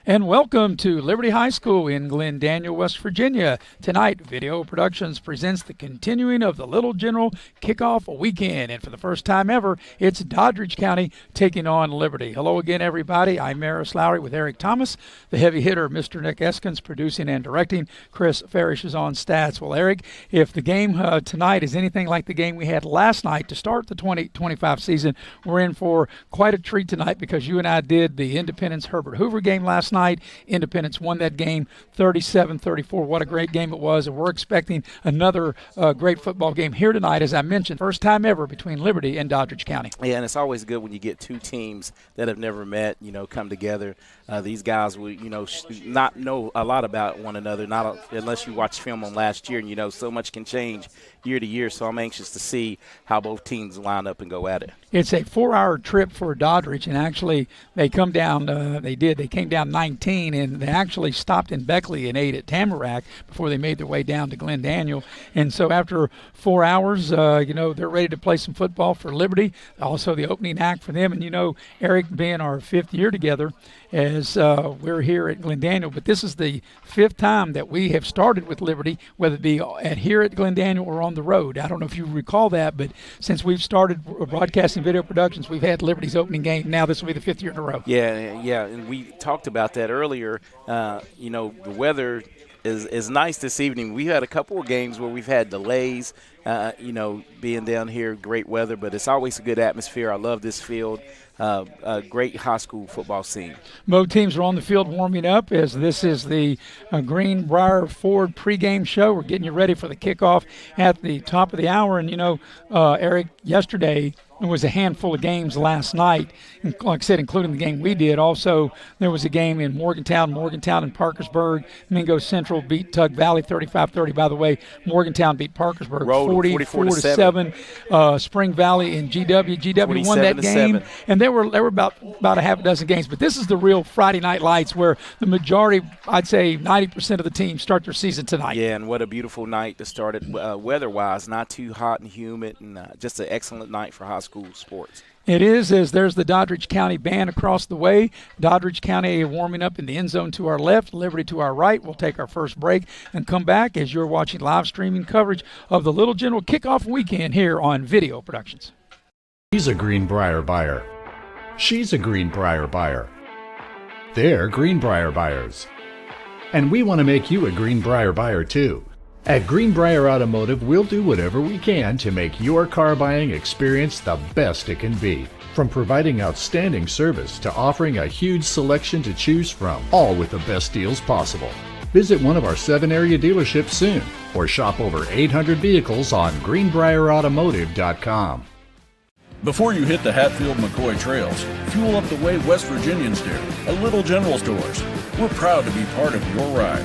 And welcome to Liberty High School in Glen Daniel, West Virginia. Tonight, Video Productions presents the continuing of the Little General Kickoff Weekend. And for the first time ever, it's Doddridge County taking on Liberty. Hello again, everybody. I'm Maris Lowry with Eric Thomas, the heavy hitter, Mr. Nick Eskins, producing and directing. Chris Farish is on stats. Well, Eric, if the game tonight is anything like the game we had last night to start the 2025 season, we're in for quite a treat tonight because you and I did the Independence Herbert Hoover game last night. Independence won that game 37-34. What a great game it was, and we're expecting another great football game here tonight. As I mentioned, first time ever between Liberty and Doddridge County. Yeah, and it's always good when you get two teams that have never met, come together. These guys will, not know a lot about one another, unless you watch film on last year, and so much can change year to year. So I'm anxious to see how both teams line up and go at it. It's a 4-hour trip for Doddridge, and actually they come down. They came down 19, and they actually stopped in Beckley and ate at Tamarack before they made their way down to Glen Daniel. And so after 4 hours, they're ready to play some football for Liberty. Also the opening act for them, and Eric, being our 5th year together, as we're here at Glen Daniel, but this is the 5th time that we have started with Liberty, whether it be here at Glen Daniel or on the road. I don't know if you recall that, but since we've started broadcasting Video Productions, we've had Liberty's opening game. Now this will be the 5th year in a row. Yeah, and we talked about that earlier. The weather is nice this evening. We had a couple of games where we've had delays, being down here, great weather, but it's always a good atmosphere. I love this field. A great high school football scene. Both teams are on the field warming up as this is the Greenbrier Ford pregame show. We're getting you ready for the kickoff at the top of the hour. And, Eric, yesterday there was a handful of games last night, and like I said, including the game we did. Also, there was a game in Morgantown and Parkersburg. Mingo Central beat Tug Valley 35-30. By the way, Morgantown beat Parkersburg 44-7. Spring Valley and GW won that game. And there were about a half a dozen games. But this is the real Friday night lights where the majority, I'd say 90% of the teams start their season tonight. Yeah, and what a beautiful night to start it weather-wise. Not too hot and humid, and just an excellent night for high school sports. It is, as there's the Doddridge County band across the way. Doddridge County warming up in the end zone to our left, Liberty to our right. We'll take our first break and come back as you're watching live streaming coverage of the Little General Kickoff Weekend here on Video Productions. He's a Greenbrier buyer. She's a Greenbrier buyer. They're Greenbrier buyers. And we want to make you a Greenbrier buyer too. At Greenbrier Automotive, we'll do whatever we can to make your car buying experience the best it can be. From providing outstanding service to offering a huge selection to choose from, all with the best deals possible. Visit one of our 7 area dealerships soon, or shop over 800 vehicles on greenbrierautomotive.com. Before you hit the Hatfield-McCoy trails, fuel up the way West Virginians do at Little General Stores. We're proud to be part of your ride.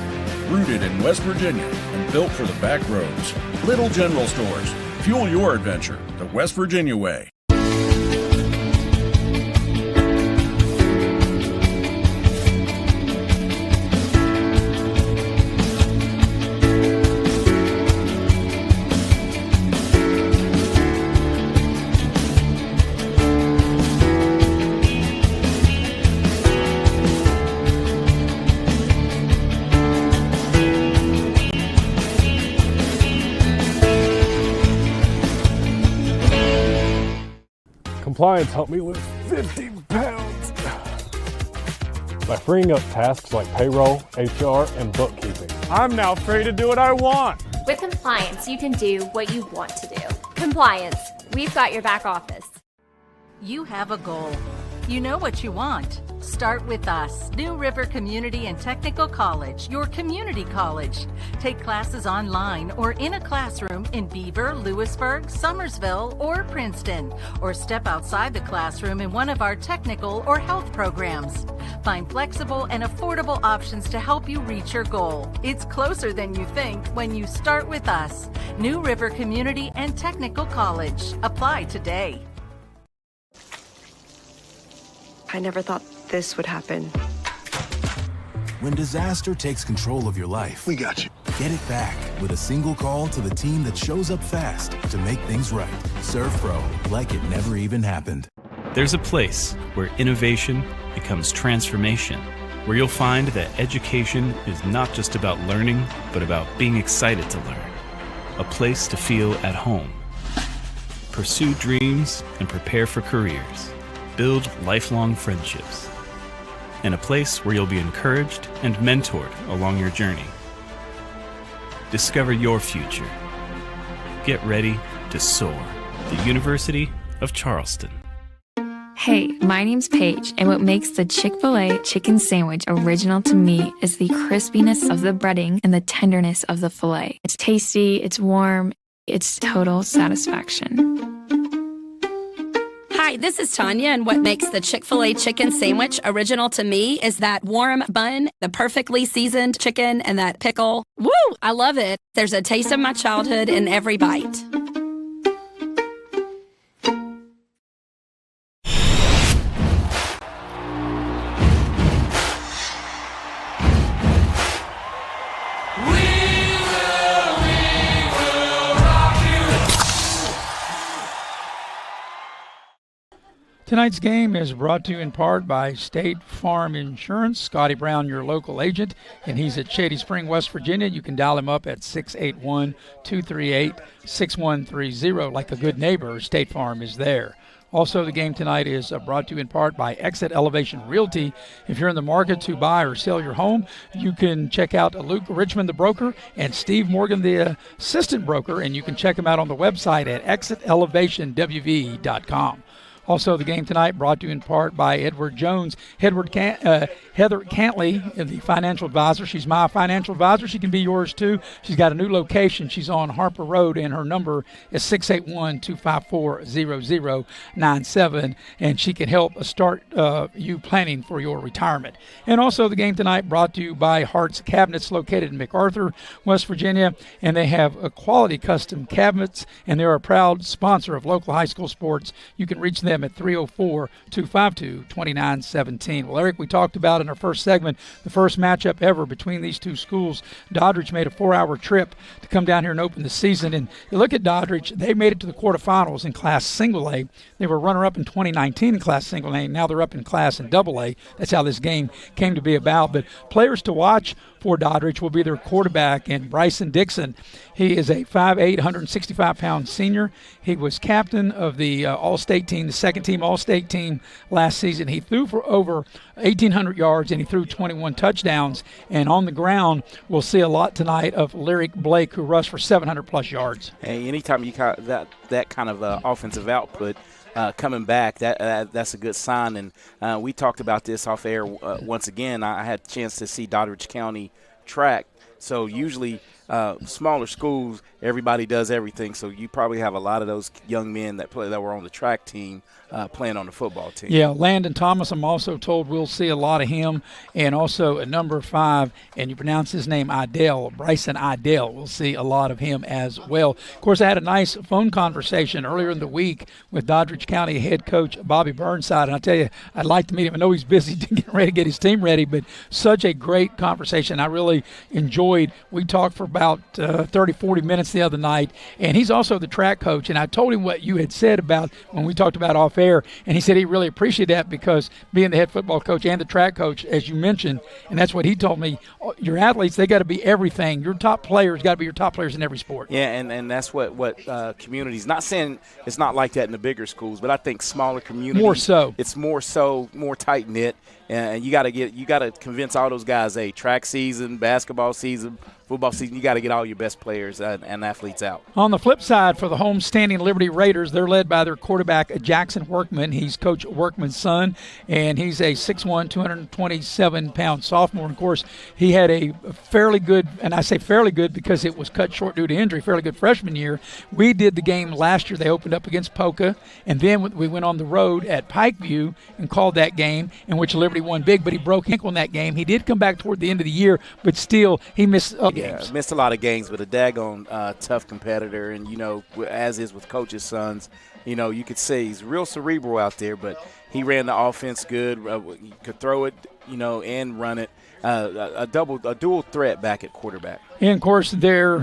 Rooted in West Virginia and built for the back roads. Little General Stores. Fuel your adventure the West Virginia way. Compliance helped me lose 50 pounds by freeing up tasks like payroll, HR, and bookkeeping. I'm now free to do what I want. With Compliance, you can do what you want to do. Compliance, we've got your back office. You have a goal. You know what you want. Start with us, New River Community and Technical College, your community college. Take classes online or in a classroom in Beaver, Lewisburg, Summersville, or Princeton, or step outside the classroom in one of our technical or health programs. Find flexible and affordable options to help you reach your goal. It's closer than you think when you start with us, New River Community and Technical College. Apply today. I never thought this would happen. When disaster takes control of your life, we got you. Get it back with a single call to the team that shows up fast to make things right. Serve Pro, like it never even happened. There's a place where innovation becomes transformation, where you'll find that education is not just about learning, but about being excited to learn. A place to feel at home. Pursue dreams and prepare for careers. Build lifelong friendships. And a place where you'll be encouraged and mentored along your journey. Discover your future. Get ready to soar. The University of Charleston. Hey, my name's Paige, and what makes the Chick-fil-A chicken sandwich original to me is the crispiness of the breading and the tenderness of the filet. It's tasty, it's warm, it's total satisfaction. Hi, this is Tanya, and what makes the Chick-fil-A chicken sandwich original to me is that warm bun, the perfectly seasoned chicken, and that pickle. Woo! I love it. There's a taste of my childhood in every bite. Tonight's game is brought to you in part by State Farm Insurance. Scotty Brown, your local agent, and he's at Shady Spring, West Virginia. You can dial him up at 681-238-6130. Like a good neighbor, State Farm is there. Also, the game tonight is brought to you in part by Exit Elevation Realty. If you're in the market to buy or sell your home, you can check out Luke Richmond, the broker, and Steve Morgan, the assistant broker, and you can check them out on the website at exitelevationwv.com. Also, the game tonight brought to you in part by Edward Jones. Heather Cantley, the financial advisor. She's my financial advisor. She can be yours, too. She's got a new location. She's on Harper Road, and her number is 681-254-0097, and she can help start you planning for your retirement. And also, the game tonight brought to you by Hart's Cabinets, located in MacArthur, West Virginia, and they have a quality custom cabinets, and they're a proud sponsor of local high school sports. You can reach them at 304-252-2917. Well, Eric, we talked about in our first segment the first matchup ever between these two schools. Doddridge made a 4-hour trip to come down here and open the season. And you look at Doddridge, they made it to the quarterfinals in Class Single A. They were runner-up in 2019 in Class Single A. Now they're up in Class in Double A. That's how this game came to be about. But players to watch for Doddridge will be their quarterback, and Bryson Dixon. He is a 5'8", 165-pound senior. He was captain of the All-State team, the second-team All-State team last season. He threw for over 1,800 yards, and he threw 21 touchdowns. And on the ground, we'll see a lot tonight of Lyric Blake, who rushed for 700-plus yards. Hey, anytime you got that kind of offensive output, coming back, that's a good sign. And we talked about this off air once again. I had a chance to see Doddridge County track. So usually smaller schools, everybody does everything. So you probably have a lot of those young men that were on the track team playing on the football team. Yeah, Landon Thomas, I'm also told we'll see a lot of him. And also at number 5, and you pronounce his name Idell, Bryson Idell. We'll see a lot of him as well. Of course, I had a nice phone conversation earlier in the week with Doddridge County head coach Bobby Burnside. And I tell you, I'd like to meet him. I know he's busy getting ready to get his team ready, but such a great conversation. I really enjoyed. We talked for about 30, 40 minutes the other night, and he's also the track coach. And I told him what you had said about when we talked about off air, and he said he really appreciated that because being the head football coach and the track coach, as you mentioned, and that's what he told me, your athletes, they got to be everything. Your top players got to be your top players in every sport. Yeah, and that's what communities, not saying it's not like that in the bigger schools, but I think smaller communities. More so. It's more tight-knit, and you got to convince all those guys, hey, track season, basketball season, football season, you got to get all your best players and athletes out. On the flip side, for the home-standing Liberty Raiders, they're led by their quarterback, Jackson Workman. He's Coach Workman's son, and he's a 6'1", 227-pound sophomore. And, of course, he had a fairly good, and I say fairly good because it was cut short due to injury, fairly good freshman year. We did the game last year. They opened up against Polka, and then we went on the road at Pikeview and called that game, in which Liberty won big, but he broke ankle in that game. He did come back toward the end of the year, but still he missed games. Missed a lot of games, but a daggone tough competitor. And, as is with coaches' sons, you could say he's real cerebral out there, but he ran the offense good. He could throw it, and run it. A dual threat back at quarterback. And, of course, their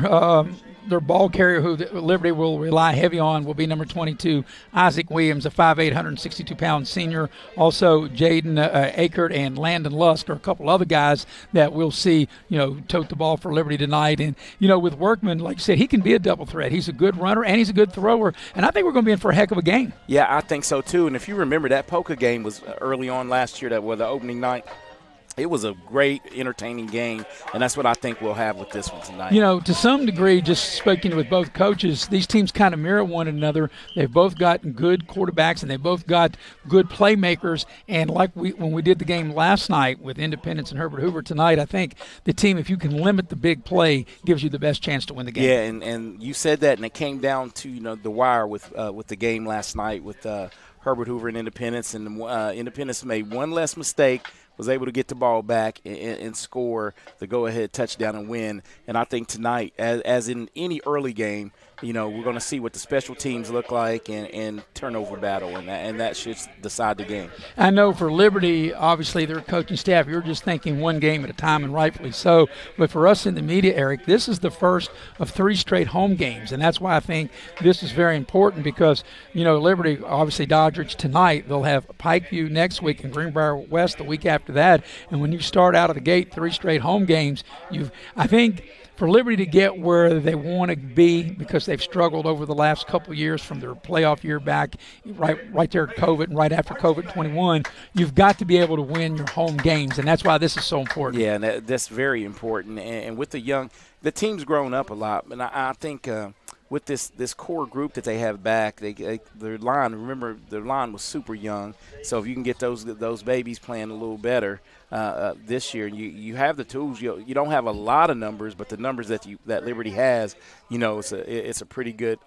their ball carrier who Liberty will rely heavy on will be number 22, Isaac Williams, a 5'8", 162-pound senior. Also, Jaden Akert and Landon Lusk are a couple other guys that we'll see, tote the ball for Liberty tonight. And, with Workman, like you said, he can be a double threat. He's a good runner and he's a good thrower. And I think we're going to be in for a heck of a game. Yeah, I think so too. And if you remember, that Polka game was early on last year, that was the opening night. It was a great, entertaining game, and that's what I think we'll have with this one tonight. To some degree, just speaking with both coaches, these teams kind of mirror one another. They've both got good quarterbacks, and they've both got good playmakers. And like when we did the game last night with Independence and Herbert Hoover tonight, I think the team, if you can limit the big play, gives you the best chance to win the game. Yeah, and you said that, and it came down to the wire with the game last night with Herbert Hoover and Independence, and Independence made one less mistake, was able to get the ball back and score the go-ahead touchdown and win. And I think tonight, as in any early game, we're going to see what the special teams look like and turnover battle, and that should decide the game. I know for Liberty, obviously their coaching staff, you're just thinking one game at a time, and rightfully so. But for us in the media, Eric, this is the first of 3 straight home games, and that's why I think this is very important because, Liberty, obviously Doddridge tonight, they'll have Pikeview next week and Greenbrier West the week after that. And when you start out of the gate 3 straight home games, I think for Liberty to get where they want to be, because they've struggled over the last couple of years from their playoff year back, right there at COVID and right after COVID-21, you've got to be able to win your home games, and that's why this is so important. Yeah, and that's very important. And with the team's grown up a lot, and I think with this core group that they have back, their line was super young. So if you can get those babies playing a little better this year, you have the tools. You don't have a lot of numbers, but the numbers that Liberty has, it's a pretty good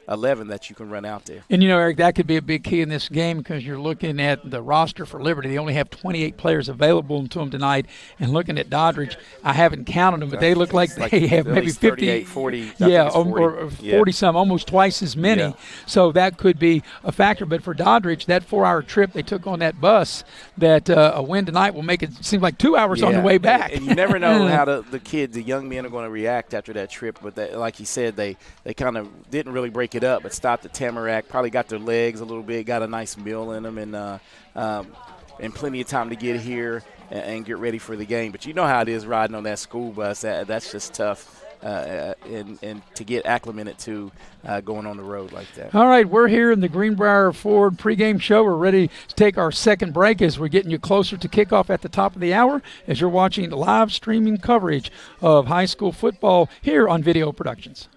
11 that you can run out there. And, Eric, that could be a big key in this game because you're looking at the roster for Liberty. They only have 28 players available to them tonight. And looking at Doddridge, I haven't counted them, but they look like they have maybe 50. 40. Yeah, or 40-some, almost twice as many. Yeah. So that could be a factor. But for Doddridge, that 4-hour trip they took on that bus, that a win tonight will make it seem like 2 hours on the way back. And you never know how the young men are going to react after that trip. But like you said, they kind of didn't really break it up, but stopped at Tamarack, probably got their legs a little bit, got a nice meal in them, and plenty of time to get here and get ready for the game. But you know how it is riding on that school bus. That's just tough. And to get acclimated to going on the road like that. All right, we're here in the Greenbrier Ford pregame show. We're ready to take our second break as we're getting you closer to kickoff at the top of the hour as you're watching live streaming coverage of high school football here on Video Productions.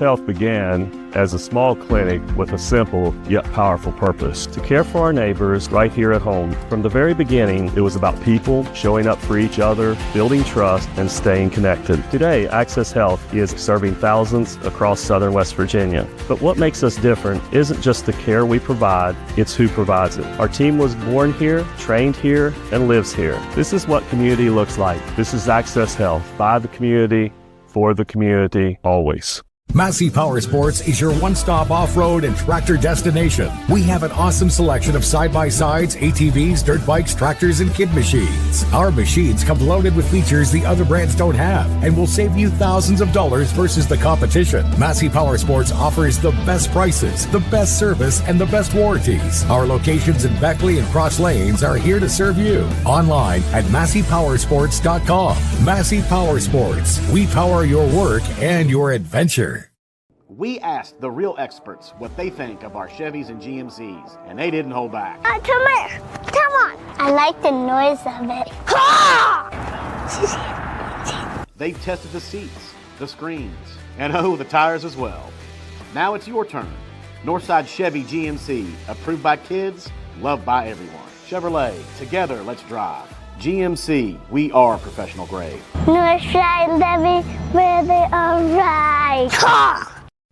Health began as a small clinic with a simple yet powerful purpose: to care for our neighbors right here at home. From the very beginning, it was about people showing up for each other, building trust, and staying connected. Today, Access Health is serving thousands across southern West Virginia. But what makes us different isn't just the care we provide, it's who provides it. Our team was born here, trained here, and lives here. This is what community looks like. This is Access Health, by the community, for the community, always. Massey Power Sports is your one-stop off-road and tractor destination. We have an awesome selection of side-by-sides, ATVs, dirt bikes, tractors, and kid machines. Our machines come loaded with features the other brands don't have and will save you thousands of dollars versus the competition. Massey Power Sports offers the best prices, the best service, and the best warranties. Our locations in Beckley and Cross Lanes are here to serve you. Online at MasseyPowersports.com. Massey Power Sports. We power your work and your adventure. We asked the real experts what they think of our Chevys and GMCs, and they didn't hold back. Come here. Come on. I like the noise of it. They've tested the seats, the screens, and the tires as well. Now it's your turn. Northside Chevy GMC, approved by kids, loved by everyone. Chevrolet, together let's drive. GMC, we are professional grade. Northside Levy, where they are right.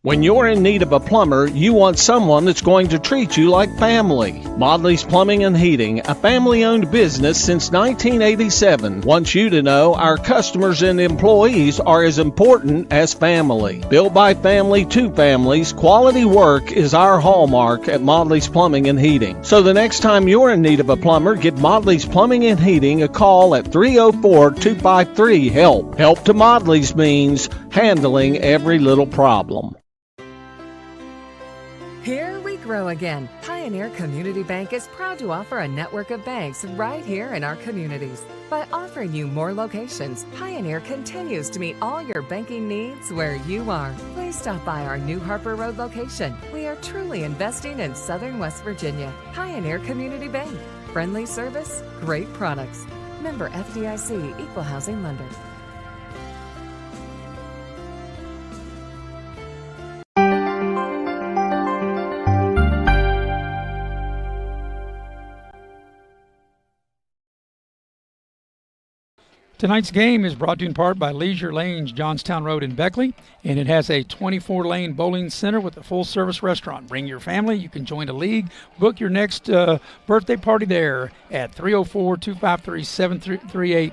When you're in need of a plumber, you want someone that's going to treat you like family. Modley's Plumbing and Heating, a family-owned business since 1987, wants you to know our customers and employees are as important as family. Built by family to families, quality work is our hallmark at Modley's Plumbing and Heating. So the next time you're in need of a plumber, give Modley's Plumbing and Heating a call at 304-253-HELP. Help to Modley's means handling every little problem. Here we grow again. Pioneer Community Bank is proud to offer a network of banks right here in our communities. By offering you more locations, Pioneer continues to meet all your banking needs where you are. Please stop by our new Harper Road location. We are truly investing in Southern West Virginia. Pioneer Community Bank. Friendly service, great products. Member FDIC, Equal Housing Lender. Tonight's game is brought to you in part by Leisure Lanes, Johnstown Road in Beckley, and it has a 24-lane bowling center with a full-service restaurant. Bring your family. You can join a league. Book your next birthday party there at 304-253-7338.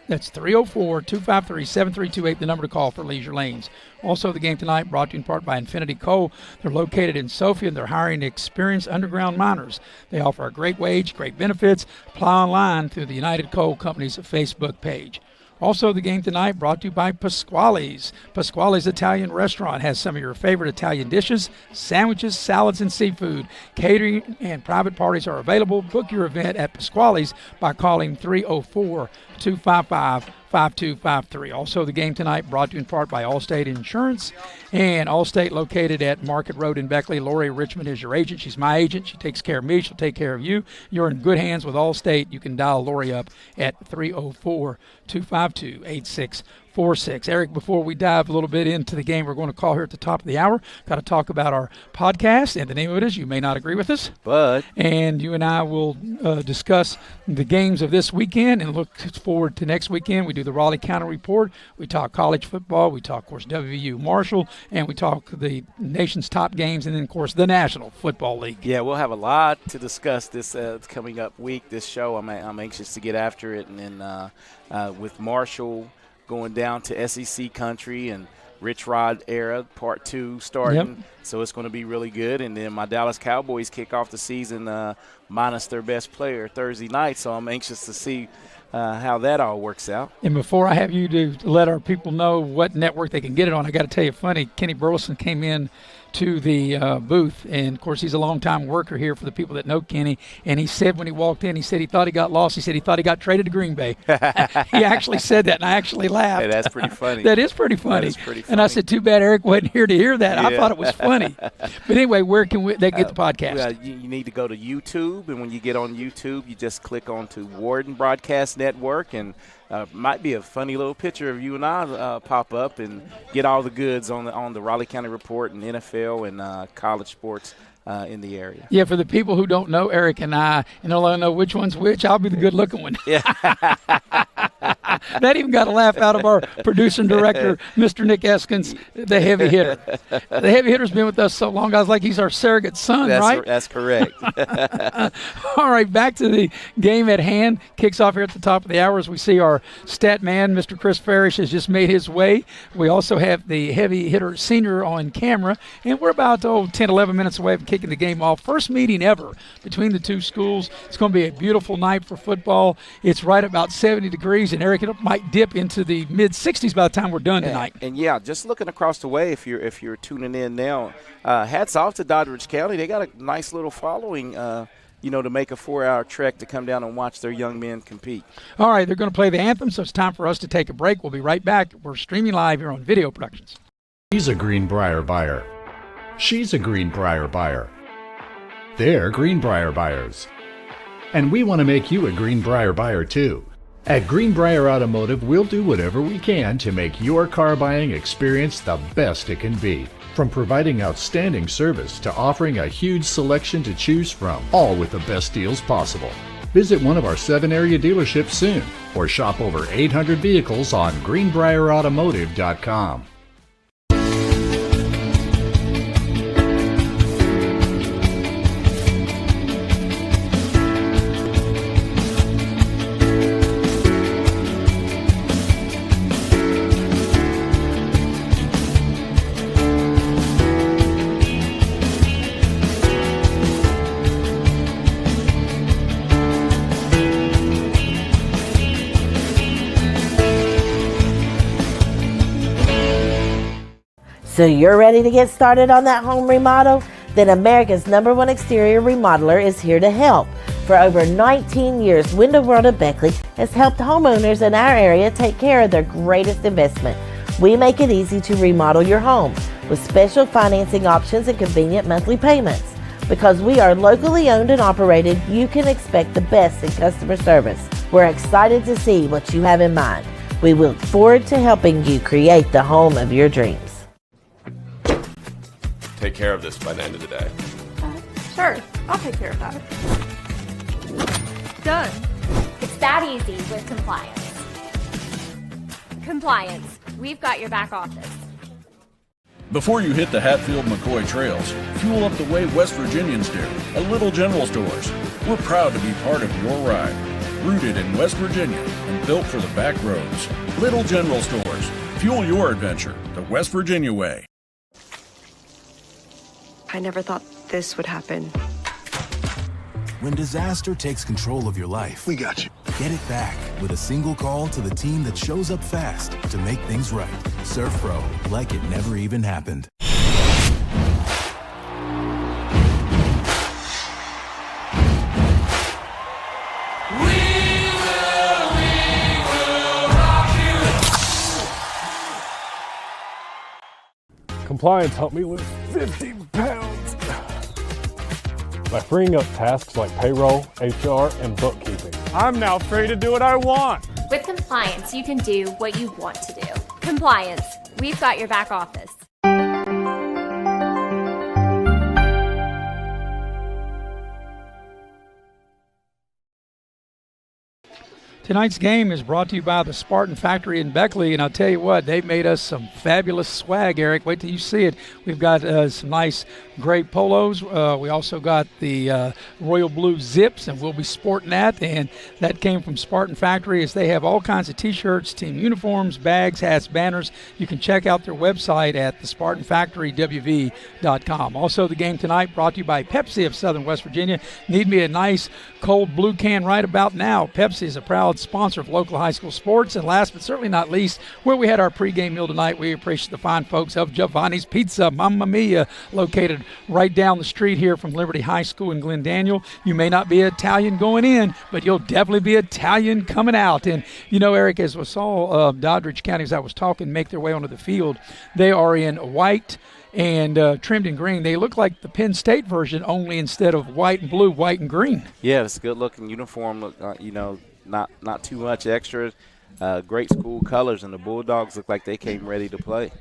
That's 304-253-7328, the number to call for Leisure Lanes. Also, the game tonight brought to you in part by Infinity Coal. They're located in Sophia, and they're hiring experienced underground miners. They offer a great wage, great benefits. Apply online through the United Coal Company's Facebook page. Also, the game tonight brought to you by Pasquale's. Pasquale's Italian Restaurant has some of your favorite Italian dishes, sandwiches, salads, and seafood. Catering and private parties are available. Book your event at Pasquale's by calling 304-255-5253. Also, the game tonight brought to you in part by Allstate Insurance and Allstate located at Market Road in Beckley. Lori Richmond is your agent. She's my agent. She takes care of me. She'll take care of you. You're in good hands with Allstate. You can dial Lori up at 304-252-8646. Eric, before we dive a little bit into the game we're going to call here at the top of the hour, got to talk about our podcast, and the name of it is You May Not Agree With Us. And you and I will discuss the games of this weekend and look forward to next weekend. We do the Raleigh County Report. We talk college football. We talk, of course, WVU Marshall, and we talk the nation's top games, and then, of course, the National Football League. Yeah, we'll have a lot to discuss this coming up week, this show. I'm anxious to get after it, and then with Marshall going down to SEC country and Rich Rod era, part 2 starting. Yep. So it's going to be really good. And then my Dallas Cowboys kick off the season minus their best player Thursday night. So I'm anxious to see how that all works out. And before I have you to let our people know what network they can get it on, I got to tell you, funny, Kenny Burleson came in to the booth, and of course he's a long-time worker here for the people that know Kenny, and he said when he walked in, he said he thought he got lost. He said he thought he got traded to Green Bay. He actually said that, and I actually laughed. Hey, that's pretty funny. That is pretty funny. That is pretty funny. And I said, too bad Eric wasn't here to hear that. Yeah. I thought it was funny. But anyway, where can they get the podcast? You need to go to YouTube, and when you get on YouTube, you just click on to Warden Broadcast Network, and might be a funny little picture of you and I pop up and get all the goods on the Raleigh County Report and NFL and college sports in the area. Yeah, for the people who don't know Eric and I, and they'll know which one's which, I'll be the good-looking one. Yeah. That even got a laugh out of our producer and director, Mr. Nick Eskins, the heavy hitter. The heavy hitter's been with us so long, I was like, he's our surrogate son, right? That's correct. All right, back to the game at hand. Kicks off here at the top of the hour as we see our stat man, Mr. Chris Farish, has just made his way. We also have the heavy hitter senior on camera, and we're about 10, 11 minutes away from kicking the game off. First meeting ever between the two schools. It's going to be a beautiful night for football. It's right about 70 degrees, and Eric, it might dip into the mid-60s by the time we're done tonight. And yeah, just looking across the way, if you're tuning in now, hats off to Doddridge County. They got a nice little following, to make a 4-hour trek to come down and watch their young men compete. All right, they're going to play the anthem, so it's time for us to take a break. We'll be right back. We're streaming live here on Video Productions. He's a Greenbrier buyer. She's a Greenbrier buyer. They're Greenbrier buyers. And we want to make you a Greenbrier buyer too. At Greenbrier Automotive, we'll do whatever we can to make your car buying experience the best it can be. From providing outstanding service to offering a huge selection to choose from, all with the best deals possible. Visit one of our 7 area dealerships soon, or shop over 800 vehicles on greenbrierautomotive.com. So you're ready to get started on that home remodel? Then America's #1 exterior remodeler is here to help. For over 19 years, Window World of Beckley has helped homeowners in our area take care of their greatest investment. We make it easy to remodel your home with special financing options and convenient monthly payments. Because we are locally owned and operated, you can expect the best in customer service. We're excited to see what you have in mind. We look forward to helping you create the home of your dreams. Take care of this by the end of the day. Sure, I'll take care of that. Done. It's that easy with compliance. Compliance. We've got your back office. Before you hit the Hatfield-McCoy trails, fuel up the way West Virginians do, a Little General Stores. We're proud to be part of your ride. Rooted in West Virginia and built for the back roads. Little General Stores. Fuel your adventure the West Virginia way. I never thought this would happen. When disaster takes control of your life, we got you. Get it back with a single call to the team that shows up fast to make things right. Surf Pro, like it never even happened. Compliance helped me lose 50 pounds by freeing up tasks like payroll, HR, and bookkeeping. I'm now free to do what I want. With compliance, you can do what you want to do. Compliance. We've got your back office. Tonight's game is brought to you by the Spartan Factory in Beckley, and I'll tell you what, they've made us some fabulous swag, Eric. Wait till you see it. We've got some nice gray polos. We also got the royal blue zips, and we'll be sporting that, and that came from Spartan Factory, as they have all kinds of T-shirts, team uniforms, bags, hats, banners. You can check out their website at thespartanfactorywv.com. Also, the game tonight brought to you by Pepsi of Southern West Virginia. Need me a nice cold blue can right about now. Pepsi is a proud sponsor of local high school sports. And last but certainly not least, where we had our pregame meal tonight, we appreciate the fine folks of Giovanni's Pizza, Mamma Mia, located right down the street here from Liberty High School in Glen Daniel. You may not be Italian going in, but you'll definitely be Italian coming out. And, you know, Eric, as we saw Doddridge County, as I was talking, make their way onto the field, they are in white and trimmed in green. They look like the Penn State version, only instead of white and blue, white and green. Yeah, it's a good-looking uniform, not too much extra. Great school colors, and the Bulldogs look like they came ready to play.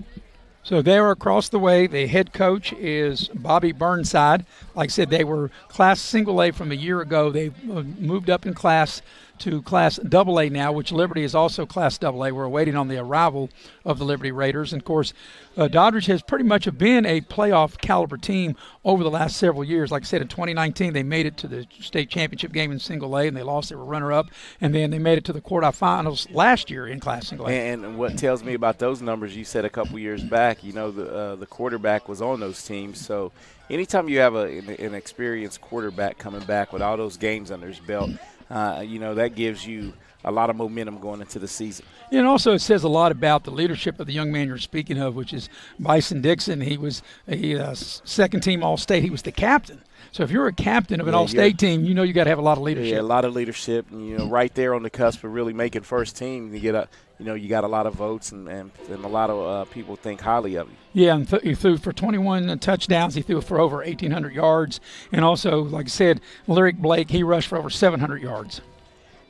So they're across the way. The head coach is Bobby Burnside. Like I said, they were class single A from a year ago. They moved up in class to Class AA now, which Liberty is also Class AA. We're waiting on the arrival of the Liberty Raiders. And, of course, Doddridge has pretty much been a playoff caliber team over the last several years. Like I said, in 2019, they made it to the state championship game in single A, and they lost. They were runner-up. And then they made it to the quarterfinals last year in Class single A. And what tells me about those numbers, you said a couple years back, you know, the quarterback was on those teams. So anytime you have an experienced quarterback coming back with all those games under his belt, that gives you a lot of momentum going into the season. And also it says a lot about the leadership of the young man you're speaking of, which is Bison Dixon. He was a second-team All-State. He was the captain. So if you're a captain of an All-State team, you got to have a lot of leadership. Yeah, a lot of leadership. And, right there on the cusp of really making first team, you got a lot of votes, and a lot of people think highly of you. Yeah, and he threw for 21 touchdowns. He threw for over 1,800 yards. And also, like I said, Lyric Blake, he rushed for over 700 yards.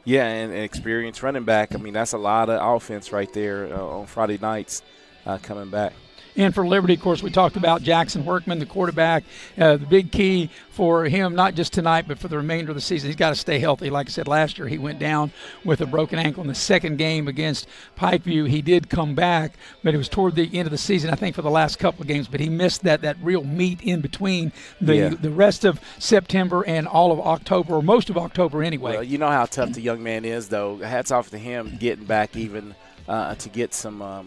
Yeah, and experienced running back. I mean, that's a lot of offense right there on Friday nights coming back. And for Liberty, of course, we talked about Jackson Workman, the quarterback. The big key for him, not just tonight, but for the remainder of the season, he's got to stay healthy. Like I said, last year he went down with a broken ankle in the second game against Pikeview. He did come back, but it was toward the end of the season, I think, for the last couple of games. But he missed that real meat in between the rest of September and all of October, or most of October anyway. Well, you know how tough the young man is, though. Hats off to him getting back even to get some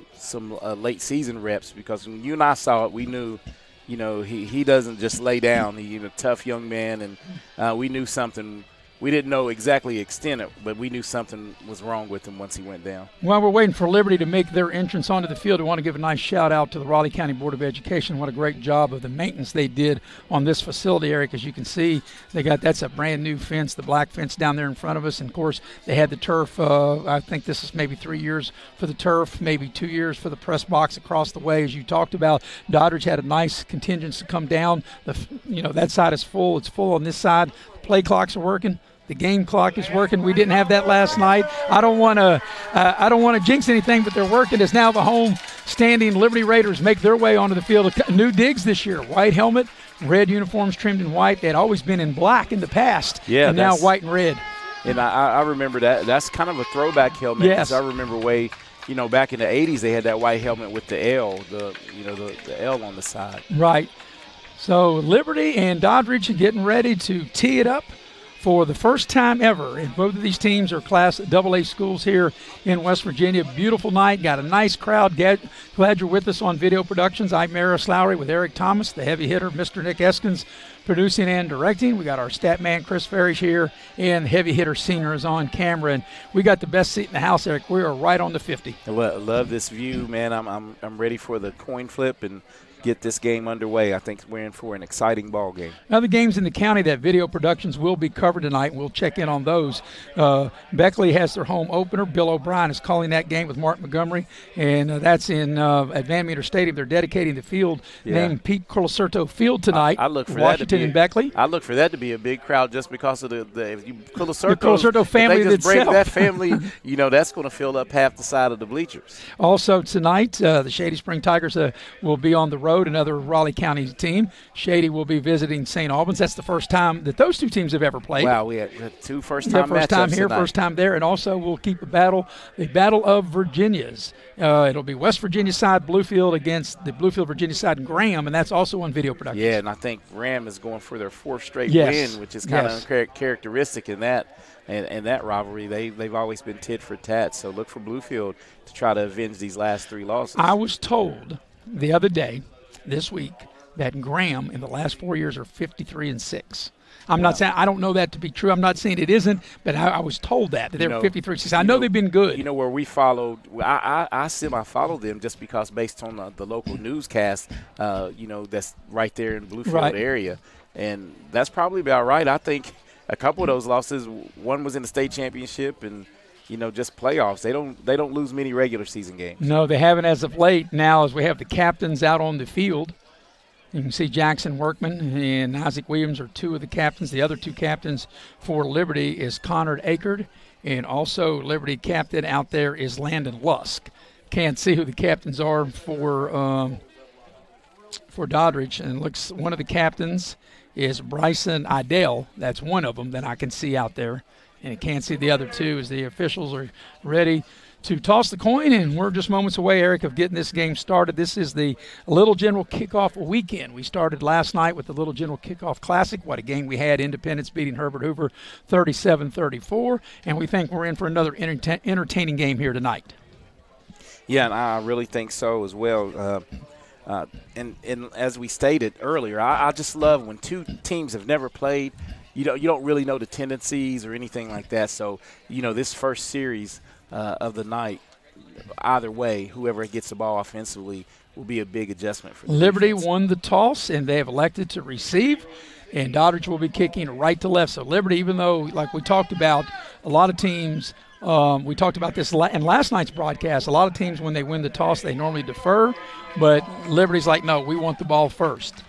late season reps, because when you and I saw it, we knew, he doesn't just lay down. He's a tough young man, and we knew something we didn't know exactly the extent of, but we knew something was wrong with him once he went down. While we're waiting for Liberty to make their entrance onto the field, I want to give a nice shout out to the Raleigh County Board of Education. What a great job of the maintenance they did on this facility, Eric. As you can see, that's a brand new fence, the black fence down there in front of us. And of course, they had the turf. I think this is maybe 3 years for the turf, maybe 2 years for the press box across the way. As you talked about, Doddridge had a nice contingent to come down. That side is full. It's full on this side. The play clocks are working. The game clock is working. We didn't have that last night. I don't want to jinx anything, but they're working as now the home standing Liberty Raiders make their way onto the field. New digs this year. White helmet, red uniforms trimmed in white. They had always been in black in the past, and now white and red. And I remember that. That's kind of a throwback helmet. Yes. I remember back in the 80s, they had that white helmet with the L, the L on the side. Right. So Liberty and Doddridge are getting ready to tee it up for the first time ever. And both of these teams are Class AA schools here in West Virginia. Beautiful night. Got a nice crowd. Glad you're with us on Video Productions. I'm Maris Lowry with Eric Thomas, the heavy hitter, Mr. Nick Eskins, producing and directing. We got our stat man, Chris Farish, here, and heavy hitter Senior is on camera. And we got the best seat in the house, Eric. We are right on the 50. I love this view, man. I'm ready for the coin flip and get this game underway. I think we're in for an exciting ball game. Other games in the county that Video Productions will be covered tonight. We'll check in on those. Beckley has their home opener. Bill O'Brien is calling that game with Mark Montgomery, and that's in at Van Meter Stadium. They're dedicating the field named Pete Colacerto Field tonight. I look for Washington and Beckley. I look for that to be a big crowd just because of the Colacerto family. If they just break itself. that family, that's going to fill up half the side of the bleachers. Also tonight, the Shady Spring Tigers will be on the road. Another Raleigh County team. Shady will be visiting St. Albans. That's the first time that those two teams have ever played. Wow, we had two first-time matchups first time here, tonight. First time there, and also we'll keep the battle of Virginias. It'll be West Virginia side Bluefield against the Bluefield Virginia side and Graham, and that's also on Video Productions. Yeah, and I think Graham is going for their fourth straight win, which is kind of characteristic in that. And that rivalry, they've always been tit for tat. So look for Bluefield to try to avenge these last three losses. I was told the other day, this week, that Graham in the last 4 years are 53-6. I'm not saying, I don't know that to be true. I'm not saying it isn't, but I was told that they're 53-6. I know they've been good. Where we followed, I semi-followed them just because based on the local newscast, that's right there in the Bluefield area. And that's probably about right. I think a couple of those losses, one was in the state championship and just playoffs. They don't lose many regular season games. No, they haven't as of late. Now, as we have the captains out on the field, you can see Jackson Workman and Isaac Williams are two of the captains. The other two captains for Liberty is Conrad Akard, and also Liberty captain out there is Landon Lusk. Can't see who the captains are for Doddridge, and looks one of the captains is Bryson Idell. That's one of them that I can see out there. And you can't see the other two as the officials are ready to toss the coin, and we're just moments away, Eric, of getting this game started. This is the Little General Kickoff weekend. We started last night with the Little General Kickoff Classic. What a game we had. Independence beating Herbert Hoover 37-34, and we think we're in for another entertaining game here tonight. Yeah, and I really think so as well. And as we stated earlier, I just love when two teams have never played. You don't really know the tendencies or anything like that. So, this first series of the night, either way, whoever gets the ball offensively will be a big adjustment for the Liberty defense. won the toss, and they have elected to receive, and Doddridge will be kicking right to left. So Liberty, even though, like we talked about, a lot of teams we talked about this in last night's broadcast. A lot of teams, when they win the toss, they normally defer, but Liberty's like, no, we want the ball first.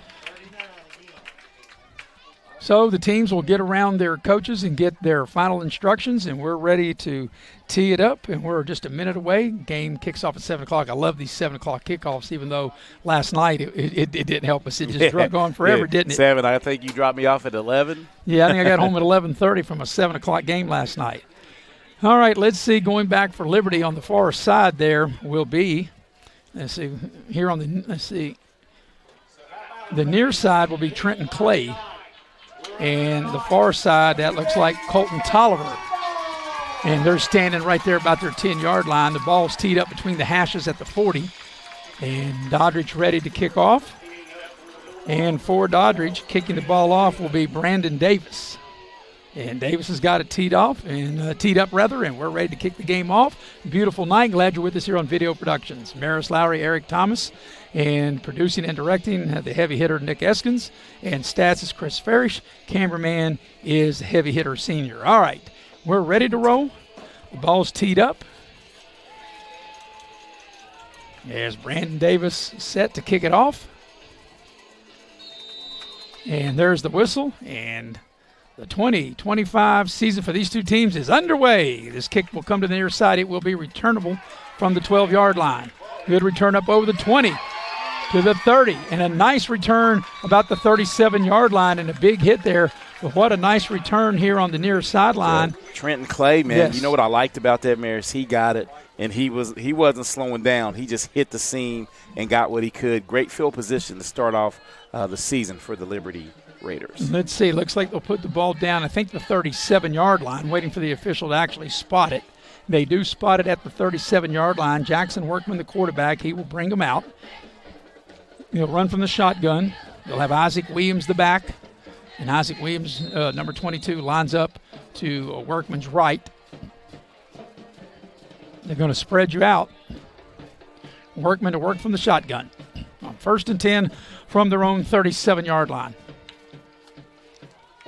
So the teams will get around their coaches and get their final instructions, and we're ready to tee it up, and we're just a minute away. Game kicks off at 7 o'clock. I love these 7 o'clock kickoffs, even though last night it didn't help us. It just drug on forever, didn't it? 7, I think you dropped me off at 11. Yeah, I think I got home at 11:30 from a 7 o'clock game last night. All right, let's see. Going back for Liberty on the far side there will be, let's see, here on the, the near side will be Trenton Clay. And the far side, that looks like Colton Tolliver. And they're standing right there about their 10-yard line. The ball's teed up between the hashes at the 40. And Doddridge ready to kick off. And for Doddridge, kicking the ball off will be Brandon Davis. And Davis has got it teed up, and we're ready to kick the game off. Beautiful night. Glad you're with us here on Video Productions. Maris Lowry, Eric Thomas, and producing and directing the heavy hitter Nick Eskins, and stats is Chris Farish. Cameraman is heavy hitter senior. All right, we're ready to roll. The ball's teed up. There's Brandon Davis set to kick it off. And there's the whistle, and the 20-25 season for these two teams is underway. This kick will come to the near side. It will be returnable from the 12-yard line. Good return up over the 20 to the 30, and a nice return about the 37-yard line, and a big hit there. But what a nice return here on the near sideline. Yeah. Trenton Clay, man, yes. You know what I liked about that, Maris? He got it, and he wasn't slowing down. He just hit the seam and got what he could. Great field position to start off the season for the Liberty Raiders. Let's see. Looks like they'll put the ball down, I think, the 37-yard line, waiting for the official to actually spot it. They do spot it at the 37-yard line. Jackson Workman, the quarterback, he will bring them out. He'll run from the shotgun. They'll have Isaac Williams the back. And Isaac Williams, number 22, lines up to Workman's right. They're going to spread you out. Workman to work from the shotgun. On 1st and 10 from their own 37-yard line.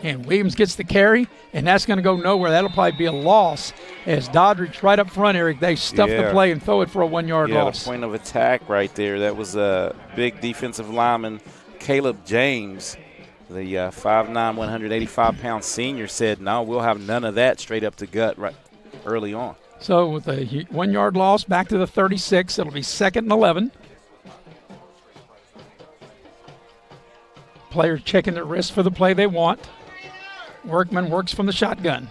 And Williams gets the carry, and that's going to go nowhere. That'll probably be a loss as Doddridge right up front, Eric. They stuff the play and throw it for a 1-yard loss. The point of attack right there. That was a big defensive lineman, Caleb James, the 5'9", 185-pound senior, said, no, we'll have none of that, straight up the gut right early on. So with a 1-yard loss back to the 36, it'll be 2nd and 11. Players checking their wrist for the play they want. Workman works from the shotgun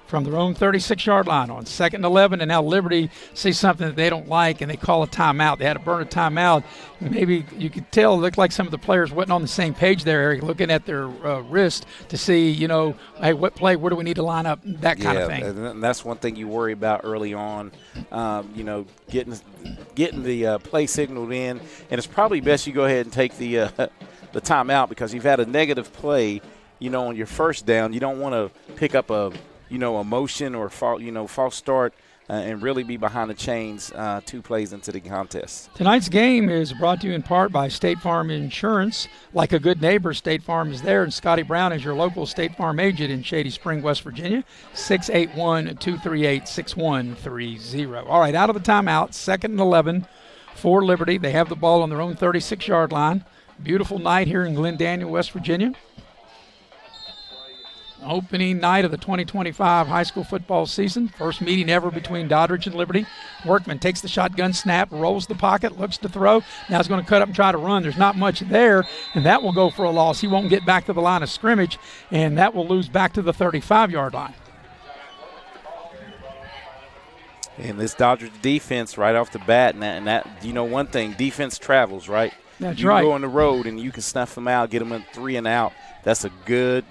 from their own 36-yard line on 2nd and 11, and now Liberty sees something that they don't like, and they call a timeout. They had to burn a timeout. Maybe you could tell it looked like some of the players wasn't on the same page there, Eric, looking at their wrist to see, hey, what play, where do we need to line up, that kind of thing. And that's one thing you worry about early on, getting the play signaled in, and it's probably best you go ahead and take the timeout because you've had a negative play, on your first down. You don't want to pick up a motion or false start and really be behind the chains 2 plays into the contest. Tonight's game is brought to you in part by State Farm Insurance. Like a good neighbor, State Farm is there, and Scotty Brown is your local State Farm agent in Shady Spring, West Virginia, 681-238-6130. All right, out of the timeout, 2nd and 11 for Liberty. They have the ball on their own 36-yard line. Beautiful night here in Glen Daniel, West Virginia. Opening night of the 2025 high school football season. First meeting ever between Doddridge and Liberty. Workman takes the shotgun snap, rolls the pocket, looks to throw. Now he's going to cut up and try to run. There's not much there, and that will go for a loss. He won't get back to the line of scrimmage, and that will lose back to the 35-yard line. And this Doddridge defense right off the bat, and that one thing, defense travels, right? That's you right. You go on the road, and you can snuff them out, get them in 3 and out. That's a good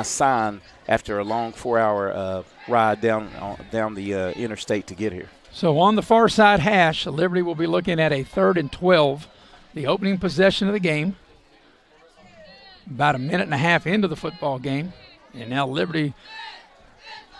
sign after a long 4-hour ride down the interstate to get here. So on the far side hash, Liberty will be looking at a 3rd and 12, the opening possession of the game. About a minute and a half into the football game. And now Liberty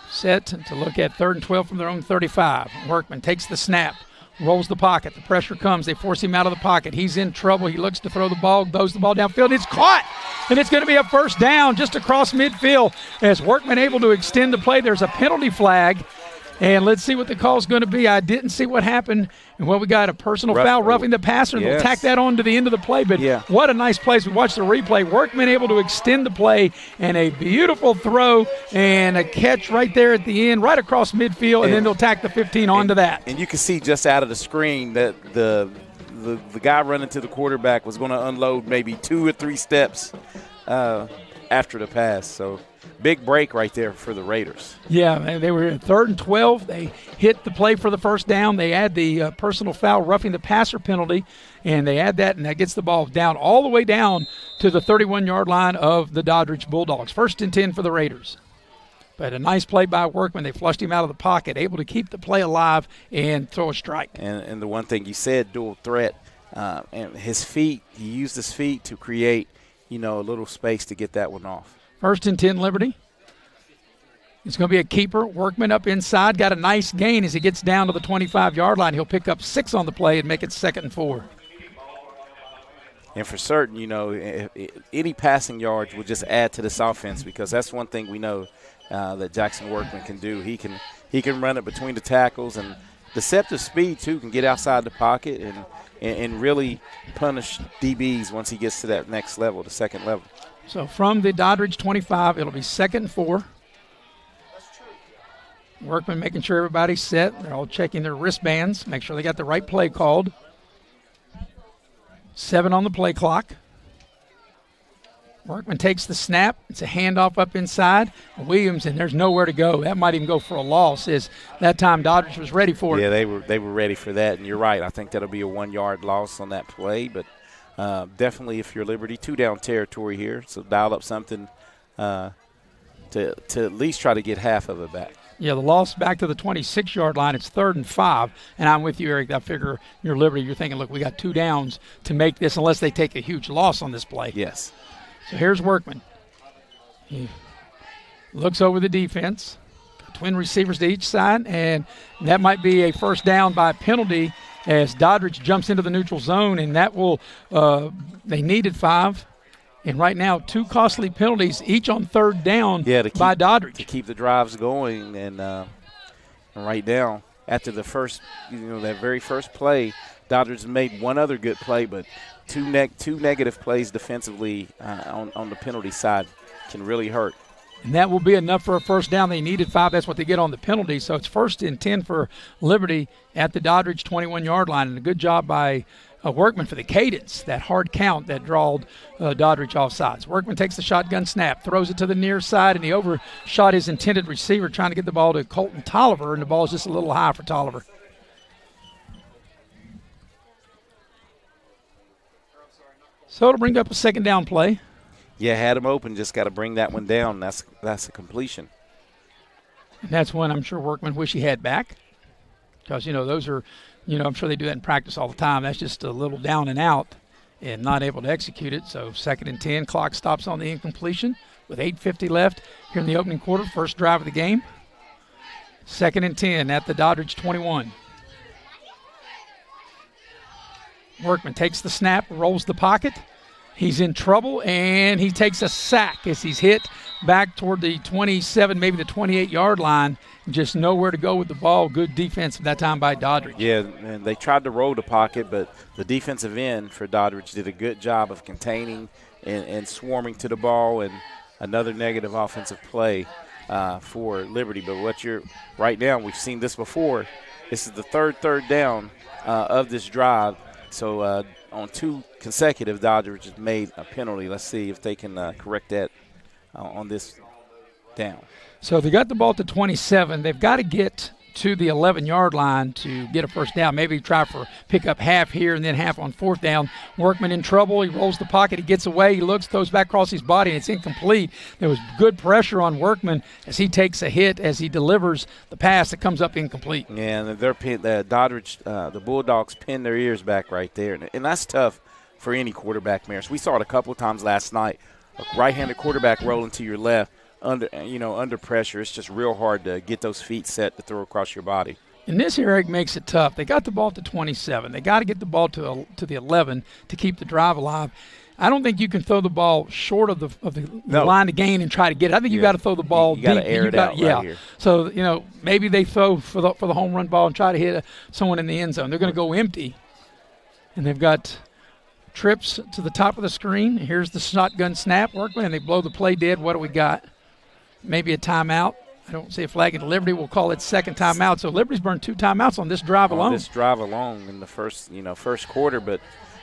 set to look at 3rd and 12 from their own 35. Workman takes the snap, rolls the pocket. The pressure comes. They force him out of the pocket. He's in trouble. He looks to throw the ball, throws the ball downfield. It's caught, and it's going to be a first down just across midfield as Workman able to extend the play. There's a penalty flag, and let's see what the call is going to be. I didn't see what happened. And we got a personal foul, roughing the passer, and they'll tack that on to the end of the play. But what a nice play. As we watch the replay, Workman able to extend the play, and a beautiful throw and a catch right there at the end, right across midfield, and then they'll tack the 15 onto that. And you can see just out of the screen that the guy running to the quarterback was going to unload maybe 2 or 3 steps after the pass. So big break right there for the Raiders. Yeah, they were in 3rd and 12. They hit the play for the first down. They add the personal foul, roughing the passer penalty, and they add that, and that gets the ball down all the way down to the 31-yard line of the Doddridge Bulldogs. 1st and 10 for the Raiders. But a nice play by Workman. They flushed him out of the pocket, able to keep the play alive and throw a strike. And the one thing you said, dual threat, and his feet, he used his feet to create, a little space to get that one off. 1st and 10 Liberty. It's going to be a keeper. Workman up inside. Got a nice gain as he gets down to the 25-yard line. He'll pick up 6 on the play and make it 2nd and 4. And for certain, any passing yards will just add to this offense, because that's one thing we know that Jackson Workman can do. He can run it between the tackles, and deceptive speed too, can get outside the pocket and really punish DBs once he gets to that next level, the 2nd level. So from the Doddridge 25, it'll be 2nd and 4. Workman making sure everybody's set. They're all checking their wristbands, make sure they got the right play called. 7 on the play clock. Workman takes the snap. It's a handoff up inside. Williams, and there's nowhere to go. That might even go for a loss, as that time Doddridge was ready for it. Yeah, they were ready for that, and you're right. I think that'll be a 1-yard loss on that play, but definitely if you're Liberty, 2-down territory here, so dial up something to at least try to get half of it back. Yeah, the loss back to the 26-yard line. It's 3rd and 5, and I'm with you, Eric. I figure you're Liberty. You're thinking, look, we got 2 downs to make this unless they take a huge loss on this play. Yes. So here's Workman. He looks over the defense. Twin receivers to each side, and that might be a 1st down by penalty as Doddridge jumps into the neutral zone, and that will they needed 5. And right now, 2 costly penalties, each on 3rd down by Doddridge. To keep the drives going, and right now, after the first, that very first play, Doddridge made one other good play, but two negative plays defensively on the penalty side can really hurt. And that will be enough for a 1st down. They needed 5. That's what they get on the penalty. So it's 1st and 10 for Liberty at the Doddridge 21-yard line. And a good job by Workman for the cadence, that hard count that drawed Doddridge off sides. Workman takes the shotgun snap, throws it to the near side, and he overshot his intended receiver trying to get the ball to Colton Tolliver, and the ball is just a little high for Tolliver. So it'll bring up a 2nd down play. Yeah, had him open, just got to bring that one down. That's a completion. And that's one I'm sure Workman wish he had back, because, those are, I'm sure they do that in practice all the time. That's just a little down and out and not able to execute it. So 2nd and 10, clock stops on the incompletion with 8:50 left here in the opening quarter, 1st drive of the game. 2nd and 10 at the Doddridge 21. Workman takes the snap, rolls the pocket. He's in trouble, and he takes a sack as he's hit back toward the 27, maybe the 28-yard line. Just nowhere to go with the ball. Good defense at that time by Doddridge. Yeah, and they tried to roll the pocket, but the defensive end for Doddridge did a good job of containing and swarming to the ball, and another negative offensive play for Liberty. But right now, we've seen this before. This is the third down of this drive. So on 2 consecutive, Doddridge has made a penalty. Let's see if they can correct that on this down. So they got the ball to 27. They've got to get to the 11-yard line to get a 1st down. Maybe try for pick up half here and then half on 4th down. Workman in trouble. He rolls the pocket. He gets away. He looks, throws back across his body, and it's incomplete. There was good pressure on Workman as he takes a hit as he delivers the pass that comes up incomplete. Yeah, and Doddridge, the Bulldogs pin their ears back right there. And that's tough for any quarterback, Maris. We saw it a couple of times last night. A right-handed quarterback rolling to your left. Under pressure, it's just real hard to get those feet set to throw across your body. And this, Eric, makes it tough. They got the ball to 27. They got to get the ball to the 11 to keep the drive alive. I don't think you can throw the ball short of the line to gain and try to get it. I think you got to throw the ball deep. You got to air it out right here. So, maybe they throw for the home run ball and try to hit someone in the end zone. They're going to go empty. And they've got trips to the top of the screen. Here's the shotgun snap. Workman, and they blow the play dead. What do we got? Maybe a timeout. I don't see a flag, and Liberty will call it 2nd timeout. So Liberty's burned 2 timeouts on this drive alone. This drive alone in the first quarter, but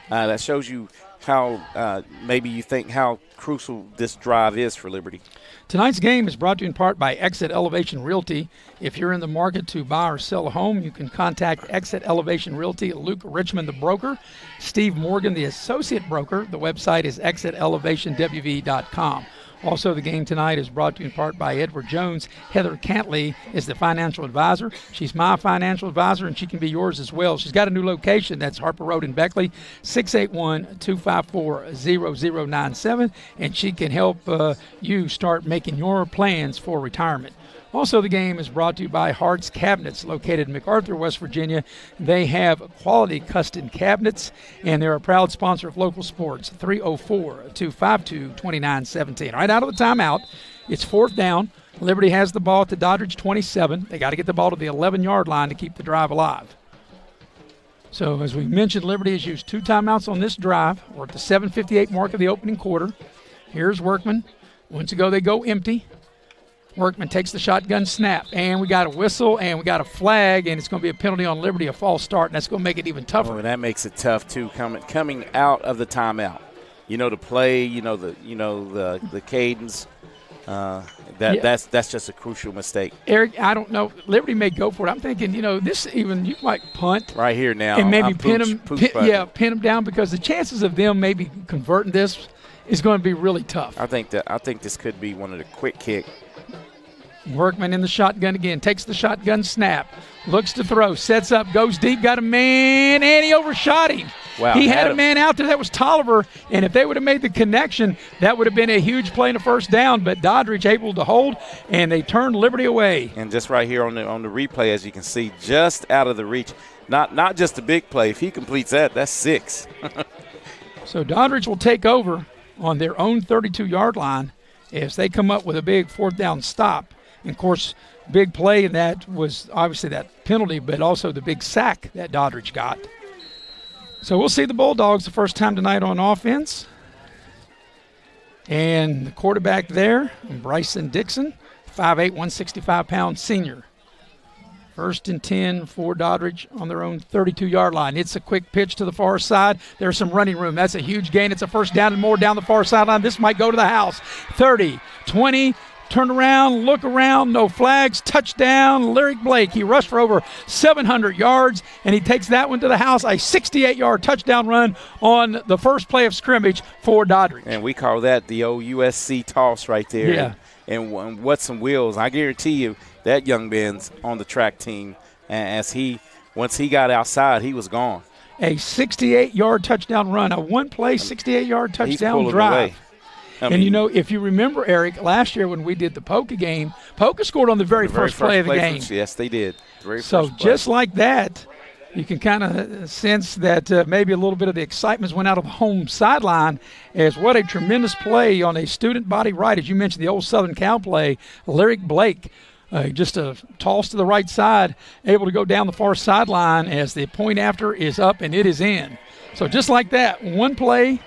that shows you how maybe you think how crucial this drive is for Liberty. Tonight's game is brought to you in part by Exit Elevation Realty. If you're in the market to buy or sell a home, you can contact Exit Elevation Realty. Luke Richmond, the broker. Steve Morgan, the associate broker. The website is exitelevationwv.com. Also, the game tonight is brought to you in part by Edward Jones. Heather Cantley is the financial advisor. She's my financial advisor, and she can be yours as well. She's got a new location. That's Harper Road in Beckley, 681-254-0097, and she can help you start making your plans for retirement. Also, the game is brought to you by Hart's Cabinets, located in MacArthur, West Virginia. They have quality custom cabinets, and they're a proud sponsor of local sports. 304-252-2917. Right out of the timeout, it's 4th down. Liberty has the ball at the Doddridge 27. They got to get the ball to the 11-yard line to keep the drive alive. So, as we mentioned, Liberty has used 2 timeouts on this drive. We're at the 7:58 mark of the opening quarter. Here's Workman. Once ago, they go empty. Workman takes the shotgun snap, and we got a whistle, and we got a flag, and it's going to be a penalty on Liberty, a false start, and that's going to make it even tougher. Oh, and that makes it tough too, coming out of the timeout. The play, the cadence. That's just a crucial mistake. Eric, I don't know. Liberty may go for it. I'm thinking, this even you might punt right here now, and maybe pin them down, because the chances of them maybe converting this is going to be really tough. I think this could be one of the quick kick. Workman in the shotgun again, takes the shotgun snap, looks to throw, sets up, goes deep, got a man, and he overshot him. Wow, he had a man out there. That was Tolliver, and if they would have made the connection, that would have been a huge play in a first down, but Doddridge able to hold, and they turned Liberty away. And just right here on the replay, as you can see, just out of the reach, not just a big play. If he completes that, that's 6. So Doddridge will take over on their own 32-yard line as they come up with a big 4th down stop. And, of course, big play in that was obviously that penalty, but also the big sack that Doddridge got. So we'll see the Bulldogs the first time tonight on offense. And the quarterback there, Bryson Dixon, 5'8", 165-pound senior. 1st and 10 for Doddridge on their own 32-yard line. It's a quick pitch to the far side. There's some running room. That's a huge gain. It's a first down and more down the far sideline. This might go to the house. 30, 20, turn around, look around, no flags, touchdown, Lyric Blake. He rushed for over 700 yards, and he takes that one to the house, a 68-yard touchdown run on the first play of scrimmage for Doddridge. And we call that the old USC toss right there. Yeah. And what some wheels. I guarantee you that young man's on the track team, and once he got outside, he was gone. A 68-yard touchdown run, a one-play 68-yard touchdown drive. Away. If you remember, Eric, last year when we did the Polka game, Polka scored on the very first play of the game. Yes, they did. So just like that, you can kind of sense that maybe a little bit of the excitement went out of the home sideline, as what a tremendous play on a student body right. As you mentioned, the old Southern Cal play, Lyric Blake, just a toss to the right side, able to go down the far sideline as the point after is up and it is in. So just like that, one play,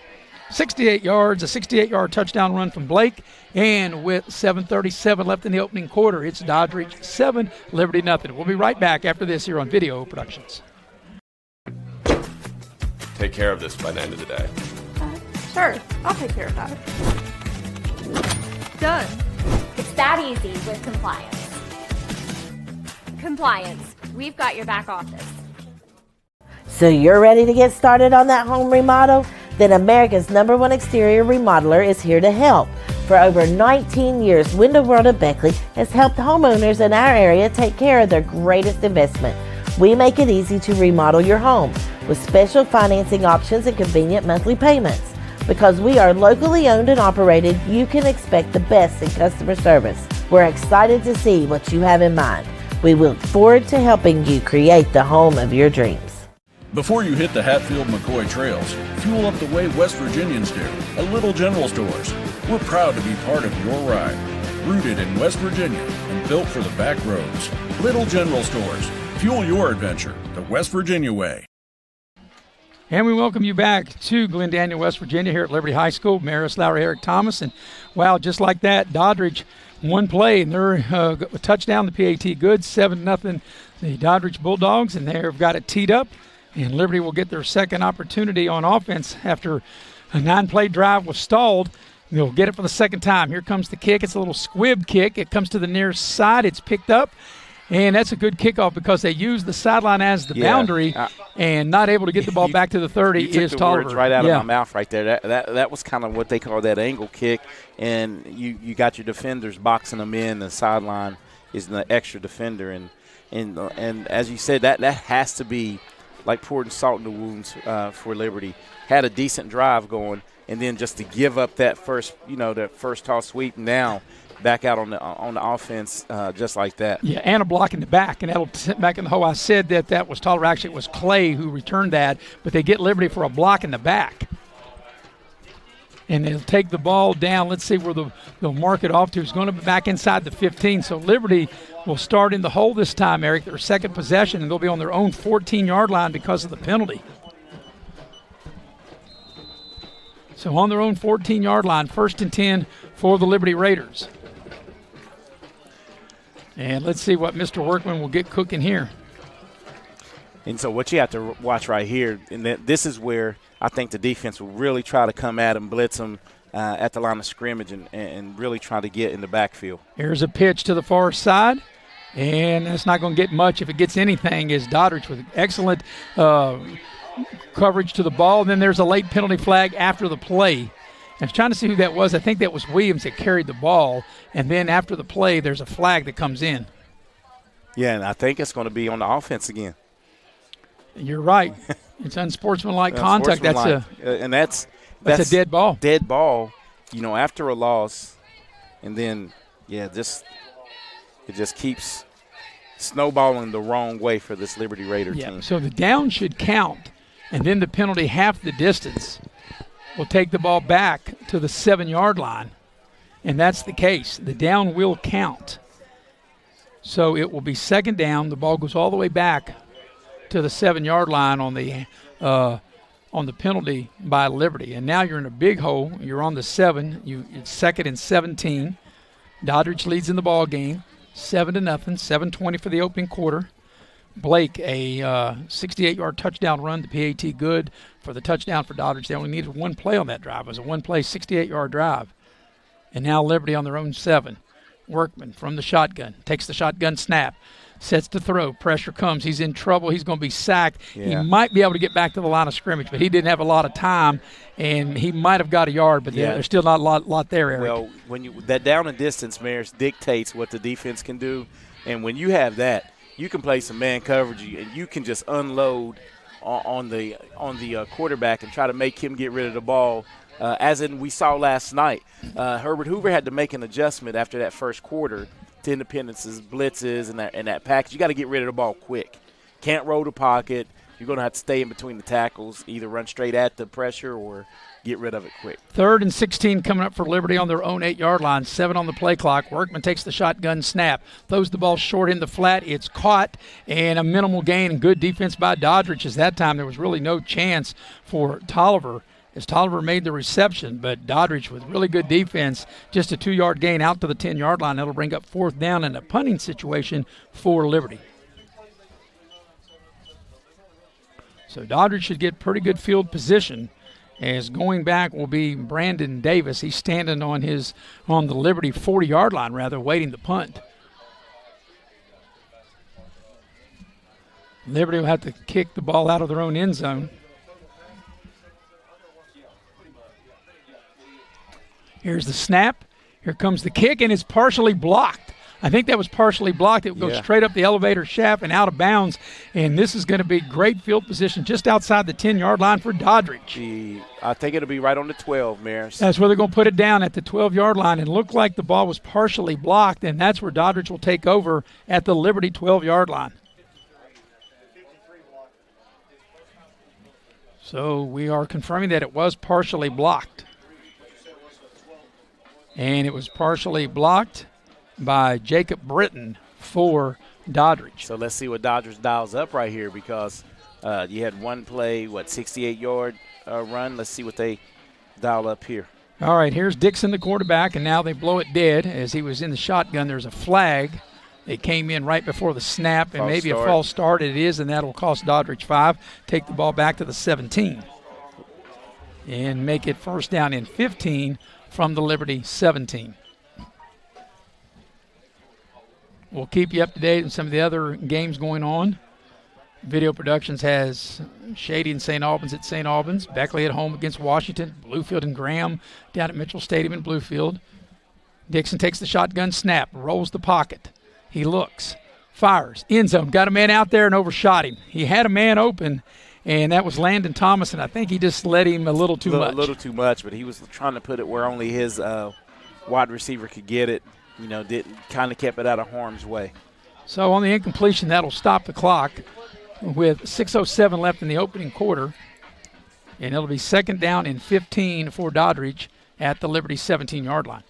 68 yards, a 68-yard touchdown run from Blake, and with 7:37 left in the opening quarter, it's Doddridge 7, Liberty nothing. We'll be right back after this here on Video Productions. Take care of this by the end of the day. Sure, I'll take care of that. Done. It's that easy with compliance. Compliance. We've got your back office. So you're ready to get started on that home remodel? Then America's #1 exterior remodeler is here to help. For over 19 years, Window World of Beckley has helped homeowners in our area take care of their greatest investment. We make it easy to remodel your home with special financing options and convenient monthly payments. Because we are locally owned and operated, you can expect the best in customer service. We're excited to see what you have in mind. We look forward to helping you create the home of your dreams. Before you hit the Hatfield-McCoy trails, fuel up the way West Virginians do, at Little General Stores. We're proud to be part of your ride. Rooted in West Virginia and built for the back roads. Little General Stores. Fuel your adventure the West Virginia way. And we welcome you back to Glen Daniel, West Virginia, here at Liberty High School. Maris Lowry, Eric Thomas, and wow, just like that, Doddridge, one play, and they're a touchdown, the PAT good, 7-0, the Doddridge Bulldogs, and they've got it teed up, and Liberty will get their second opportunity on offense after a 9-play drive was stalled. They'll get it for the second time. Here comes the kick. It's a little squib kick. It comes to the near side. It's picked up, And that's a good kickoff because they use the sideline as the boundary, and not able to get the ball back to the 30 you took is the Tolliver. words right out of my mouth right there. That was kind of what they call that angle kick, and you got your defenders boxing them in. The sideline is the extra defender, and as you said, that has to be like pouring salt in the wounds for Liberty. Had a decent drive going, and then just to give up that first toss sweep, and now back out on the offense just like that. Yeah, and a block in the back, and that'll sit back in the hole. I said that was Tolliver. Actually, it was Clay who returned that, but they get Liberty for a block in the back. And they'll take the ball down. Let's see where they'll mark it off to. It's going to be back inside the 15. So Liberty will start in the hole this time, Eric. Their second possession, and they'll be on their own 14-yard line because of the penalty. So on their own 14-yard line, 1st and 10 for the Liberty Raiders. And let's see what Mr. Workman will get cooking here. And so what you have to watch right here, and this is where I think the defense will really try to come at him, blitz him at the line of scrimmage, and really try to get in the backfield. Here's a pitch to the far side, and that's not going to get much. If it gets anything, is Doddridge with excellent coverage to the ball. Then there's a late penalty flag after the play. I was trying to see who that was. I think that was Williams that carried the ball, and then after the play, there's a flag that comes in. Yeah, and I think it's going to be on the offense again. You're right. It's unsportsmanlike contact. That's a dead ball. Dead ball, after a loss, and then it just keeps snowballing the wrong way for this Liberty Raider team. So the down should count, and then the penalty half the distance will take the ball back to the 7-yard line, and that's the case. The down will count. So it will be second down. The ball goes all the way back to the 7-yard line on the penalty by Liberty. And now you're in a big hole. You're on the 7. It's 2nd and 17. Doddridge leads in the ball game, 7-0, 7:20 for the opening quarter. Blake, a 68-yard touchdown run to PAT, good for the touchdown for Doddridge. They only needed one play on that drive. It was a one-play, 68-yard drive. And now Liberty on their own 7. Workman from the shotgun, takes the shotgun snap, sets to throw. Pressure comes. He's in trouble. He's going to be sacked. Yeah. He might be able to get back to the line of scrimmage, but he didn't have a lot of time, and he might have got a yard, but there's still not a lot there, Eric. Well, that down and distance, Maris, dictates what the defense can do, and when you have that, you can play some man coverage, and you can just unload on the quarterback and try to make him get rid of the ball. As in we saw last night, Herbert Hoover had to make an adjustment after that first quarter to Independence's blitzes and that package. You got to get rid of the ball quick. Can't roll the pocket. You're going to have to stay in between the tackles, either run straight at the pressure or get rid of it quick. 3rd and 16 coming up for Liberty on their own 8-yard line, 7 on the play clock. Workman takes the shotgun snap, throws the ball short in the flat. It's caught, and a minimal gain, and good defense by Doddridge. As that time there was really no chance for Tolliver, as Tolliver made the reception, but Doddridge with really good defense, just a 2-yard gain out to the 10-yard line. That'll bring up 4th down in a punting situation for Liberty. So Doddridge should get pretty good field position, as going back will be Brandon Davis. He's standing on the Liberty 40-yard line, waiting to punt. Liberty will have to kick the ball out of their own end zone. Here's the snap. Here comes the kick, and it's partially blocked. I think that was partially blocked. It will go straight up the elevator shaft and out of bounds, and this is going to be great field position just outside the 10-yard line for Doddridge. I think it'll be right on the 12, Maris. That's where they're going to put it down at the 12-yard line, and looked like the ball was partially blocked, and that's where Doddridge will take over at the Liberty 12-yard line. So we are confirming that it was partially blocked. And it was partially blocked by Jacob Britton for Doddridge. So let's see what Doddridge dials up right here, because you had one play, 68-yard run. Let's see what they dial up here. All right, here's Dixon, the quarterback, and now they blow it dead. As he was in the shotgun, there's a flag. They came in right before the snap, and maybe a false start. It is, and that will cost Doddridge 5. Take the ball back to the 17 and make it 1st down and 15 from the Liberty 17. We'll keep you up to date on some of the other games going on. Video Productions has Shady and St. Albans at St. Albans, Beckley at home against Washington, Bluefield and Graham down at Mitchell Stadium in Bluefield. Dixon takes the shotgun snap, rolls the pocket. He looks, fires, end zone, got a man out there and overshot him. He had a man open, and that was Landon Thomas, and I think he just let him a little too much. A little too much, but he was trying to put it where only his wide receiver could get it. Kind of kept it out of harm's way. So on the incompletion, that'll stop the clock with 6:07 left in the opening quarter, and it'll be 2nd down and 15 for Doddridge at the Liberty 17-yard line.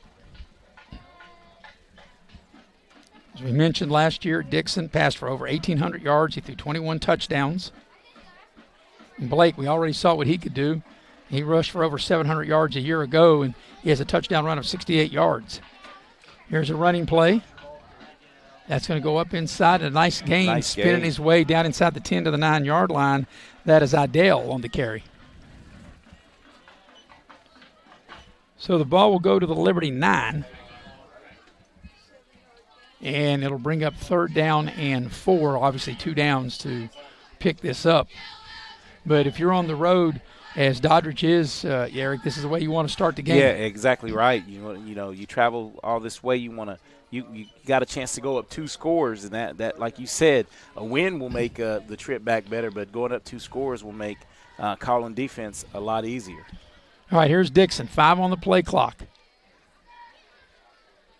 As we mentioned last year, Dixon passed for over 1,800 yards. He threw 21 touchdowns. And Blake, we already saw what he could do. He rushed for over 700 yards a year ago, and he has a touchdown run of 68 yards. Here's a running play. That's going to go up inside. A nice gain, spinning his way down inside the 10 to the 9-yard line. That is Idell on the carry. So the ball will go to the Liberty 9. And it'll bring up 3rd down and 4. Obviously 2 downs to pick this up. But if you're on the road, as Doddridge is, Eric, this is the way you want to start the game. Yeah, exactly right. You travel all this way. You got a chance to go up 2 scores, and that like you said, a win will make the trip back better, but going up 2 scores will make calling defense a lot easier. All right, here's Dixon, 5 on the play clock.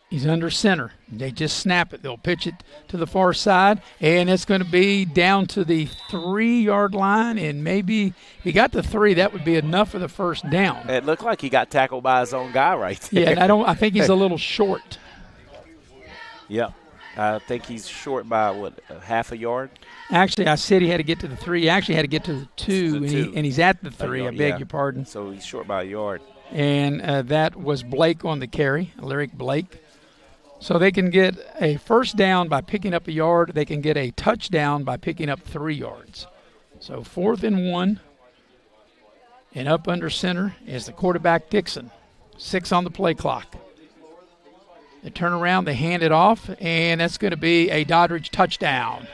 He's under center. They just snap it. They'll pitch it to the far side, and it's going to be down to the 3-yard line, and maybe if he got the 3, that would be enough for the 1st down. It looked like he got tackled by his own guy right there. Yeah, and I think he's a little short. Yep. I think he's short by, half a yard? Actually, I said he had to get to the 3. He actually had to get to the 2, and he's at the 3. I beg your pardon. So he's short by a yard. And that was Blake on the carry, Lyric Blake. So they can get a 1st down by picking up a yard. They can get a touchdown by picking up 3 yards. So 4th and 1. And up under center is the quarterback, Dixon. 6 on the play clock. They turn around, they hand it off, and that's going to be a Doddridge touchdown.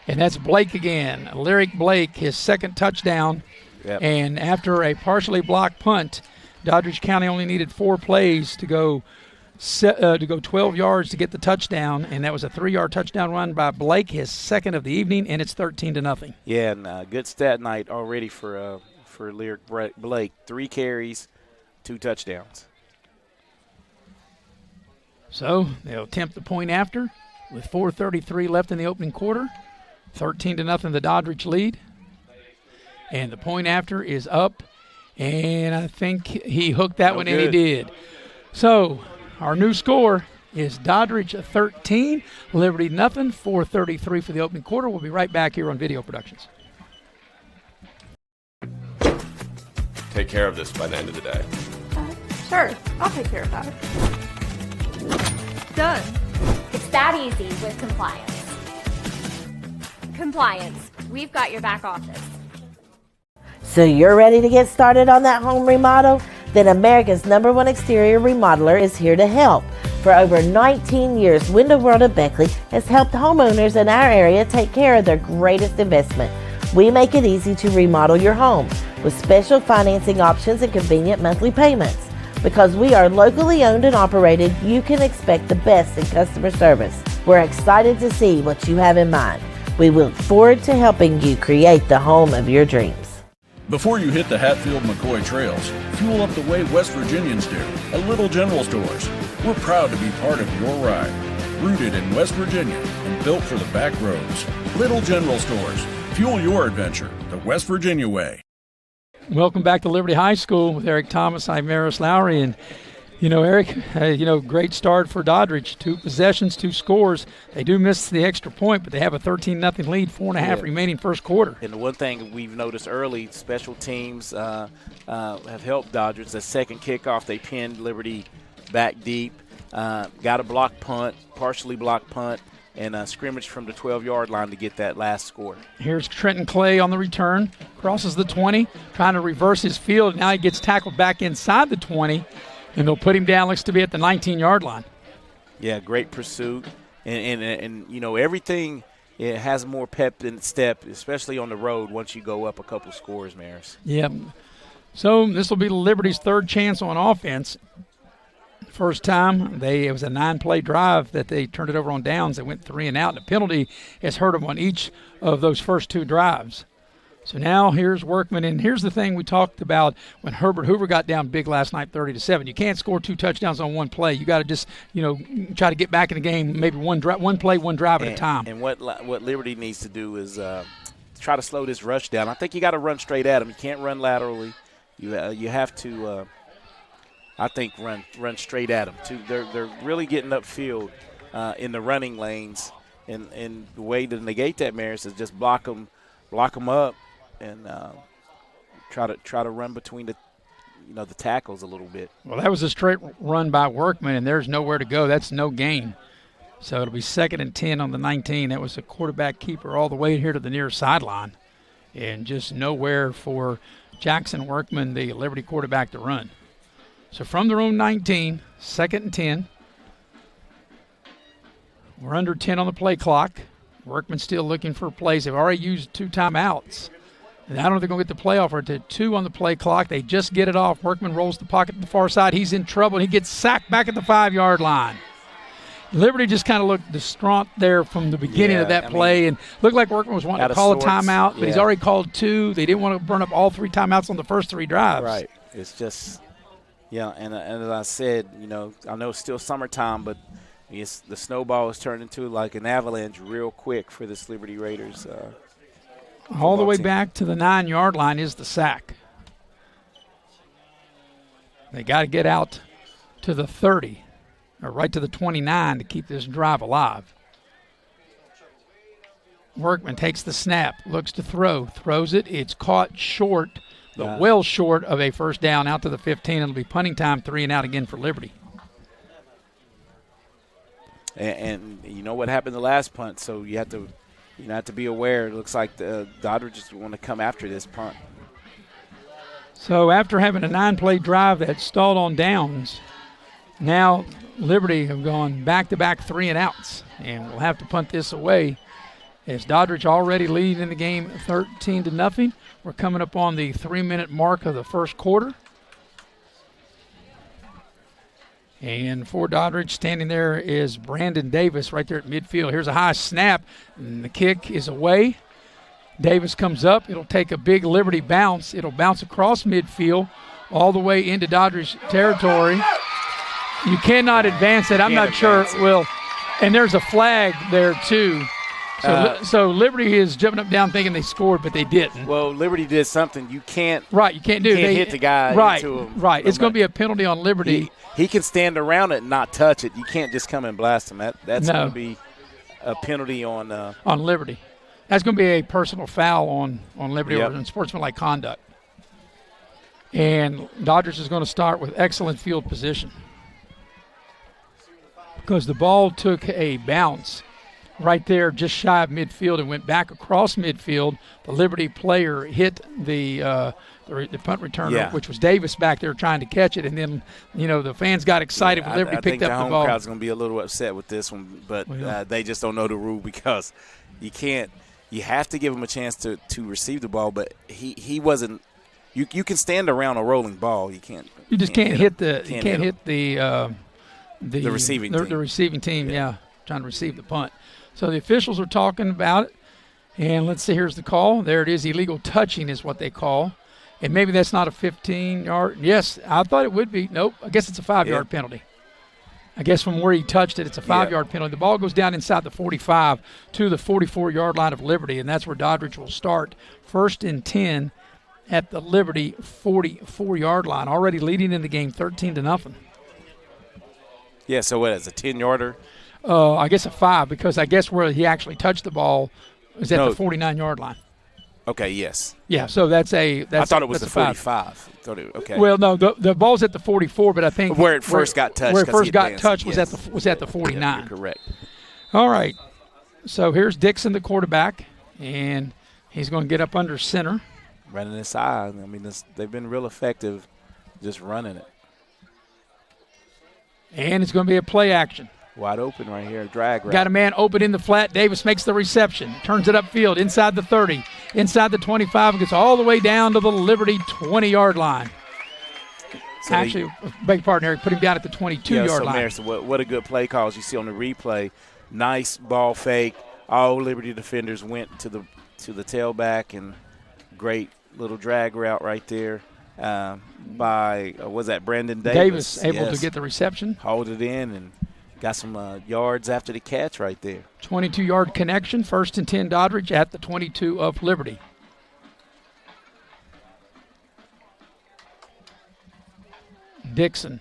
And that's Blake again, Lyric Blake, his 2nd touchdown. Yep. And after a partially blocked punt, Doddridge County only needed 4 plays to go 12 yards to get the touchdown, and that was a 3-yard touchdown run by Blake, his 2nd of the evening, and it's 13-0. Yeah, and good stat night already for Lyric Blake. 3 carries, 2 touchdowns. So they'll attempt the point after with 4:33 left in the opening quarter. 13-0 the Doddridge lead. And the point after is up, and I think he hooked that one, and he did. So our new score is Doddridge 13, Liberty nothing, 4:33 for the opening quarter. We'll be right back here on Video Productions. Take care of this by the end of the day. Sure, I'll take care of that. Done. It's that easy with compliance. Compliance. We've got your back office. So you're ready to get started on that home remodel? Then America's #1 exterior remodeler is here to help. For over 19 years, Window World of Beckley has helped homeowners in our area take care of their greatest investment. We make it easy to remodel your home with special financing options and convenient monthly payments. Because we are locally owned and operated, you can expect the best in customer service. We're excited to see what you have in mind. We look forward to helping you create the home of your dreams. Before you hit the Hatfield-McCoy trails, fuel up the way West Virginians do at Little General Stores. We're proud to be part of your ride. Rooted in West Virginia and built for the back roads. Little General Stores. Fuel your adventure the West Virginia way. Welcome back to Liberty High School with Eric Thomas. I'm Maris Lowry. And, Eric, great start for Doddridge. 2 possessions, 2 scores. They do miss the extra point, but they have a 13-0 lead, 4.5 remaining first quarter. And the one thing we've noticed early, special teams have helped Doddridge. The second kickoff, they pinned Liberty back deep, got a block punt, partially blocked punt, and a scrimmage from the 12-yard line to get that last score. Here's Trenton Clay on the return, crosses the 20, trying to reverse his field. Now he gets tackled back inside the 20, and they'll put him down, looks to be at the 19-yard line. Yeah, great pursuit. And you know, everything it has more pep in step, especially on the road once you go up a couple scores, Maris. Yep. So this will be Liberty's third chance on offense. First time, it was a 9-play drive that they turned it over on downs. They went 3 and out, and the penalty has hurt them on each of those first 2 drives. So now here's Workman, and here's the thing we talked about when Herbert Hoover got down big last night, 30-7. You can't score 2 touchdowns on one play. You got to just, try to get back in the game, maybe one play, one drive at a time. And what Liberty needs to do is try to slow this rush down. I think you got to run straight at them. You can't run laterally. You have to. I think run straight at them too. They're really getting upfield in the running lanes, and the way to negate that, Maris, is just block them up, and try to run between the tackles a little bit. Well, that was a straight run by Workman, and there's nowhere to go. That's no gain. So it'll be 2nd and 10 on the 19. That was a quarterback keeper all the way here to the near sideline, and just nowhere for Jackson Workman, the Liberty quarterback, to run. So from their own 19, 2nd and 10. We're under 10 on the play clock. Workman's still looking for plays. They've already used 2 timeouts. And I don't know if they're going to get the play off or to 2 on the play clock. They just get it off. Workman rolls the pocket to the far side. He's in trouble, and he gets sacked back at the 5-yard line. Liberty just kind of looked distraught there from the beginning of that play, and looked like Workman was wanting to call a timeout, but he's already called 2. They didn't want to burn up all 3 timeouts on the first 3 drives. Right. It's just – yeah, and as I said, I know it's still summertime, but the snowball has turned into like an avalanche real quick for this Liberty Raiders. All the way back to the 9-yard line is the sack. They got to get out to the 30, or right to the 29 to keep this drive alive. Workman takes the snap, looks to throws it. It's caught short. Well short of a first down out to the 15. It'll be punting time, 3 and out again for Liberty. And you know what happened the last punt, so you have to be aware. It looks like the Doddridge just want to come after this punt. So after having a 9-play drive that stalled on downs, now Liberty have gone back-to-back 3 and outs, and we'll have to punt this away. As Doddridge already leading in the game 13-0. We're coming up on the 3-minute mark of the first quarter. And for Doddridge, standing there is Brandon Davis right there at midfield. Here's a high snap, and the kick is away. Davis comes up. It'll take a big Liberty bounce. It'll bounce across midfield all the way into Doddridge territory. You cannot advance it. I'm not sure it will. And there's a flag there, too. So Liberty is jumping up and down thinking they scored, but they didn't. Well, Liberty did something you can't. Right, you can't do. They hit the guy into him. Right, it's going to be a penalty on Liberty. He can stand around it and not touch it. You can't just come and blast him. That's going to be a penalty on Liberty. That's going to be a personal foul on Liberty or unsportsmanlike conduct. And Doddridge is going to start with excellent field position because the ball took a bounce right there just shy of midfield and went back across midfield. The Liberty player hit the punt returner, which was Davis back there trying to catch it, and then, the fans got excited when Liberty picked up the ball. I think the home crowd's going to be a little upset with this one, but they just don't know the rule because you can't – you have to give him a chance to receive the ball, but he wasn't – you can stand around a rolling ball. You can't – You just can't hit the receiving team. The receiving team, trying to receive the punt. So the officials are talking about it, and let's see, here's the call. There it is, illegal touching is what they call. And maybe that's not a 15-yard. Yes, I thought it would be. Nope, I guess it's a 5-yard penalty. I guess from where he touched it, it's a 5-yard penalty. The ball goes down inside the 45 to the 44-yard line of Liberty, and that's where Doddridge will start. 1st and 10 at the Liberty 44-yard line, already leading in the game 13-0. Yeah, so what is a 10-yarder? I guess a 5, because I guess where he actually touched the ball is at the 49-yard line. Okay, yes. Yeah, so that's I thought it was the 45. Okay. Well, no, the ball's at the 44, but I think where it first got touched. Where it first got touched was at the 49. Yeah, you're correct. All right. So here's Dixon, the quarterback, and he's going to get up under center. Running inside. I mean, they've been real effective just running it. And it's going to be a play action. Wide open right here, drag route. Got a man open in the flat. Davis makes the reception, turns it upfield, inside the 30, inside the 25, and gets all the way down to the Liberty 20-yard line. So Actually, beg your pardon, Eric, put him down at the 22-yard line. Mayor, so what a good play call as you see on the replay. Nice ball fake. All Liberty defenders went to the tailback, and great little drag route right there by was that Brandon Davis? Davis able to get the reception. Hold it in and got some yards after the catch right there. 22-yard connection, 1st and 10 Doddridge at the 22 of Liberty. Dixon,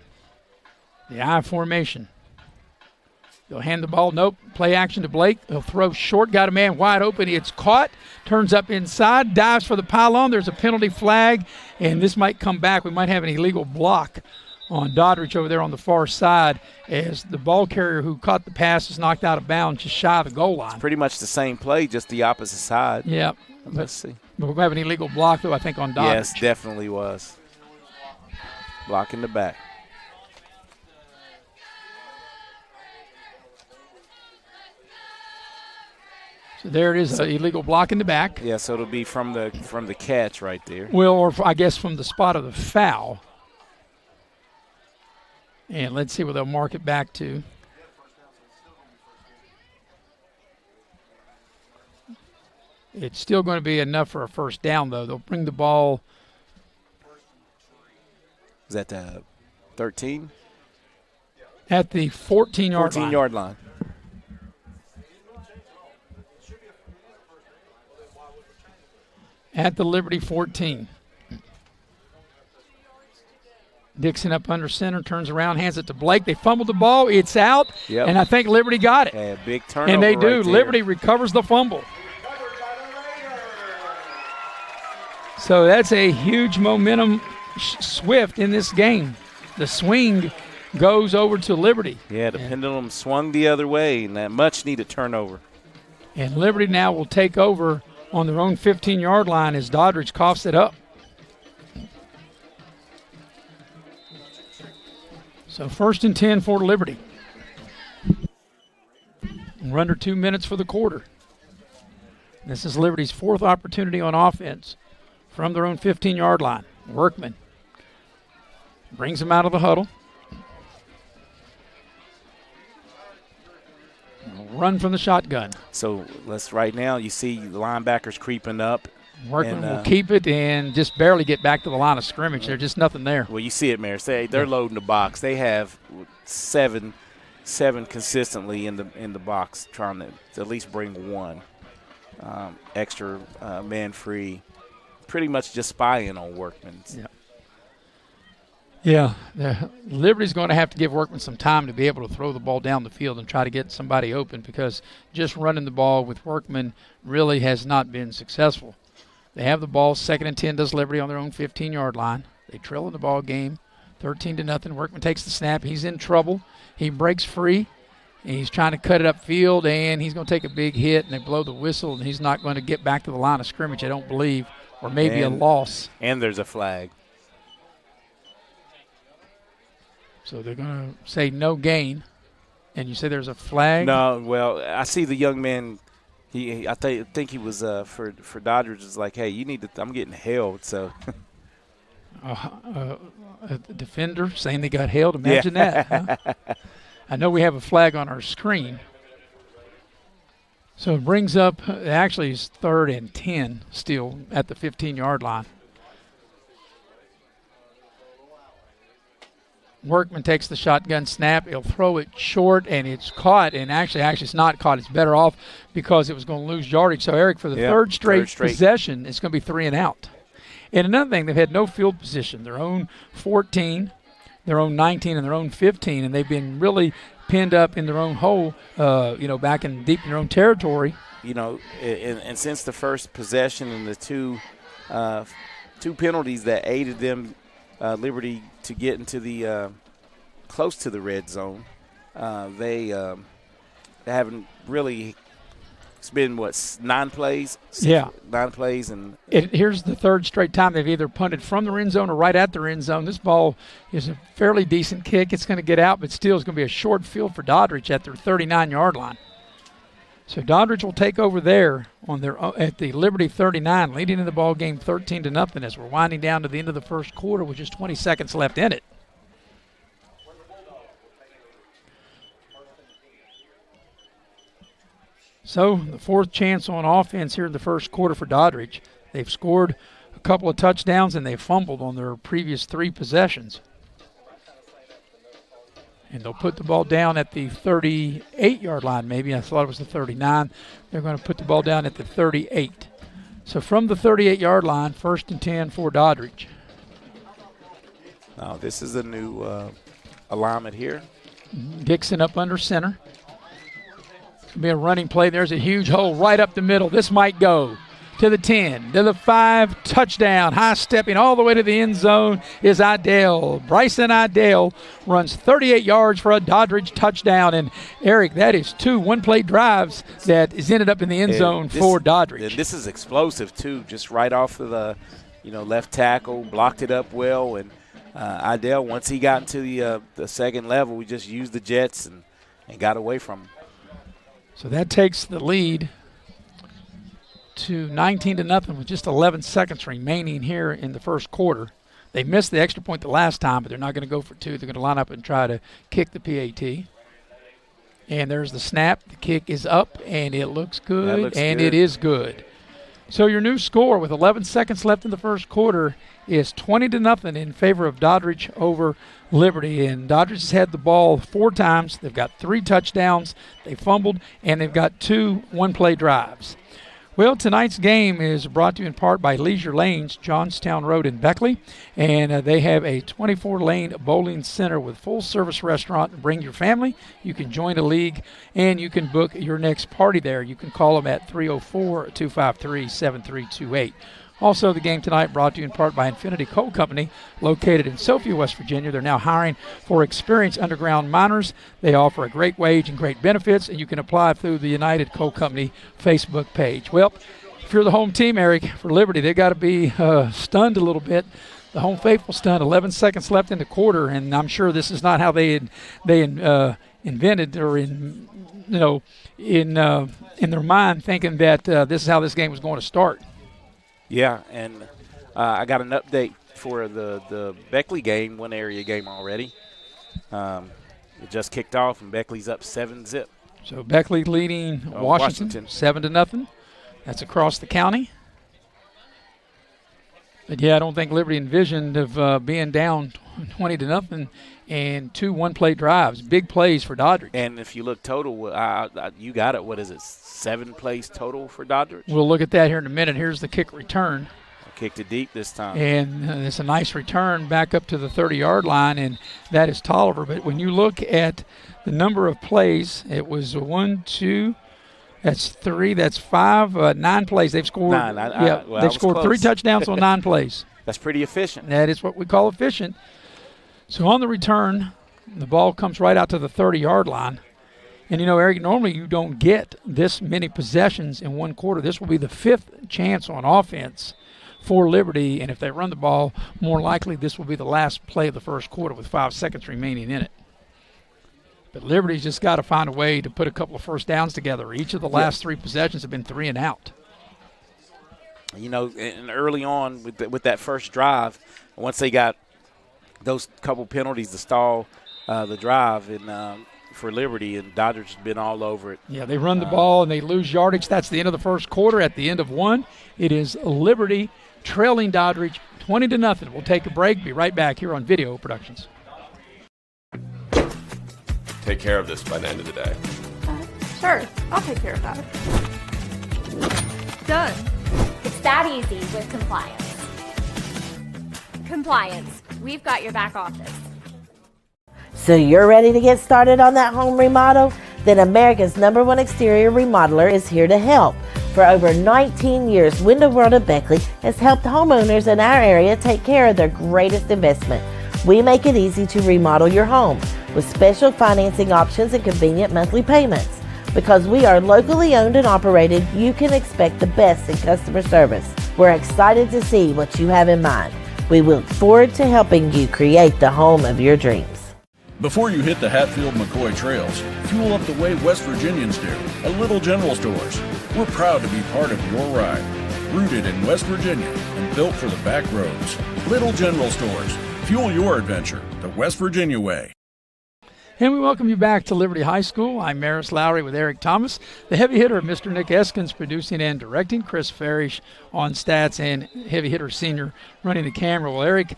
the I formation. They'll hand the ball. Nope. Play action to Blake. He'll throw short. Got a man wide open. It's caught. Turns up inside. Dives for the pylon. There's a penalty flag, and this might come back. We might have an illegal block on Doddridge over there on the far side as the ball carrier who caught the pass is knocked out of bounds just shy of the goal line. It's pretty much the same play, just the opposite side. Yeah. Let's see. But we have an illegal block, though, I think, on Doddridge. Yes, definitely was. Block in the back. So there it is, an illegal block in the back. Yeah, so it'll be from the catch right there. Well, or I guess from the spot of the foul. And let's see what they'll mark it back to. It's still going to be enough for a first down, though. They'll bring the ball. Is that the 13? At the 14-yard line. 14-yard line. At the Liberty 14. Dixon up under center, turns around, hands it to Blake. They fumbled the ball. It's out, and I think Liberty got it. A big turnover. And they do. Right there. Liberty recovers the fumble. So that's a huge momentum swift in this game. The swing goes over to Liberty. Yeah, the pendulum swung the other way, and that much-needed turnover. And Liberty now will take over on their own 15-yard line as Doddridge coughs it up. So 1st and 10 for Liberty. We're under 2 minutes for the quarter. This is Liberty's 4th opportunity on offense from their own 15-yard line. Workman brings them out of the huddle. Run from the shotgun. So right now you see the linebackers creeping up. Workman will keep it and just barely get back to the line of scrimmage. There's just nothing there. Well, you see it, Mayor. They're loading the box. They have seven consistently in the box, trying to at least bring one extra man free. Pretty much just spying on Workman. Yeah, Liberty's going to have to give Workman some time to be able to throw the ball down the field and try to get somebody open, because just running the ball with Workman really has not been successful. They have the ball. 2nd and 10 does Liberty on their own 15-yard line. They trail in the ball game, 13-0. Workman takes the snap. He's in trouble. He breaks free, and he's trying to cut it upfield, and he's going to take a big hit, and they blow the whistle, and he's not going to get back to the line of scrimmage, I don't believe, or maybe a loss. And there's a flag. So they're going to say no gain, and you say there's a flag? No, well, I see the young man. I think he was for Doddridge is like, hey, you need to. I'm getting held. So a defender saying they got held. Imagine that. Huh? I know we have a flag on our screen. So it brings up actually it's 3rd and 10 still at the 15-yard line. Workman takes the shotgun snap. He'll throw it short, and it's caught. And actually it's not caught. It's better off because it was going to lose yardage. So, Eric, for the third straight possession, it's going to be 3 and out. And another thing, they've had no field position. Their own 14, their own 19, and their own 15, and they've been really pinned up in their own hole, back in deep in their own territory. And since the first possession and the two penalties that aided them, Liberty to get into the close to the red zone. They haven't really It's been, 9 plays? Yeah. 9 plays. And here's the third straight time they've either punted from the end zone or right at the end zone. This ball is a fairly decent kick. It's going to get out, but still it's going to be a short field for Doddridge at their 39-yard line. So Doddridge will take over there at the Liberty 39, leading in the ball game 13-0 as we're winding down to the end of the first quarter with just 20 seconds left in it. So the fourth chance on offense here in the first quarter for Doddridge. They've scored a couple of touchdowns and they fumbled on their previous 3 possessions. And they'll put the ball down at the 38-yard line maybe. I thought it was the 39. They're going to put the ball down at the 38. So from the 38-yard line, 1st and 10 for Doddridge. Now this is a new alignment here. Dixon up under center. It's going to be a running play. There's a huge hole right up the middle. This might go to the 10, to the 5, touchdown. High stepping all the way to the end zone is Idell. Bryson Idell runs 38 yards for a Doddridge touchdown. And, Eric, that is 2 one-play drives that is ended up in the end zone for Doddridge. This is explosive, too, just right off of the left tackle, blocked it up well. And Idell, once he got into the second level, we just used the jets and got away from him. So that takes the lead to 19-0 with just 11 seconds remaining here in the first quarter. They missed the extra point the last time, but they're not going to go for 2. They're going to line up and try to kick the PAT. And there's the snap. The kick is up, and it looks good, it is good. So your new score with 11 seconds left in the first quarter is 20-0 in favor of Doddridge over Liberty. And Doddridge has had the ball 4 times. They've got 3 touchdowns. They fumbled, and they've got 2 one-play drives. Well, tonight's game is brought to you in part by Leisure Lanes, Johnstown Road in Beckley. And they have a 24-lane bowling center with full-service restaurant. Bring your family. You can join a league, and you can book your next party there. You can call them at 304-253-7328. Also, the game tonight brought to you in part by Infinity Coal Company, located in Sophia, West Virginia. They're now hiring for experienced underground miners. They offer a great wage and great benefits, and you can apply through the United Coal Company Facebook page. Well, if you're the home team, Eric, for Liberty, they've got to be stunned a little bit. The home faithful stunned. 11 seconds left in the quarter, and I'm sure this is not how they invented or in their mind thinking that this is how this game was going to start. Yeah, and I got an update for the Beckley game, one area game already. It just kicked off, and Beckley's up 7-0. So Beckley leading Washington 7-0. That's across the county. But, yeah, I don't think Liberty envisioned of being down 20-0 and 2 one-play drives. Big plays for Doddridge. And if you look total, you got it. What is it, 7 plays total for Doddridge? We'll look at that here in a minute. Here's the kick return. Kicked it deep this time. And it's a nice return back up to the 30-yard line, and that is Tolliver. But when you look at the number of plays, it was 1, 2, that's 3, that's 5, 9 plays. They've scored. 9. They've scored 3 touchdowns on 9 plays. That's pretty efficient. That is what we call efficient. So on the return, the ball comes right out to the 30-yard line. And, Eric, normally you don't get this many possessions in one quarter. This will be the 5th chance on offense for Liberty, and if they run the ball, more likely this will be the last play of the first quarter with 5 seconds remaining in it. But Liberty's just got to find a way to put a couple of first downs together. Each of the last 3 possessions have been 3 and out. And early on with that first drive, once they got those couple penalties to stall the drive and for Liberty, and Doddridge has been all over it. Yeah, they run the ball and they lose yardage. That's the end of the first quarter. At the end of 1, it is Liberty trailing Doddridge 20-0. We'll take a break. Be right back here on Video Productions. Take care of this by the end of the day. Sure, I'll take care of that. Done. It's that easy with compliance. Compliance. We've got your back office. So you're ready to get started on that home remodel? Then America's #1 exterior remodeler is here to help. For over 19 years, Window World of Beckley has helped homeowners in our area take care of their greatest investment. We make it easy to remodel your home with special financing options and convenient monthly payments. Because we are locally owned and operated, you can expect the best in customer service. We're excited to see what you have in mind. We look forward to helping you create the home of your dreams. Before you hit the Hatfield-McCoy trails, fuel up the way West Virginians do, at Little General Stores. We're proud to be part of your ride. Rooted in West Virginia and built for the back roads. Little General Stores. Fuel your adventure the West Virginia way. And we welcome you back to Liberty High School. I'm Maris Lowry with Eric Thomas, the heavy hitter, Mr. Nick Eskins, producing and directing, Chris Farish on stats, and heavy hitter senior running the camera. Well, Eric,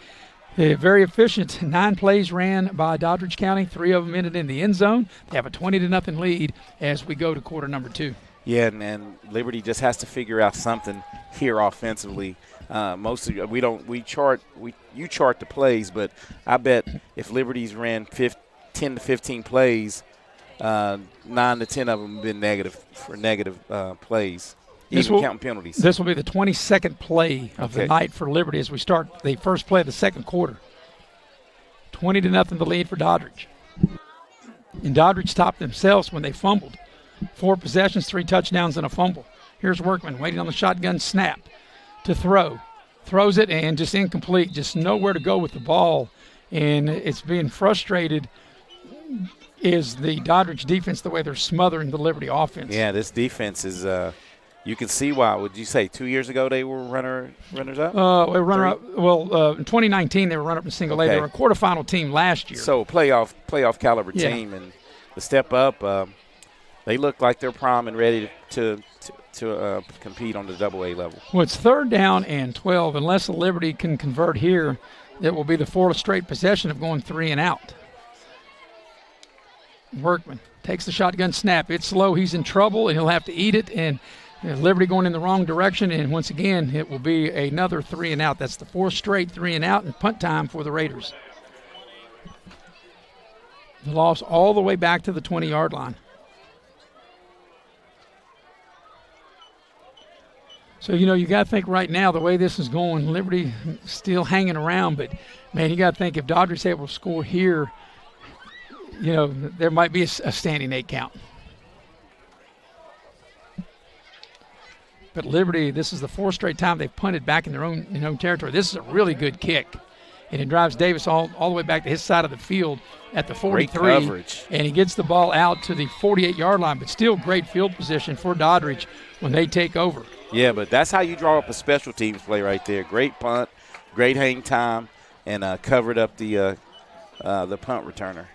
very efficient. 9 plays ran by Doddridge County, 3 of them ended in the end zone. They have a 20-0 lead as we go to quarter number 2. Yeah, and Liberty just has to figure out something here offensively. You chart the plays, but I bet if Liberty's ran 10 to 15 plays, 9 to 10 of them have been negative plays, even counting penalties. This will be the 22nd play of the night for Liberty as we start the first play of the second quarter. 20-0 the lead for Doddridge. And Doddridge stopped themselves when they fumbled. 4 possessions, 3 touchdowns, and a fumble. Here's Workman waiting on the shotgun snap to throw. Throws it and just incomplete, just nowhere to go with the ball. And it's being frustrated is the Doddridge defense, the way they're smothering the Liberty offense. Yeah, this defense is you can see why. Would you say 2 years ago they were runners-up? In 2019 they were runner-up in single A. They were a quarterfinal team last year. So playoff caliber team, and the step up, they look like they're prime and ready to compete on the AA level. Well, it's 3rd down and 12. Unless the Liberty can convert here, it will be the 4th straight possession of going 3 and out. Workman takes the shotgun snap. It's slow. He's in trouble, and he'll have to eat it. And Liberty going in the wrong direction. And once again, it will be another 3 and out. That's the 4th straight 3 and out, and punt time for the Raiders. The loss all the way back to the 20-yard line. So, you got to think right now, the way this is going, Liberty still hanging around. But, man, you got to think if Doddridge's able to score here, there might be a standing 8 count. But Liberty, this is the 4th straight time they've punted back in their own territory. This is a really good kick. And it drives Davis all the way back to his side of the field at the 43. Great coverage. And he gets the ball out to the 48-yard line, but still great field position for Doddridge when they take over. Yeah, but that's how you draw up a special teams play right there. Great punt, great hang time, and covered up the punt returner.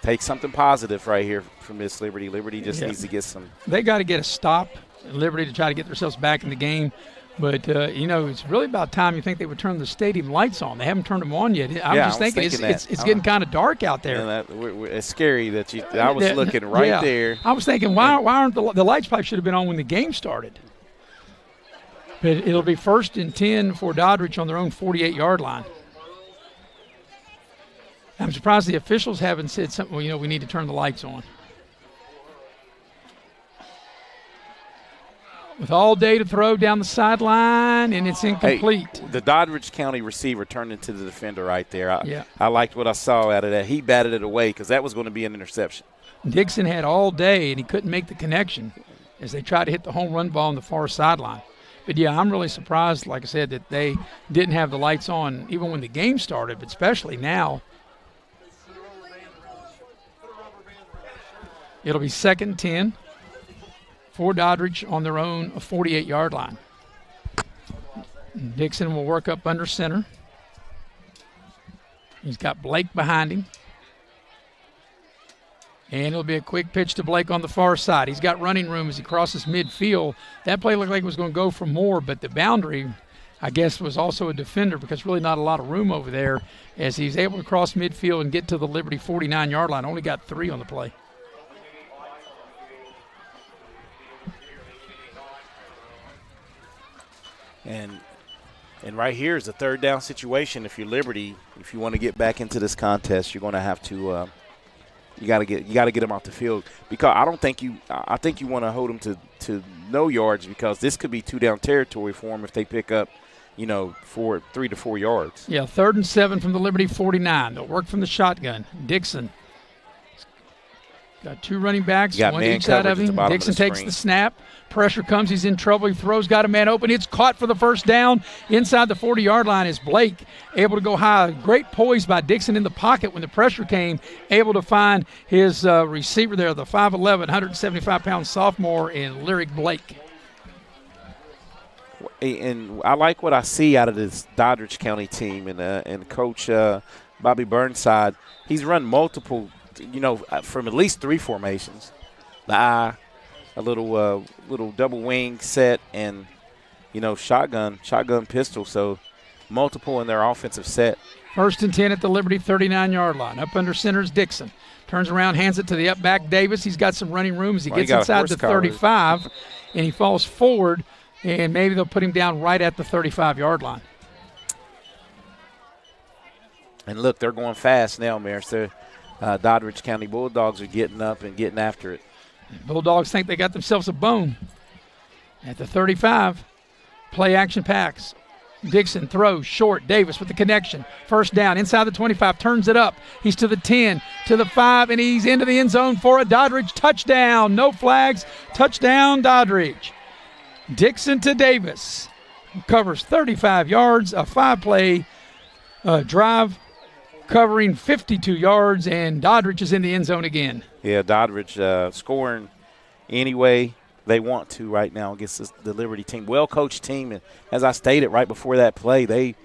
Take something positive right here from this Liberty. Liberty just needs to get some. They got to get a stop at Liberty to try to get themselves back in the game. But, it's really about time you think they would turn the stadium lights on. They haven't turned them on yet. I was thinking it's getting kind of dark out there. Yeah, it's scary that I was looking right there. I was thinking, why aren't the lights probably should have been on when the game started. But it'll be 1st and 10 for Doddridge on their own 48-yard line. I'm surprised the officials haven't said something, we need to turn the lights on. With all day to throw down the sideline, and it's incomplete. Hey, the Doddridge County receiver turned into the defender right there. I liked what I saw out of that. He batted it away because that was going to be an interception. Dixon had all day, and he couldn't make the connection as they tried to hit the home run ball on the far sideline. But, I'm really surprised, like I said, that they didn't have the lights on even when the game started, but especially now. It'll be 2nd and 10 for Doddridge on their own 48-yard line. Dixon will work up under center. He's got Blake behind him. And it'll be a quick pitch to Blake on the far side. He's got running room as he crosses midfield. That play looked like it was going to go for more, but the boundary, I guess, was also a defender because really not a lot of room over there as he's able to cross midfield and get to the Liberty 49-yard line. Only got 3 on the play. And right here is a 3rd down situation. If you're Liberty, if you want to get back into this contest, you're going to have to you got to get them off the field because I think you want to hold them to no yards because this could be 2-down territory for them if they pick up 3 to 4 yards. Yeah, 3rd and 7 from the Liberty 49. They'll work from the shotgun. Dixon Got two running backs, got one man each side of coverage at him. the bottom Dixon of the takes screen. the snap. Pressure comes. He's in trouble. He throws, got a man open. It's caught for the first down. Inside the 40-yard line is Blake, able to go high. Great poise by Dixon in the pocket when the pressure came, able to find his receiver there, the 5'11", 175-pound sophomore in Lyric Blake. And I like what I see out of this Doddridge County team and Coach Bobby Burnside. He's run multiple, from at least 3 formations. The I, a little double wing set, and shotgun pistol. So multiple in their offensive set. 1st and 10 at the Liberty 39-yard line. Up under center is Dixon. Turns around, hands it to the up back Davis. He's got some running room as he gets inside the 35, and he falls forward, and maybe they'll put him down right at the 35-yard line. And look, they're going fast now, Maris. The Doddridge County Bulldogs are getting up and getting after it. Bulldogs think they got themselves a bone. At the 35, play action packs. Dixon throws short. Davis with the connection. 1st down inside the 25, turns it up. He's to the 10, to the 5, and he's into the end zone for a Doddridge touchdown. No flags. Touchdown, Doddridge. Dixon to Davis. Covers 35 yards, a 5-play drive covering 52 yards, and Doddridge is in the end zone again. Yeah, Doddridge scoring any way they want to right now against the Liberty team. Well-coached team, and as I stated right before that play, they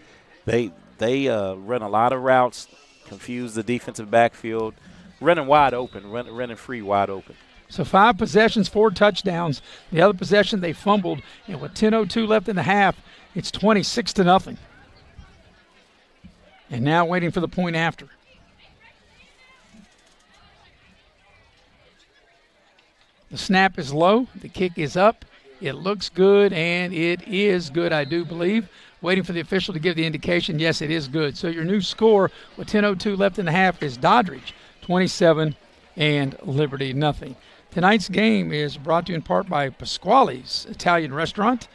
run a lot of routes, confuse the defensive backfield, running wide open, running free wide open. So 5 possessions, 4 touchdowns. The other possession they fumbled, and with 10:02 left in the half, it's 26-0. And now waiting for the point after. The snap is low. The kick is up. It looks good, and it is good, I do believe. Waiting for the official to give the indication, yes, it is good. So your new score with 10:02 left in the half is Doddridge 27 and Liberty nothing. Tonight's game is brought to you in part by Pasquale's Italian Restaurant.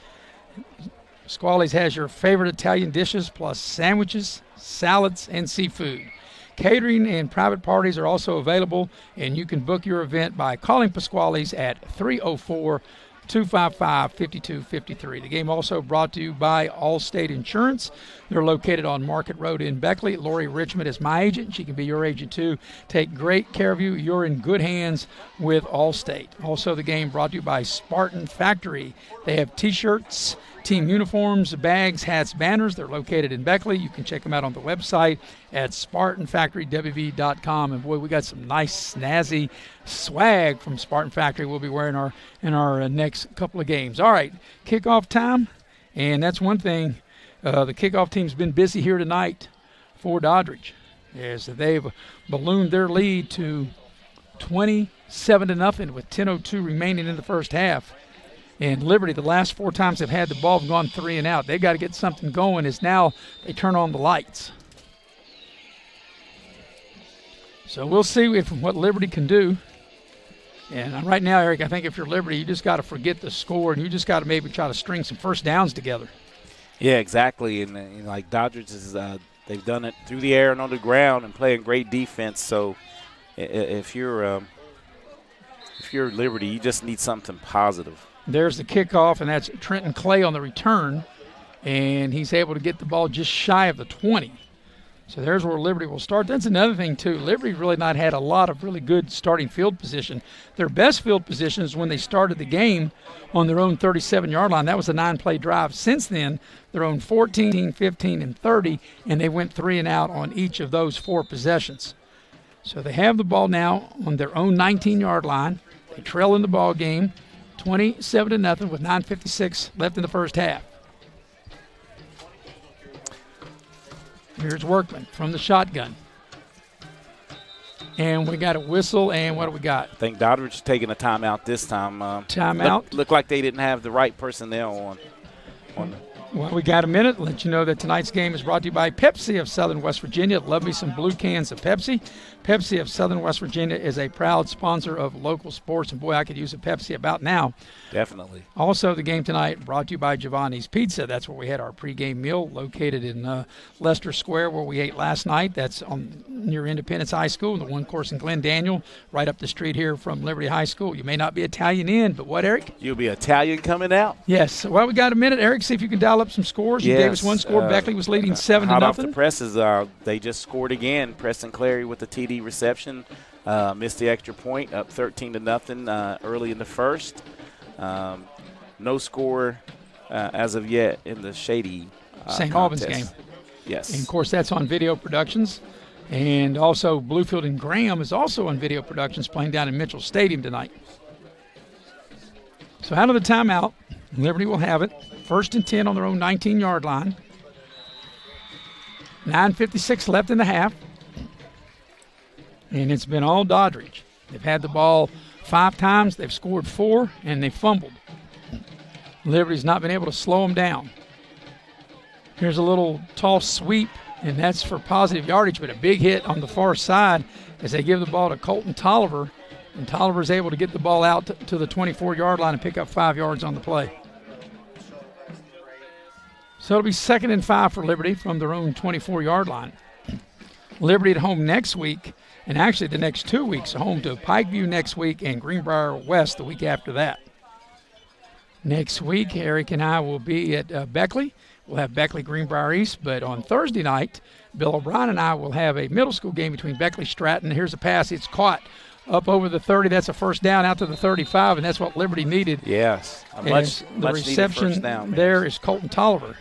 Pasquale's has your favorite Italian dishes plus sandwiches, salads, and seafood. Catering and private parties are also available, and you can book your event by calling Pasquale's at 304-255-5253. The game also brought to you by Allstate Insurance. They're located on Market Road in Beckley. Lori Richmond is my agent. She can be your agent too. Take great care of you. You're in good hands with Allstate. Also, the game brought to you by Spartan Factory. They have T-shirts, team uniforms, bags, hats, banners. They're located in Beckley. You can check them out on the website at SpartanFactoryWV.com. And boy, we got some nice, snazzy swag from Spartan Factory we'll be wearing in our next couple of games. All right, kickoff time, and that's one thing. The kickoff team's been busy here tonight for Doddridge, as they've ballooned their lead to 27-0 with 10:02 remaining in the first half. And Liberty, the last 4 times they've had the ball, have gone 3 and out. They've got to get something going as now they turn on the lights. So we'll see what Liberty can do. And right now, Eric, I think if you're Liberty, you just got to forget the score, and you just got to maybe try to string some first downs together. Yeah, exactly. And like Doddridge is, they've done it through the air and on the ground and playing great defense. So if you're Liberty, you just need something positive. There's the kickoff, and that's Trenton Clay on the return, and he's able to get the ball just shy of the 20. So there's where Liberty will start. That's another thing, too. Liberty's really not had a lot of really good starting field position. Their best field position is when they started the game on their own 37-yard line. That was a 9-play drive. Since then, their own 14, 15, and 30, and they went 3 and out on each of those 4 possessions. So they have the ball now on their own 19-yard line. They trail in the ball game 27-0 with 9:56 left in the first half. Here's Workman from the shotgun. And we got a whistle, and what do we got? I think Doddridge is taking a timeout this time. Timeout? Looked like they didn't have the right personnel on. Well, we got a minute. Let you know that tonight's game is brought to you by Pepsi of Southern West Virginia. Love me some blue cans of Pepsi. Pepsi of Southern West Virginia is a proud sponsor of local sports, and boy, I could use a Pepsi about now. Definitely. Also, the game tonight brought to you by Giovanni's Pizza. That's where we had our pregame meal, located in Leicester Square, where we ate last night. That's near Independence High School, the one course in Glen Daniel, right up the street here from Liberty High School. You may not be Italian in, but what, Eric? You'll be Italian coming out? Yes. Well, we got a minute, Eric. See if you can dial up some scores. You gave us one score. Beckley was leading 7-0. Hot off the presses, they just scored again. Preston Clary with the TD reception. Missed the extra point, up 13-0 early in the first. No score as of yet in the Shady St. Albans game. Yes. And, of course, that's on Video Productions. And also Bluefield and Graham is also on Video Productions, playing down in Mitchell Stadium tonight. So out of the timeout, Liberty will have it. 1st and 10 on their own 19-yard line. 9:56 left in the half. And it's been all Doddridge. They've had the ball 5 times. They've scored 4, and they fumbled. Liberty's not been able to slow them down. Here's a little toss sweep, and that's for positive yardage, but a big hit on the far side as they give the ball to Colton Tolliver, and Tolliver's able to get the ball out to the 24-yard line and pick up 5 yards on the play. So it'll be 2nd and 5 for Liberty from their own 24-yard line. Liberty at home next week, and actually the next 2 weeks, home to Pikeview next week and Greenbrier West the week after that. Next week, Eric and I will be at Beckley. We'll have Beckley Greenbrier East, but on Thursday night, Bill O'Brien and I will have a middle school game between Beckley Stratton. Here's a pass. It's caught up over the 30. That's a first down out to the 35, and that's what Liberty needed. Yes. The reception first down, there is Colton Tolliver.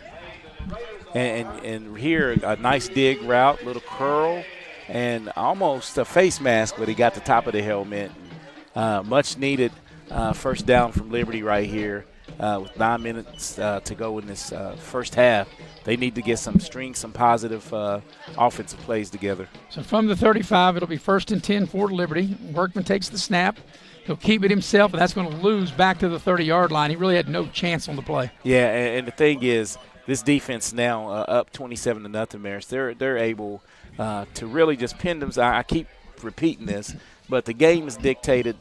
And here, a nice dig route, little curl, and almost a face mask, but he got the top of the helmet. Much needed first down from Liberty right here with 9 minutes to go in this first half. They need to get some positive offensive plays together. So from the 35, it'll be 1st and 10 for Liberty. Workman takes the snap. He'll keep it himself, and that's going to lose back to the 30-yard line. He really had no chance on the play. Yeah, and the thing is, this defense now up 27-0, Maris. They're able to really just pin them. I keep repeating this, but the game is dictated.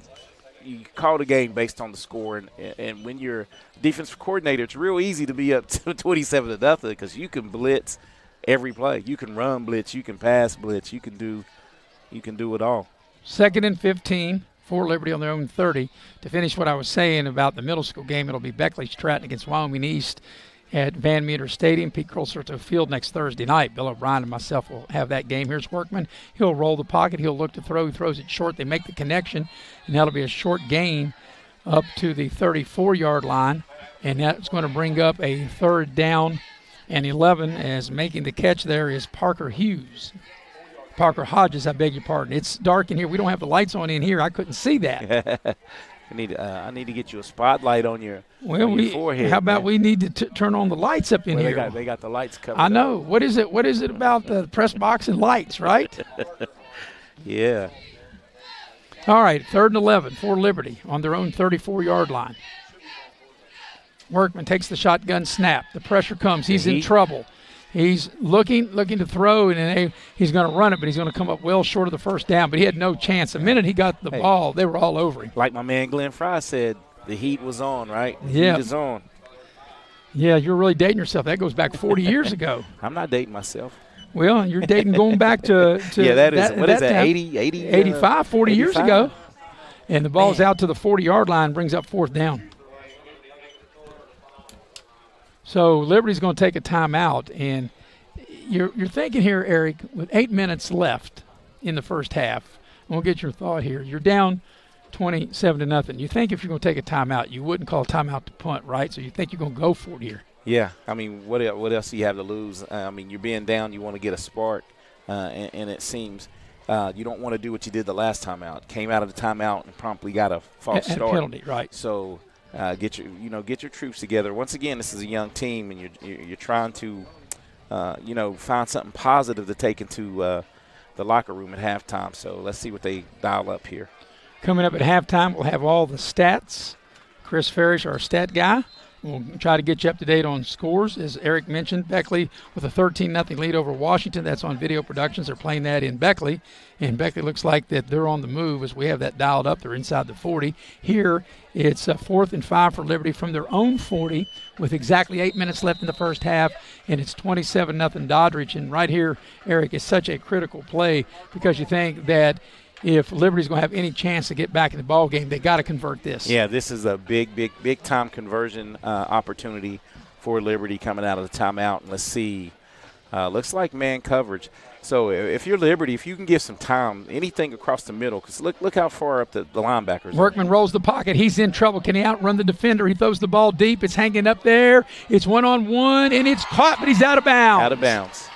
You call the game based on the score, and when you're defensive coordinator, it's real easy to be up to 27-0 because you can blitz every play. You can run blitz, you can pass blitz, you can do it all. 2nd and 15 for Liberty on their own 30. To finish what I was saying about the middle school game, it'll be Beckley Stratton against Wyoming East at Van Meter Stadium, Pete Kroll Field next Thursday night. Bill O'Brien and myself will have that game. Here's Workman. He'll roll the pocket. He'll look to throw. He throws it short. They make the connection, and that'll be a short gain up to the 34-yard line, and that's going to bring up a 3rd down and 11, as making the catch there is Parker Hodges, I beg your pardon. It's dark in here. We don't have the lights on in here. I couldn't see that. I need to get you a spotlight on your forehead. How about we need to turn on the lights up in here? They got the lights covered. I know. Up. What is it about the press box and lights, right? Yeah. All right, 3rd and 11 for Liberty on their own 34-yard line. Workman takes the shotgun snap. The pressure comes. He's in trouble. He's looking to throw, and he's going to run it, but he's going to come up well short of the first down. But he had no chance. The minute he got the ball, they were all over him. Like my man Glenn Fry said, the heat was on, right? The heat is on. Yeah, you're really dating yourself. That goes back 40 years ago. I'm not dating myself. Well, you're dating going back to yeah, that is, what is that, 85, 40 years ago. And the ball's out to the 40-yard line, brings up 4th down. So Liberty's going to take a timeout, and you're thinking here, Eric, with 8 minutes left in the first half. We'll get your thought here. You're down 27-0. You think if you're going to take a timeout, you wouldn't call a timeout to punt, right? So you think you're going to go for it here. Yeah, I mean, what else do you have to lose? I mean, you're being down, you want to get a spark, and it seems you don't want to do what you did the last time out. Came out of the timeout and promptly got a false start. A penalty, right? So get your troops together. Once again, this is a young team, and you're trying to find something positive to take into the locker room at halftime. So let's see what they dial up here. Coming up at halftime, we'll have all the stats. Chris Farish, our stat guy, We'll try to get you up to date on scores. As Eric mentioned, Beckley with a 13-0 lead over Washington. That's on Video Productions. They're playing that in Beckley. And Beckley looks like that they're on the move as we have that dialed up. They're inside the 40. Here, it's 4th and 5 for Liberty from their own 40 with exactly 8 minutes left in the first half. And it's 27-0 Doddridge. And right here, Eric, is such a critical play because you think that if Liberty's going to have any chance to get back in the ball game, they got to convert this. Yeah, this is a big time conversion opportunity for Liberty coming out of the timeout. And let's see, looks like man coverage. So if you're Liberty, if you can give some time, anything across the middle, because look how far up the linebackers Workman rolls the pocket. He's in trouble. Can he outrun the defender? He throws the ball deep. It's hanging up there. It's one-on-one, and it's caught, but he's out of bounds. Out of bounds.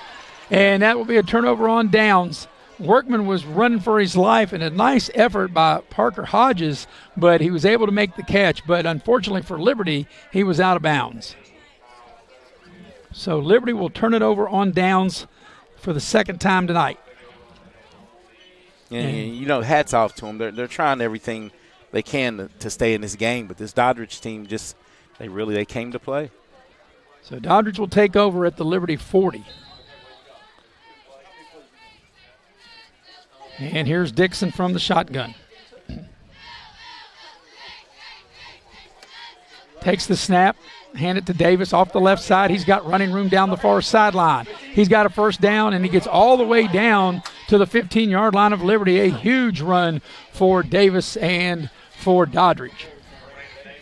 And that will be a turnover on downs. Workman was running for his life, and a nice effort by Parker Hodges, but he was able to make the catch. But unfortunately for Liberty, he was out of bounds. So Liberty will turn it over on downs for the second time tonight. And hats off to them. They're trying everything they can to stay in this game, but this Doddridge team they came to play. So Doddridge will take over at the Liberty 40. And here's Dixon from the shotgun. Takes the snap, hand it to Davis off the left side. He's got running room down the far sideline. He's got a first down, and he gets all the way down to the 15-yard line of Liberty. A huge run for Davis and for Doddridge.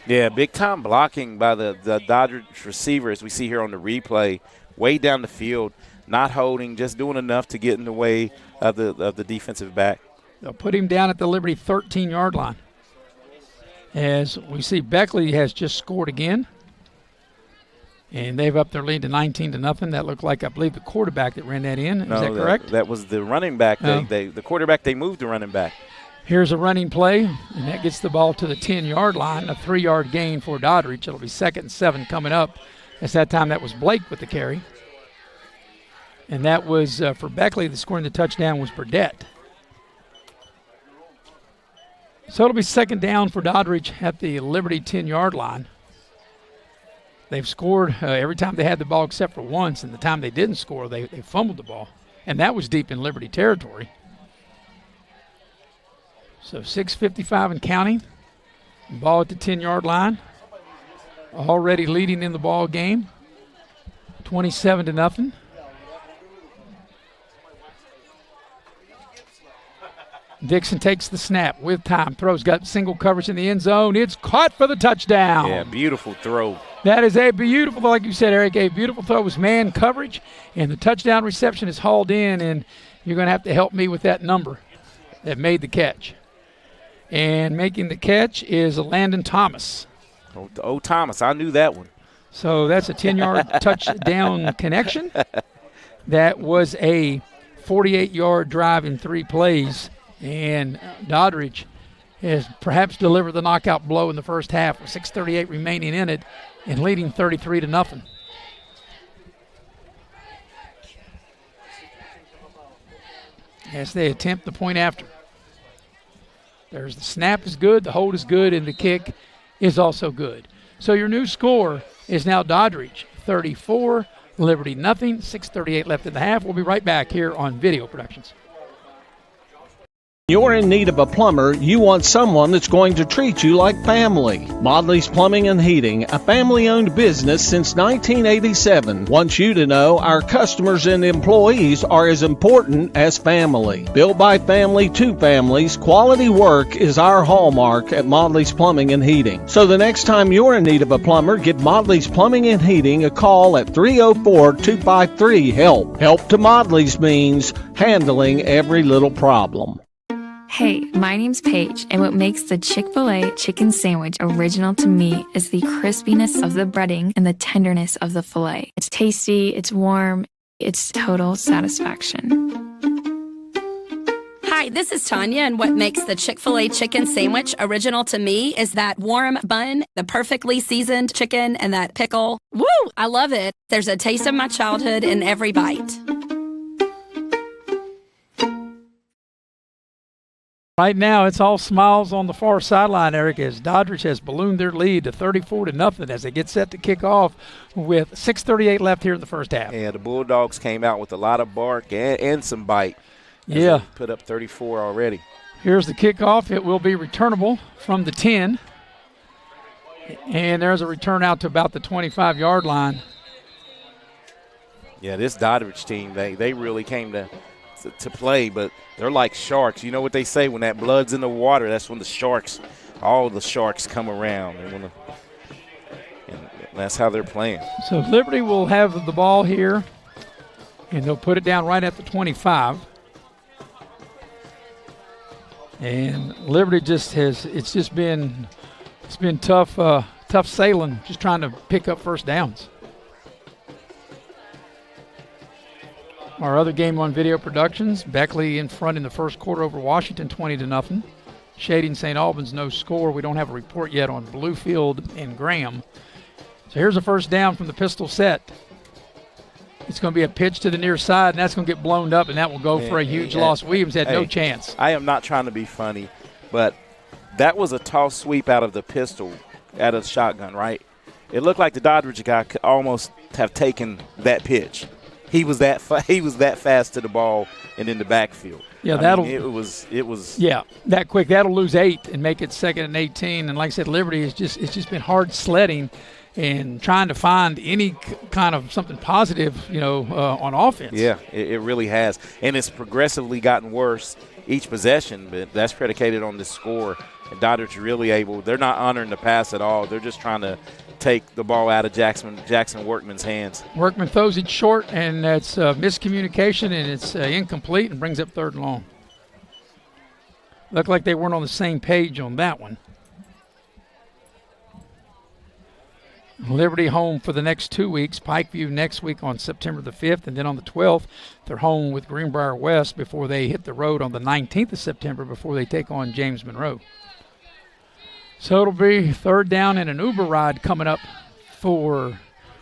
Yeah, big-time blocking by the Doddridge receiver, as we see here on the replay, way down the field, not holding, just doing enough to get in the way of the defensive back. They'll put him down at the Liberty 13-yard line. As we see, Beckley has just scored again. And they've upped their lead to 19-0. That looked like, I believe, the quarterback that ran that in. Is that correct? That was the running back. The quarterback, they moved the running back. Here's a running play, and that gets the ball to the 10-yard line, a 3-yard gain for Doddridge. It'll be 2nd and 7 coming up. At that time, that was Blake with the carry. And that was for Beckley. The scoring the touchdown was Burdett. So it'll be 2nd down for Doddridge at the Liberty 10-yard line. They've scored every time they had the ball except for once, and the time they didn't score, they fumbled the ball. And that was deep in Liberty territory. So 6:55 and counting. Ball at the 10-yard line. Already leading in the ball game. 27-0. Dixon takes the snap with time. Throws, got single coverage in the end zone. It's caught for the touchdown. Yeah, beautiful throw. That is a beautiful, like you said, Eric, a beautiful throw. It was man coverage, and the touchdown reception is hauled in, and you're going to have to help me with that number that made the catch. And making the catch is Landon Thomas. Oh, Thomas, I knew that one. So that's a 10-yard touchdown connection. That was a 48-yard drive in 3 plays. And Doddridge has perhaps delivered the knockout blow in the first half with 6:38 remaining in it and leading 33-0. As they attempt the point after. There's the snap is good, the hold is good, and the kick is also good. So your new score is now Doddridge 34, Liberty nothing, 6:38 left in the half. We'll be right back here on Video Productions. You're in need of a plumber, you want someone that's going to treat you like family. Modley's Plumbing and Heating, a family-owned business since 1987, wants you to know our customers and employees are as important as family. Built by family to families, quality work is our hallmark at Modley's Plumbing and Heating. So the next time you're in need of a plumber, give Modley's Plumbing and Heating a call at 304-253-HELP. Help to Modley's means handling every little problem. Hey, my name's Paige, and what makes the Chick-fil-A chicken sandwich original to me is the crispiness of the breading and the tenderness of the filet. It's tasty, it's warm, it's total satisfaction. Hi, this is Tanya, and what makes the Chick-fil-A chicken sandwich original to me is that warm bun, the perfectly seasoned chicken, and that pickle. Woo! I love it. There's a taste of my childhood in every bite. Right now, it's all smiles on the far sideline, Eric, as Doddridge has ballooned their lead to 34-0 as they get set to kick off with 6:38 left here in the first half. Yeah, the Bulldogs came out with a lot of bark and some bite. Yeah. They put up 34 already. Here's the kickoff. It will be returnable from the 10. And there's a return out to about the 25-yard line. Yeah, this Doddridge team, they really came to play, but they're like sharks. You know what they say, when that blood's in the water, that's when all the sharks come around. And that's how they're playing. So Liberty will have the ball here, and they'll put it down right at the 25. And Liberty it's been tough sailing, just trying to pick up first downs. Our other game on video productions, Beckley in front in the first quarter over Washington, 20-0. Shading St. Albans, no score. We don't have a report yet on Bluefield and Graham. So here's a first down from the pistol set. It's going to be a pitch to the near side, and that's going to get blown up, and that will go for a huge loss. Williams had no chance. I am not trying to be funny, but that was a toss sweep out of the pistol, out of the shotgun, right? It looked like the Doddridge guy could almost have taken that pitch. He was that fast to the ball and in the backfield. Yeah, it was. Yeah, that quick. That'll lose 8 and make it 2nd and 18. And like I said, Liberty it's just been hard sledding and trying to find any kind of something positive, on offense. Yeah, it really has, and it's progressively gotten worse each possession. But that's predicated on the score. And Doddridge really they're not honoring the pass at all. They're just trying to take the ball out of Jackson Workman's hands. Workman throws it short, and that's miscommunication, and it's incomplete and brings up 3rd and long. Looked like they weren't on the same page on that one. Liberty home for the next 2 weeks. Pikeview next week on September the 5th, and then on the 12th, they're home with Greenbrier West before they hit the road on the 19th of September before they take on James Monroe. So it'll be 3rd down and an Uber ride coming up for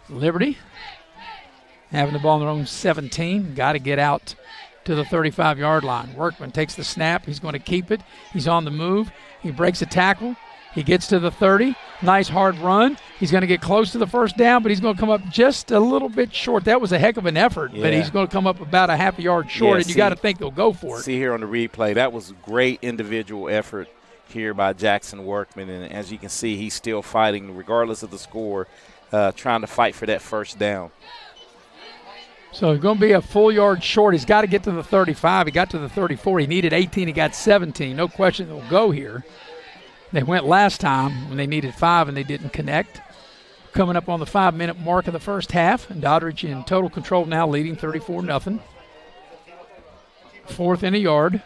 Liberty. Having the ball on their own 17. Got to get out to the 35-yard line. Workman takes the snap. He's going to keep it. He's on the move. He breaks a tackle. He gets to the 30. Nice hard run. He's going to get close to the first down, but he's going to come up just a little bit short. That was a heck of an effort, but he's going to come up about a half a yard short, and you got to think they'll go for it. See here on the replay, that was great individual effort here by Jackson Workman, and as you can see, he's still fighting regardless of the score, trying to fight for that first down. So he's going to be a full yard short. He's got to get to the 35. He got to the 34. He needed 18. He got 17. No question they'll go here. They went last time when they needed 5 and they didn't connect. Coming up on the 5-minute mark of the first half, and Doddridge in total control now, leading 34-0. 4th and a yard.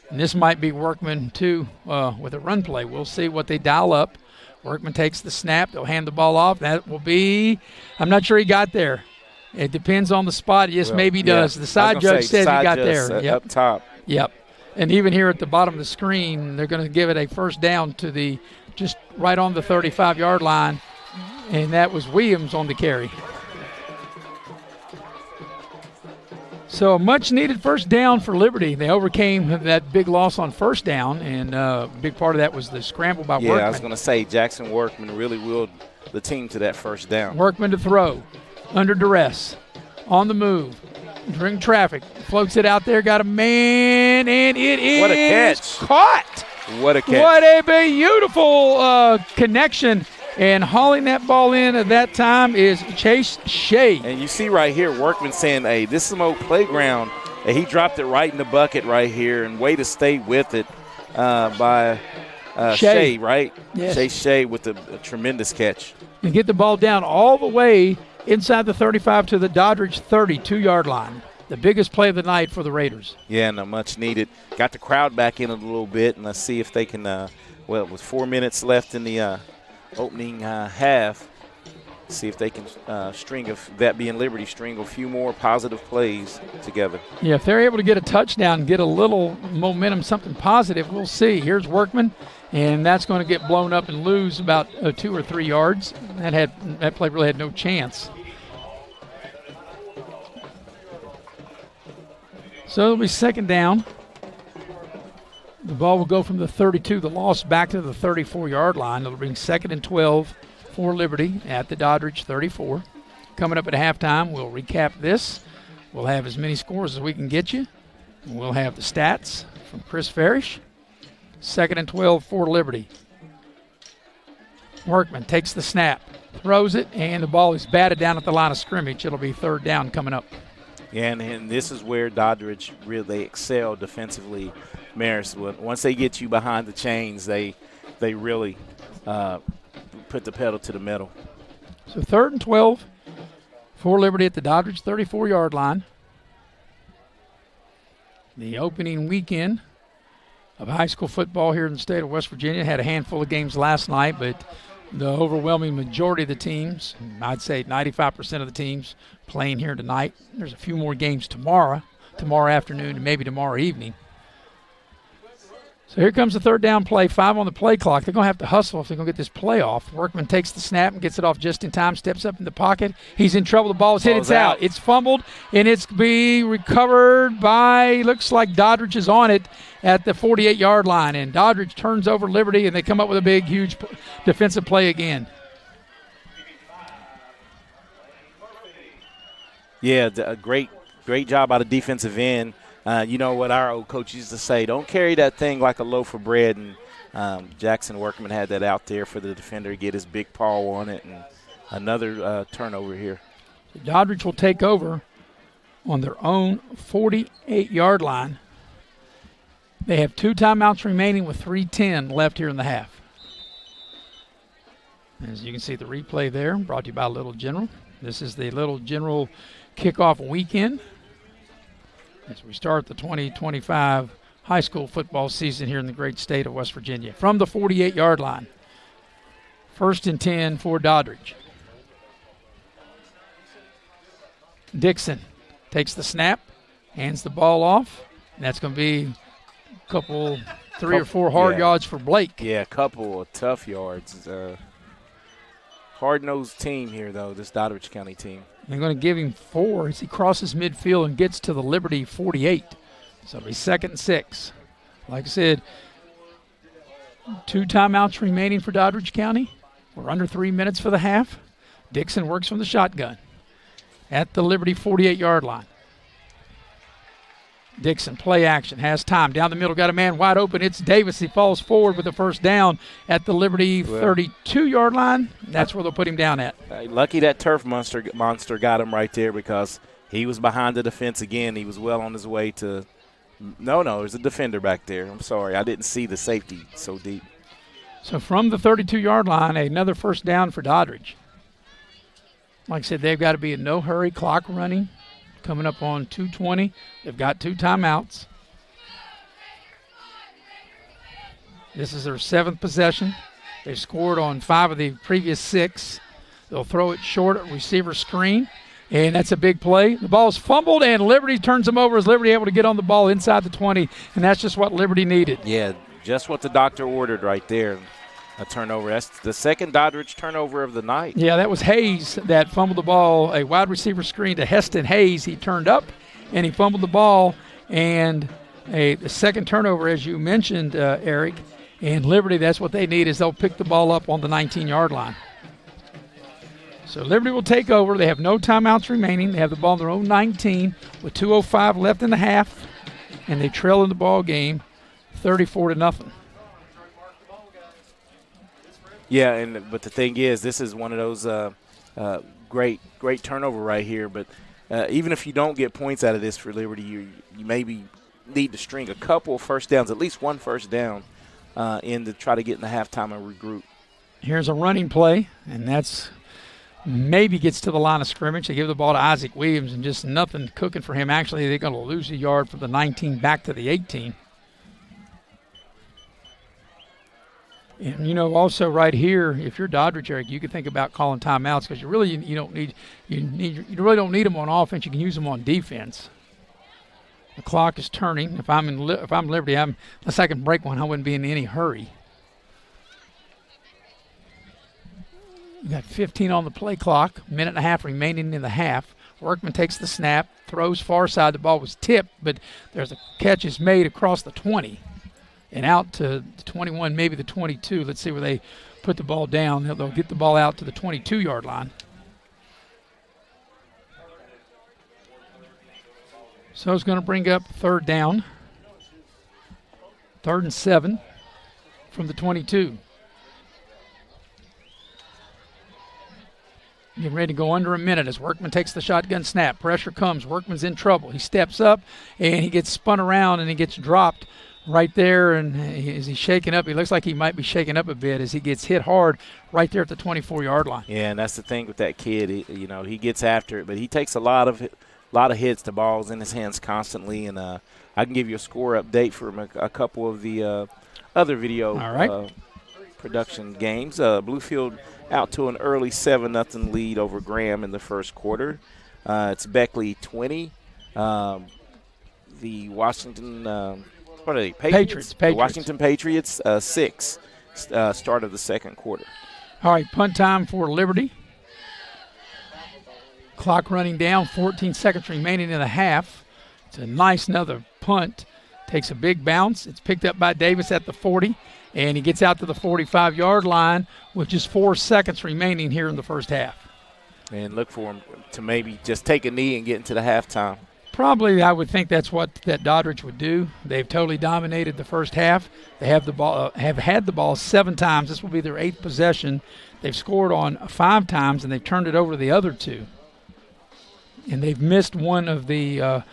And this might be Workman, too, with a run play. We'll see what they dial up. Workman takes the snap. They'll hand the ball off. That will be – I'm not sure he got there. It depends on the spot. Yes, maybe he does. The side judge said he got there. Up top. Yep. And even here at the bottom of the screen, they're going to give it a first down to just right on the 35-yard line, and that was Williams on the carry. So a much-needed first down for Liberty. They overcame that big loss on first down, and a big part of that was the scramble by Workman. Yeah, I was going to say Jackson Workman really willed the team to that first down. Workman to throw, under duress, on the move, during traffic, floats it out there, got a man, and it is what a catch. Caught. What a catch. What a beautiful connection. And hauling that ball in at that time is Chase Shea. And you see right here, Workman saying, hey, this is some old playground. And he dropped it right in the bucket right here, and way to stay with it by Shea, right? Yes. Chase Shea with a tremendous catch. And get the ball down all the way inside the 35 to the Doddridge 32-yard line. The biggest play of the night for the Raiders. Yeah, and much needed. Got the crowd back in a little bit, and let's see if they can, with 4 minutes left in the opening half, see if they can string a few more positive plays together. Yeah, if they're able to get a touchdown, get a little momentum, something positive, we'll see. Here's Workman, and that's going to get blown up and lose about 2 or 3 yards. That play really had no chance. So it'll be second down The ball will go from the 32, the loss, back to the 34-yard line. It'll bring 2nd and 12 for Liberty at the Doddridge 34. Coming up at halftime, we'll recap this. We'll have as many scores as we can get you. We'll have the stats from Chris Farish. 2nd and 12 for Liberty. Workman takes the snap, throws it, and the ball is batted down at the line of scrimmage. It'll be 3rd down coming up. Yeah, and this is where Doddridge really excel defensively. Maris, once they get you behind the chains, they really put the pedal to the metal. So 3rd and 12 for Liberty at the Doddridge 34-yard line. The opening weekend of high school football here in the state of West Virginia. Had a handful of games last night, but the overwhelming majority of the teams, I'd say 95% of the teams, playing here tonight. There's a few more games tomorrow afternoon, and maybe tomorrow evening. So here comes the 3rd down play, 5 on the play clock. They're going to have to hustle if they're going to get this play off. Workman takes the snap and gets it off just in time, steps up in the pocket. He's in trouble. The ball is hit. It's out. It's fumbled, and it's be recovered by, looks like Doddridge is on it at the 48-yard line. And Doddridge turns over Liberty, and they come up with a big, huge defensive play again. Yeah, a great job out of defensive end. You know what our old coach used to say, don't carry that thing like a loaf of bread. And Jackson Workman had that out there for the defender to get his big paw on it. And another turnover here. So Doddridge will take over on their own 48-yard line. They have 2 timeouts remaining with 3:10 left here in the half. As you can see the replay there, brought to you by Little General. This is the Little General kickoff weekend as we start the 2025 high school football season here in the great state of West Virginia. From the 48-yard line, 1st and 10 for Doddridge. Dixon takes the snap, hands the ball off, and that's going to be a couple, 3 or 4 hard yards for Blake. Yeah, a couple of tough yards. Hard-nosed team here, though, this Doddridge County team. They're going to give him 4 as he crosses midfield and gets to the Liberty 48. So it'll be 2nd and 6. Like I said, 2 timeouts remaining for Doddridge County. We're under 3 minutes for the half. Dixon works from the shotgun at the Liberty 48-yard line. Dixon, play action, has time. Down the middle, got a man wide open. It's Davis. He falls forward with the 1st down at the Liberty 32-yard line. That's where they'll put him down at. Lucky that turf monster got him right there because he was behind the defense again. He was well on his way to – no, there's a defender back there. I'm sorry. I didn't see the safety so deep. So from the 32-yard line, another 1st down for Doddridge. Like I said, they've got to be in no hurry, clock running. Coming up on 2:20. They've got 2 timeouts. This is their 7th possession. They've scored on 5 of the previous 6. They'll throw it short at receiver screen, and that's a big play. The ball's fumbled, and Liberty turns them over as Liberty able to get on the ball inside the 20, and that's just what Liberty needed. Yeah, just what the doctor ordered right there. A turnover. That's the 2nd Doddridge turnover of the night. Yeah, that was Hayes that fumbled the ball. A wide receiver screen to Heston Hayes. He turned up, and he fumbled the ball. And the 2nd turnover, as you mentioned, Eric, and Liberty, that's what they need is they'll pick the ball up on the 19-yard line. So Liberty will take over. They have no timeouts remaining. They have the ball on their own 19 with 2:05 left in the half, and they trail in the ball game 34-0. Yeah, but the thing is, this is one of those great turnover right here. But even if you don't get points out of this for Liberty, you maybe need to string a couple of 1st downs, at least 1 1st down, in to try to get in the halftime and regroup. Here's a running play, and that's maybe gets to the line of scrimmage. They give the ball to Isaac Williams, and just nothing cooking for him. Actually, they're going to lose a yard from the 19 back to the 18. And, you know, also right here, if you're Doddridge, Eric, you can think about calling timeouts because you really don't need them on offense. You can use them on defense. The clock is turning. If I'm Liberty, unless I can break one, I wouldn't be in any hurry. You got 15 on the play clock, 1.5 remaining in the half. Workman takes the snap, throws far side. The ball was tipped, but there's a catch is made across the 20. and out to the 21, maybe the 22. Let's see where they put the ball down. They'll get the ball out to the 22-yard line. So it's going to bring up third down. 3rd and 7 from the 22. Getting ready to go under a minute as Workman takes the shotgun snap. Pressure comes. Workman's in trouble. He steps up, and he gets spun around, and he gets dropped right there. And as he's shaking up, he looks like he might be shaking up a bit as he gets hit hard right there at the 24-yard line. Yeah, and that's the thing with that kid. He gets after it, but he takes a lot of hits. The ball's in his hands constantly, and I can give you a score update from a couple of the other video production games. Bluefield out to an early 7-0 lead over Graham in the first quarter. It's Beckley 20. The Washington what are they? Patriots. The Washington Patriots 6. Start of the second quarter. All right, punt time for Liberty. Clock running down, 14 seconds remaining in the half. It's a nice another punt. Takes a big bounce. It's picked up by Davis at the 40, and he gets out to the 45-yard line with just 4 seconds remaining here in the first half. And look for him to maybe just take a knee and get into the halftime. Probably, I would think that's what that Doddridge would do. They've totally dominated the first half. They have the ball, have had the ball 7 times. This will be their 8th possession. They've scored on 5 times, and they've turned it over to the other 2. And they've missed one of the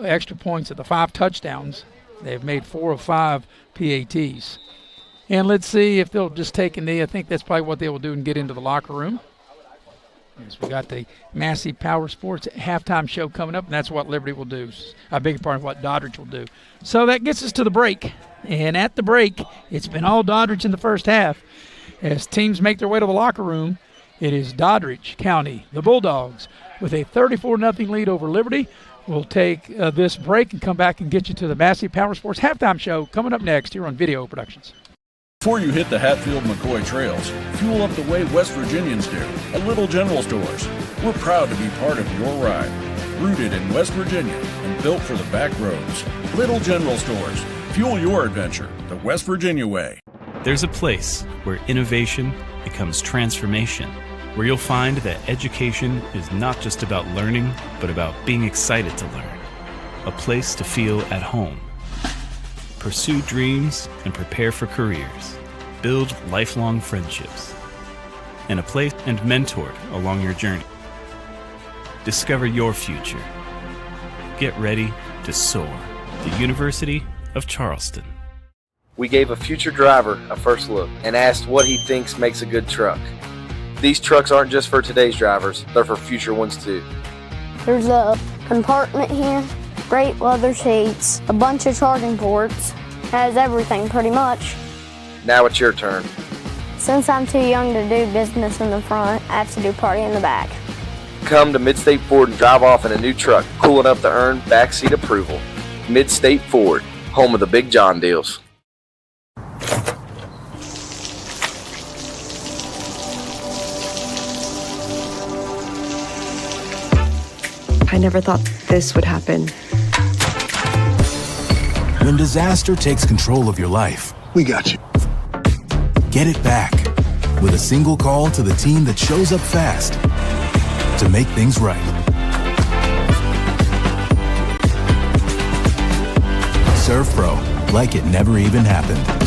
extra points of the 5 touchdowns. They've made 4 of 5 PATs. And let's see if they'll just take a knee. I think that's probably what they will do and get into the locker room. Yes, we got the Massey Power Sports halftime show coming up, and that's what Liberty will do. A big part of what Doddridge will do. So that gets us to the break. And at the break, it's been all Doddridge in the first half. As teams make their way to the locker room, it is Doddridge County, the Bulldogs, with a 34-0 lead over Liberty. We'll take this break and come back and get you to the Massey Power Sports halftime show coming up next here on Video Productions. Before you hit the Hatfield-McCoy trails, fuel up the way West Virginians do, at Little General Stores. We're proud to be part of your ride. Rooted in West Virginia and built for the back roads. Little General Stores. Fuel your adventure the West Virginia way. There's a place where innovation becomes transformation, where you'll find that education is not just about learning, but about being excited to learn. A place to feel at home. Pursue dreams and prepare for careers. Build lifelong friendships. And a place and mentored along your journey. Discover your future. Get ready to soar. The University of Charleston. We gave a future driver a first look and asked what he thinks makes a good truck. These trucks aren't just for today's drivers, they're for future ones too. There's a compartment here, great leather seats, a bunch of charging ports, has everything pretty much. Now it's your turn. Since I'm too young to do business in the front, I have to do party in the back. Come to Midstate Ford and drive off in a new truck, cool enough to earn backseat approval. Midstate Ford, home of the Big John deals. I never thought this would happen. When disaster takes control of your life, we got you. Get it back with a single call to the team that shows up fast to make things right. Serve Pro, like it never even happened.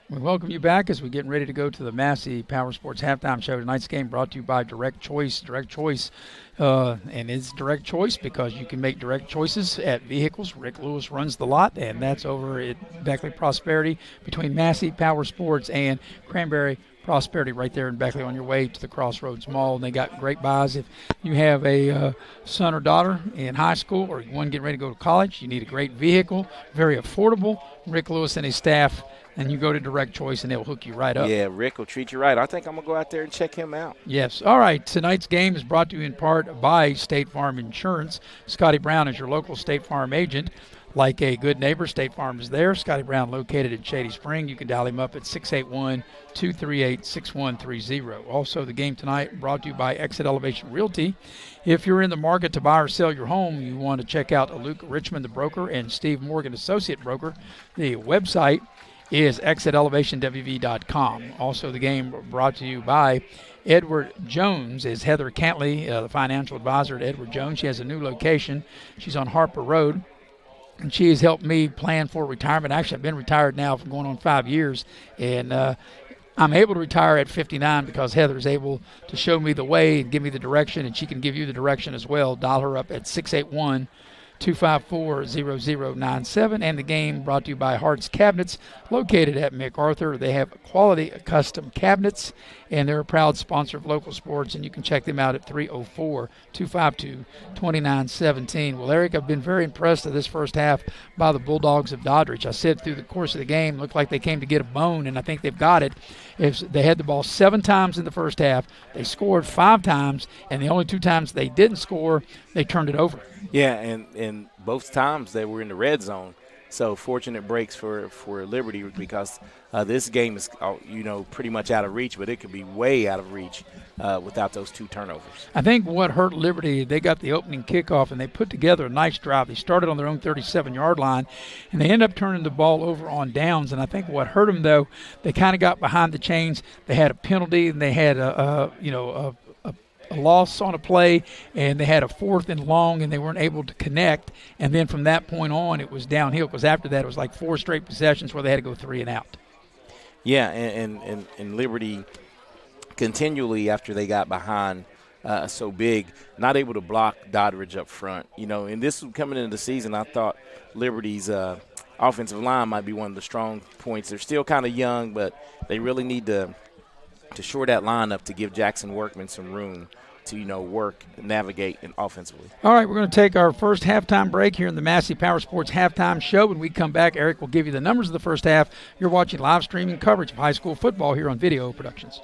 We welcome you back as we're getting ready to go to the Massey Power Sports halftime show. Tonight's game brought to you by Direct Choice. Direct Choice, and it's Direct Choice because you can make direct choices at vehicles. Rick Lewis runs the lot, and that's over at Beckley Prosperity between Massey Power Sports and Cranberry Prosperity right there in Beckley on your way to the Crossroads Mall. And they got great buys. If you have a son or daughter in high school or you want to get ready to go to college, you need a great vehicle, very affordable. Rick Lewis and his staff and you go to Direct Choice, and they'll hook you right up. Yeah, Rick will treat you right. I think I'm going to go out there and check him out. Yes. All right. Tonight's game is brought to you in part by State Farm Insurance. Scotty Brown is your local State Farm agent. Like a good neighbor, State Farm is there. Scotty Brown located in Shady Spring. You can dial him up at 681-238-6130. Also, the game tonight brought to you by Exit Elevation Realty. If you're in the market to buy or sell your home, you want to check out Luke Richmond, the broker, and Steve Morgan, associate broker. The website is exitelevationwv.com. Also, the game brought to you by Edward Jones is Heather Cantley, the financial advisor at Edward Jones. She has a new location. She's on Harper Road. And she has helped me plan for retirement. Actually, I've been retired now for going on 5 years. And I'm able to retire at 59 because Heather is able to show me the way and give me the direction, and she can give you the direction as well. Dial her up at 681-254-0097. And the game brought to you by Hart's Cabinets, located at MacArthur. They have quality custom cabinets, and they're a proud sponsor of local sports, and you can check them out at 304-252-2917. Well, Eric, I've been very impressed with this first half by the Bulldogs of Doddridge. I said through the course of the game, looked like they came to get a bone, and I think they've got it. They had the ball 7 times in the first half. They scored 5 times, and the only 2 times they didn't score, they turned it over. Yeah, and both times they were in the red zone. So fortunate breaks for Liberty because this game is, pretty much out of reach, but it could be way out of reach without those 2 turnovers. I think what hurt Liberty, they got the opening kickoff, and they put together a nice drive. They started on their own 37-yard line, and they ended up turning the ball over on downs. And I think what hurt them, though, they kind of got behind the chains. They had a penalty, and they had a loss on a play, and they had a 4th and long, and they weren't able to connect. And then from that point on, it was downhill because after that it was like 4 straight possessions where they had to go 3 and out. Yeah, and Liberty continually after they got behind so big, not able to block Doddridge up front. And this was coming into the season, I thought Liberty's offensive line might be one of the strong points. They're still kind of young, but they really need to shore that line up to give Jackson Workman some room to, work and navigate offensively. All right, we're going to take our first halftime break here in the Massey Power Sports Halftime Show. When we come back, Eric will give you the numbers of the first half. You're watching live streaming coverage of high school football here on Video Productions.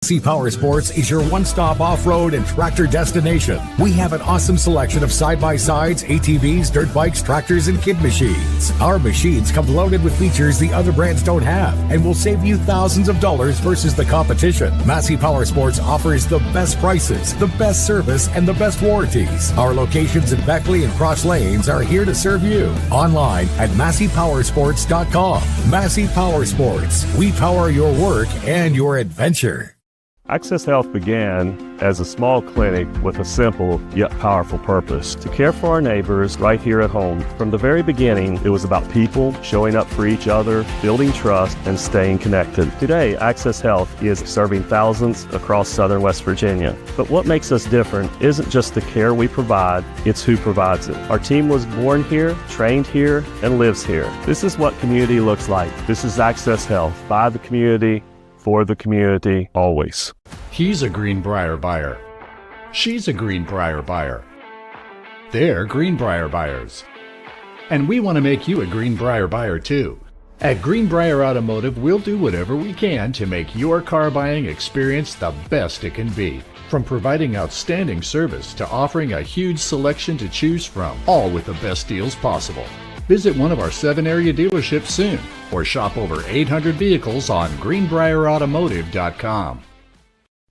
Massey Power Sports is your one-stop off-road and tractor destination. We have an awesome selection of side-by-sides, ATVs, dirt bikes, tractors, and kid machines. Our machines come loaded with features the other brands don't have and will save you thousands of dollars versus the competition. Massey Power Sports offers the best prices, the best service, and the best warranties. Our locations in Beckley and Cross Lanes are here to serve you. Online at MasseyPowersports.com. Massey Power Sports. We power your work and your adventure. Access Health began as a small clinic with a simple yet powerful purpose: to care for our neighbors right here at home. From the very beginning, it was about people showing up for each other, building trust, and staying connected. Today, Access Health is serving thousands across southern West Virginia. But what makes us different isn't just the care we provide, it's who provides it. Our team was born here, trained here, and lives here. This is what community looks like. This is Access Health, by the community, for the community, always. He's a Greenbrier buyer. She's a Greenbrier buyer. They're Greenbrier buyers. And we want to make you a Greenbrier buyer too. At Greenbrier Automotive, we'll do whatever we can to make your car buying experience the best it can be. From providing outstanding service to offering a huge selection to choose from, all with the best deals possible. Visit one of our 7 area dealerships soon or shop over 800 vehicles on greenbrierautomotive.com.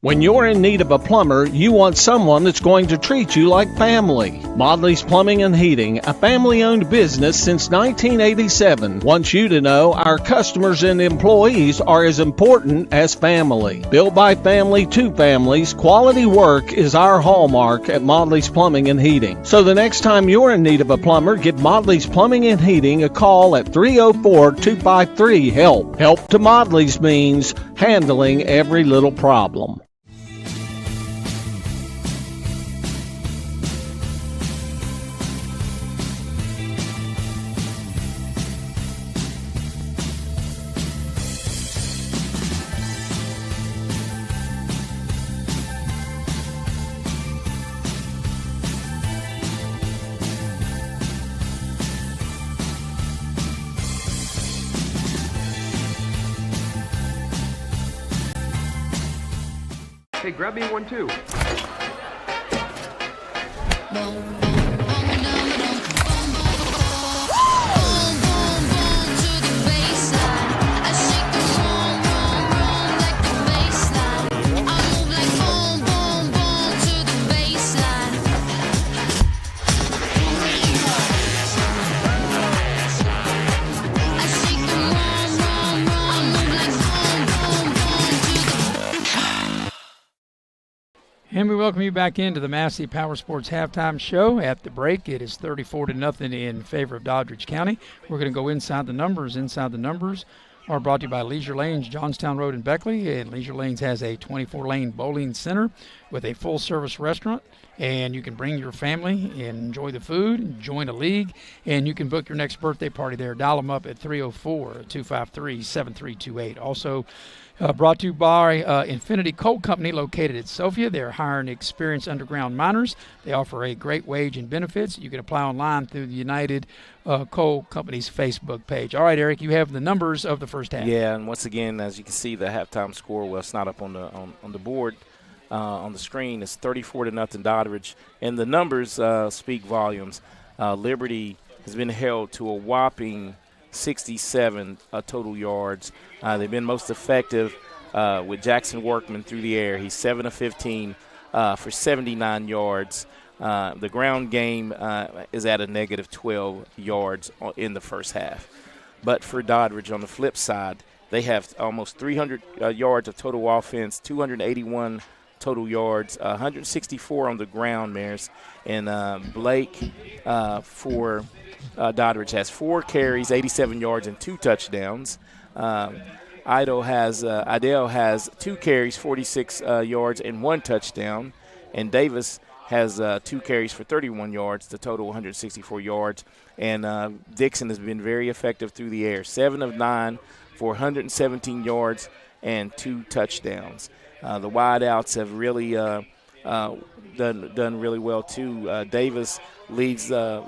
When you're in need of a plumber, you want someone that's going to treat you like family. Modley's Plumbing and Heating, a family-owned business since 1987, wants you to know our customers and employees are as important as family. Built by family to families, quality work is our hallmark at Modley's Plumbing and Heating. So the next time you're in need of a plumber, give Modley's Plumbing and Heating a call at 304-253-HELP. Help to Modley's means handling every little problem. Hey, grab me one too. And we welcome you back into the Massey Power Sports Halftime Show. At the break, it is 34-0 in favor of Doddridge County. We're going to go inside the numbers. Inside the numbers are brought to you by Leisure Lanes, Johnstown Road in Beckley. And Leisure Lanes has a 24-lane bowling center with a full-service restaurant. And you can bring your family and enjoy the food, join a league, and you can book your next birthday party there. Dial them up at 304-253-7328. Also, brought to you by Infinity Coal Company located at Sophia. They're hiring experienced underground miners. They offer a great wage and benefits. You can apply online through the United Coal Company's Facebook page. All right, Eric, you have the numbers of the first half. Yeah, and once again, as you can see, the halftime score, well, it's not up on the board. On the screen, it's 34-0 Doddridge, and the numbers speak volumes. Liberty has been held to a whopping 67 total yards. They've been most effective with Jackson Workman through the air. He's 7 of 15 for 79 yards. The ground game is at a negative 12 yards in the first half. But for Doddridge, on the flip side, they have almost 300 yards of total offense, 281 total yards, 164 on the ground, Maris. And Blake for Doddridge has 4 carries, 87 yards, and 2 touchdowns. Idle has 2 carries, 46 yards, and 1 touchdown. And Davis has 2 carries for 31 yards, the total 164 yards. And Dixon has been very effective through the air, 7 of 9 for 117 yards and 2 touchdowns. The wideouts have really done really well too. Davis leads the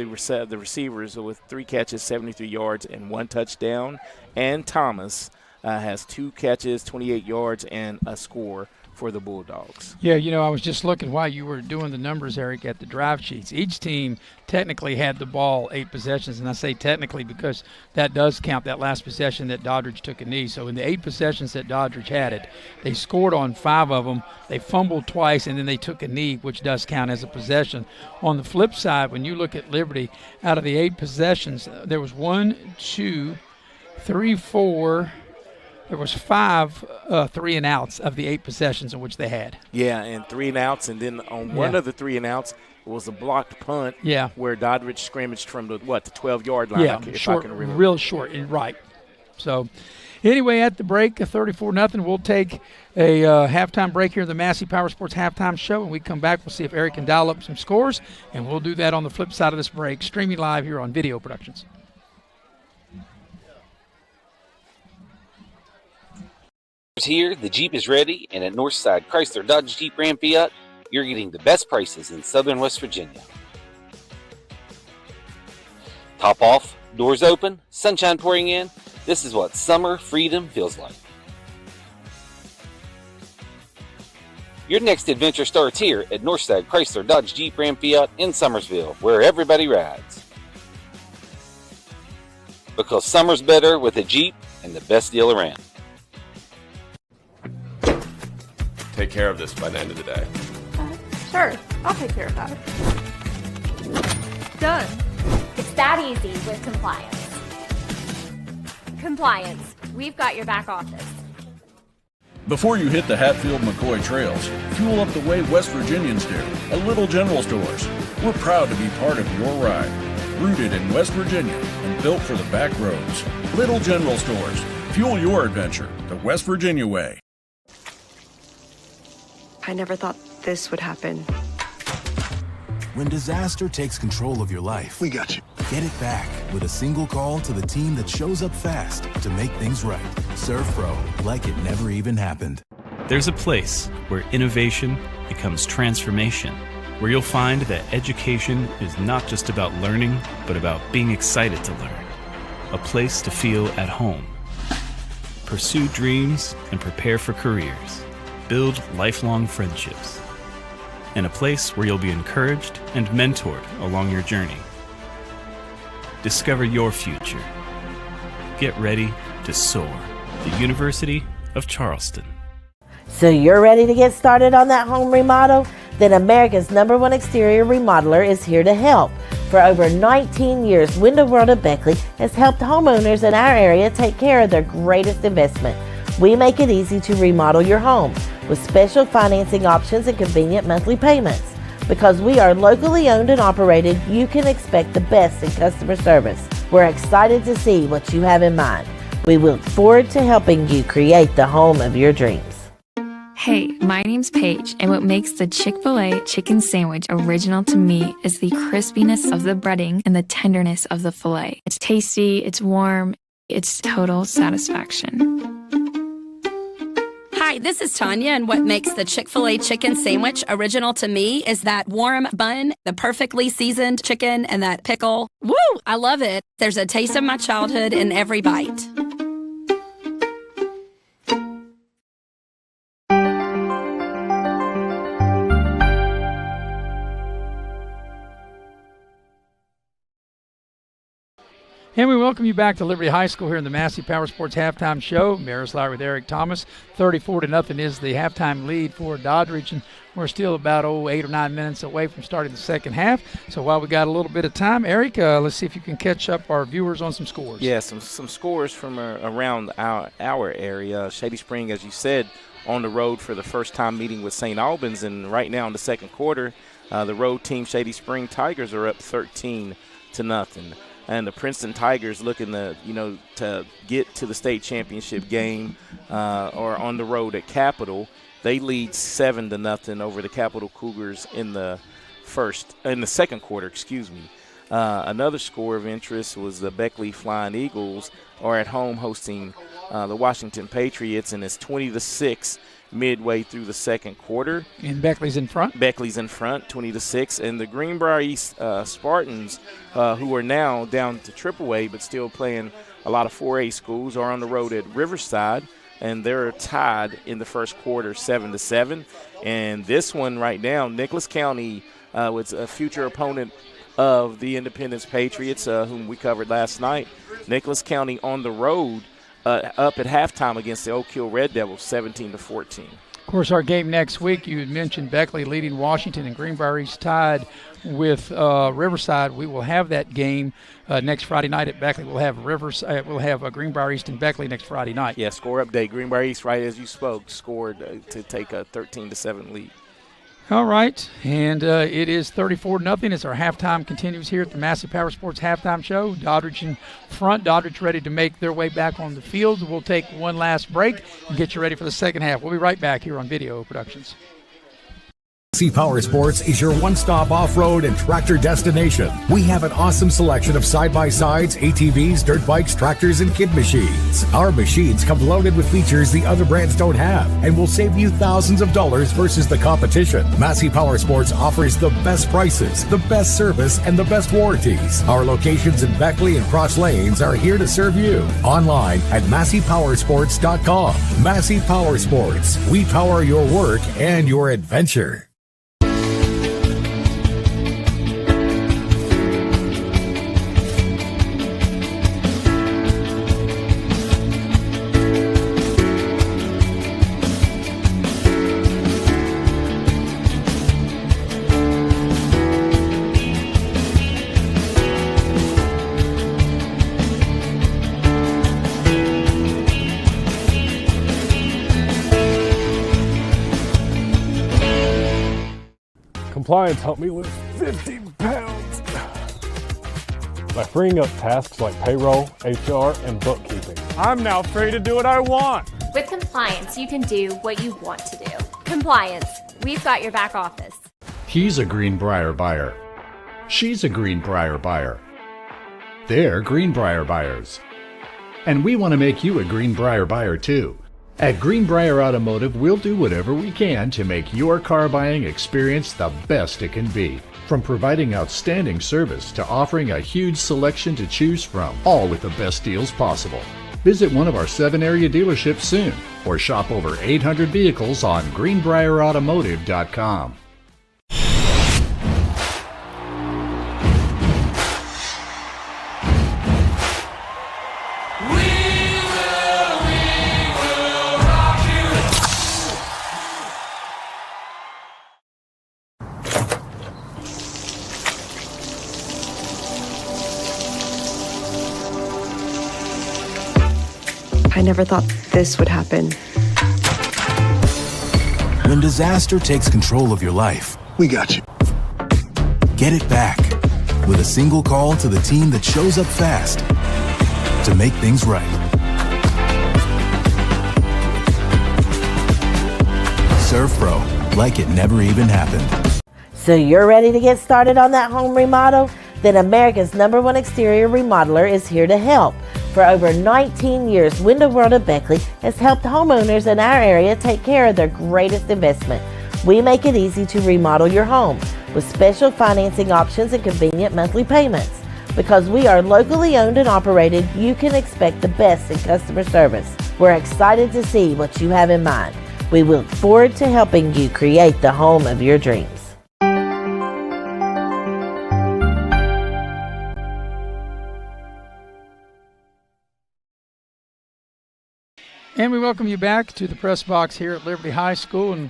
receivers with 3 catches, 73 yards, and 1 touchdown. And Thomas has 2 catches, 28 yards, and a score for the Bulldogs. Yeah, I was just looking while you were doing the numbers, Eric, at the drive sheets. Each team technically had the ball 8 possessions, and I say technically because that does count that last possession that Doddridge took a knee. So in the 8 possessions that Doddridge had it, they scored on 5 of them. They fumbled twice, and then they took a knee, which does count as a possession. On the flip side, when you look at Liberty, out of the 8 possessions, there was 1, 2, 3, 4. There was 5 3-and-outs of the 8 possessions in which they had. Yeah, and 3-and-outs, and then on one of the 3-and-outs was a blocked punt. Yeah. Where Doddridge scrimmaged from the 12-yard line. Yeah, short, real short, right. So, anyway, at the break, 34-0. We'll take a halftime break here in the Massey Power Sports Halftime Show. When we come back, we'll see if Eric can dial up some scores, and we'll do that on the flip side of this break, streaming live here on Video Productions. Here, the Jeep is ready, and at Northside Chrysler Dodge Jeep Ram Fiat, you're getting the best prices in southern West Virginia. Top off, doors open, sunshine pouring in. This is what summer freedom feels like. Your next adventure starts here at Northside Chrysler Dodge Jeep Ram Fiat in Summersville, where everybody rides. Because summer's better with a Jeep and the best deal around. Take care of this by the end of the day. Sure, I'll take care of that. Done. It's that easy with compliance. Compliance. We've got your back office. Before you hit the Hatfield-McCoy trails, fuel up the way West Virginians do at Little General Stores. We're proud to be part of your ride. Rooted in West Virginia and built for the back roads. Little General Stores. Fuel your adventure the West Virginia way. I never thought this would happen. When disaster takes control of your life, we got you. Get it back with a single call to the team that shows up fast to make things right. Serve Pro, like it never even happened. There's a place where innovation becomes transformation, where you'll find that education is not just about learning, but about being excited to learn. A place to feel at home. Pursue dreams and prepare for careers. build lifelong friendships, and a place where you'll be encouraged and mentored along your journey. Discover your future. Get ready to soar. The University of Charleston. So you're ready to get started on that home remodel? Then America's #1 exterior remodeler is here to help. For over 19 years, Window World of Beckley has helped homeowners in our area take care of their greatest investment. We make it easy to remodel your home with special financing options and convenient monthly payments. Because we are locally owned and operated, you can expect the best in customer service. We're excited to see what you have in mind. We look forward to helping you create the home of your dreams. Hey, my name's Paige, and what makes the Chick-fil-A chicken sandwich original to me is the crispiness of the breading and the tenderness of the filet. It's tasty, it's warm, it's total satisfaction. Hi, this is Tanya, and what makes the Chick-fil-A chicken sandwich original to me is that warm bun, the perfectly seasoned chicken, and that pickle. Woo! I love it. There's a taste of my childhood in every bite. And we welcome you back to Liberty High School here in the Massey Power Sports Halftime Show. Maris with Eric Thomas. 34-0 is the halftime lead for Doddridge, and we're still about 8 or 9 minutes away from starting the second half. So while we got a little bit of time, Eric, let's see if you can catch up our viewers on some scores. Yeah, some scores from around our area. Shady Spring, as you said, on the road for the first time meeting with St. Albans, and right now in the second quarter, the road team Shady Spring Tigers are up 13-0. And the Princeton Tigers looking to get to the state championship game or on the road at Capital. They lead 7-0 over the Capital Cougars in the second quarter. Another score of interest was the Beckley Flying Eagles are at home hosting the Washington Patriots, and it's 20-6 midway through the second quarter. And Beckley's in front? Beckley's in front, 20-6. And the Greenbrier East Spartans, who are now down to AAA but still playing a lot of 4A schools, are on the road at Riverside, and they're tied in the first quarter 7-7. And this one right now, Nicholas County, was a future opponent of the Independence Patriots, whom we covered last night. Nicholas County on the road up at halftime against the Oak Hill Red Devils, 17-14. Of course, our game next week, you had mentioned Beckley leading Washington and Greenbrier East tied with Riverside. We will have that game next Friday night at Beckley. We'll have Greenbrier East and Beckley next Friday night. Yeah, score update. Greenbrier East, right as you spoke, scored to take a 13-7 lead. All right, and it is 34-0 as our halftime continues here at the Massey Power Sports Halftime Show. Doddridge in front. Doddridge ready to make their way back on the field. We'll take one last break and get you ready for the second half. We'll be right back here on Video Productions. Massey Power Sports is your one-stop off-road and tractor destination. We have an awesome selection of side-by-sides, ATVs, dirt bikes, tractors, and kid machines. Our machines come loaded with features the other brands don't have and will save you thousands of dollars versus the competition. Massey Power Sports offers the best prices, the best service, and the best warranties. Our locations in Beckley and Cross Lanes are here to serve you. Online at MasseyPowersports.com. Massey Power Sports. We power your work and your adventure. Compliance helped me lose 50 pounds by freeing up tasks like payroll, HR, and bookkeeping. I'm now free to do what I want. With compliance, you can do what you want to do. Compliance, we've got your back office. He's a Greenbrier buyer. She's a Greenbrier buyer. They're Greenbrier buyers. And we want to make you a Greenbrier buyer too. At Greenbrier Automotive, we'll do whatever we can to make your car buying experience the best it can be. From providing outstanding service to offering a huge selection to choose from, all with the best deals possible. Visit one of our 7 area dealerships soon or shop over 800 vehicles on greenbrierautomotive.com. I never thought this would happen. When disaster takes control of your life, we got you. Get it back with a single call to the team that shows up fast to make things right. Serve Pro, like it never even happened. So you're ready to get started on that home remodel? Then America's #1 exterior remodeler is here to help. For over 19 years, Window World of Beckley has helped homeowners in our area take care of their greatest investment. We make it easy to remodel your home with special financing options and convenient monthly payments. Because we are locally owned and operated, you can expect the best in customer service. We're excited to see what you have in mind. We look forward to helping you create the home of your dreams. And we welcome you back to the press box here at Liberty High School, and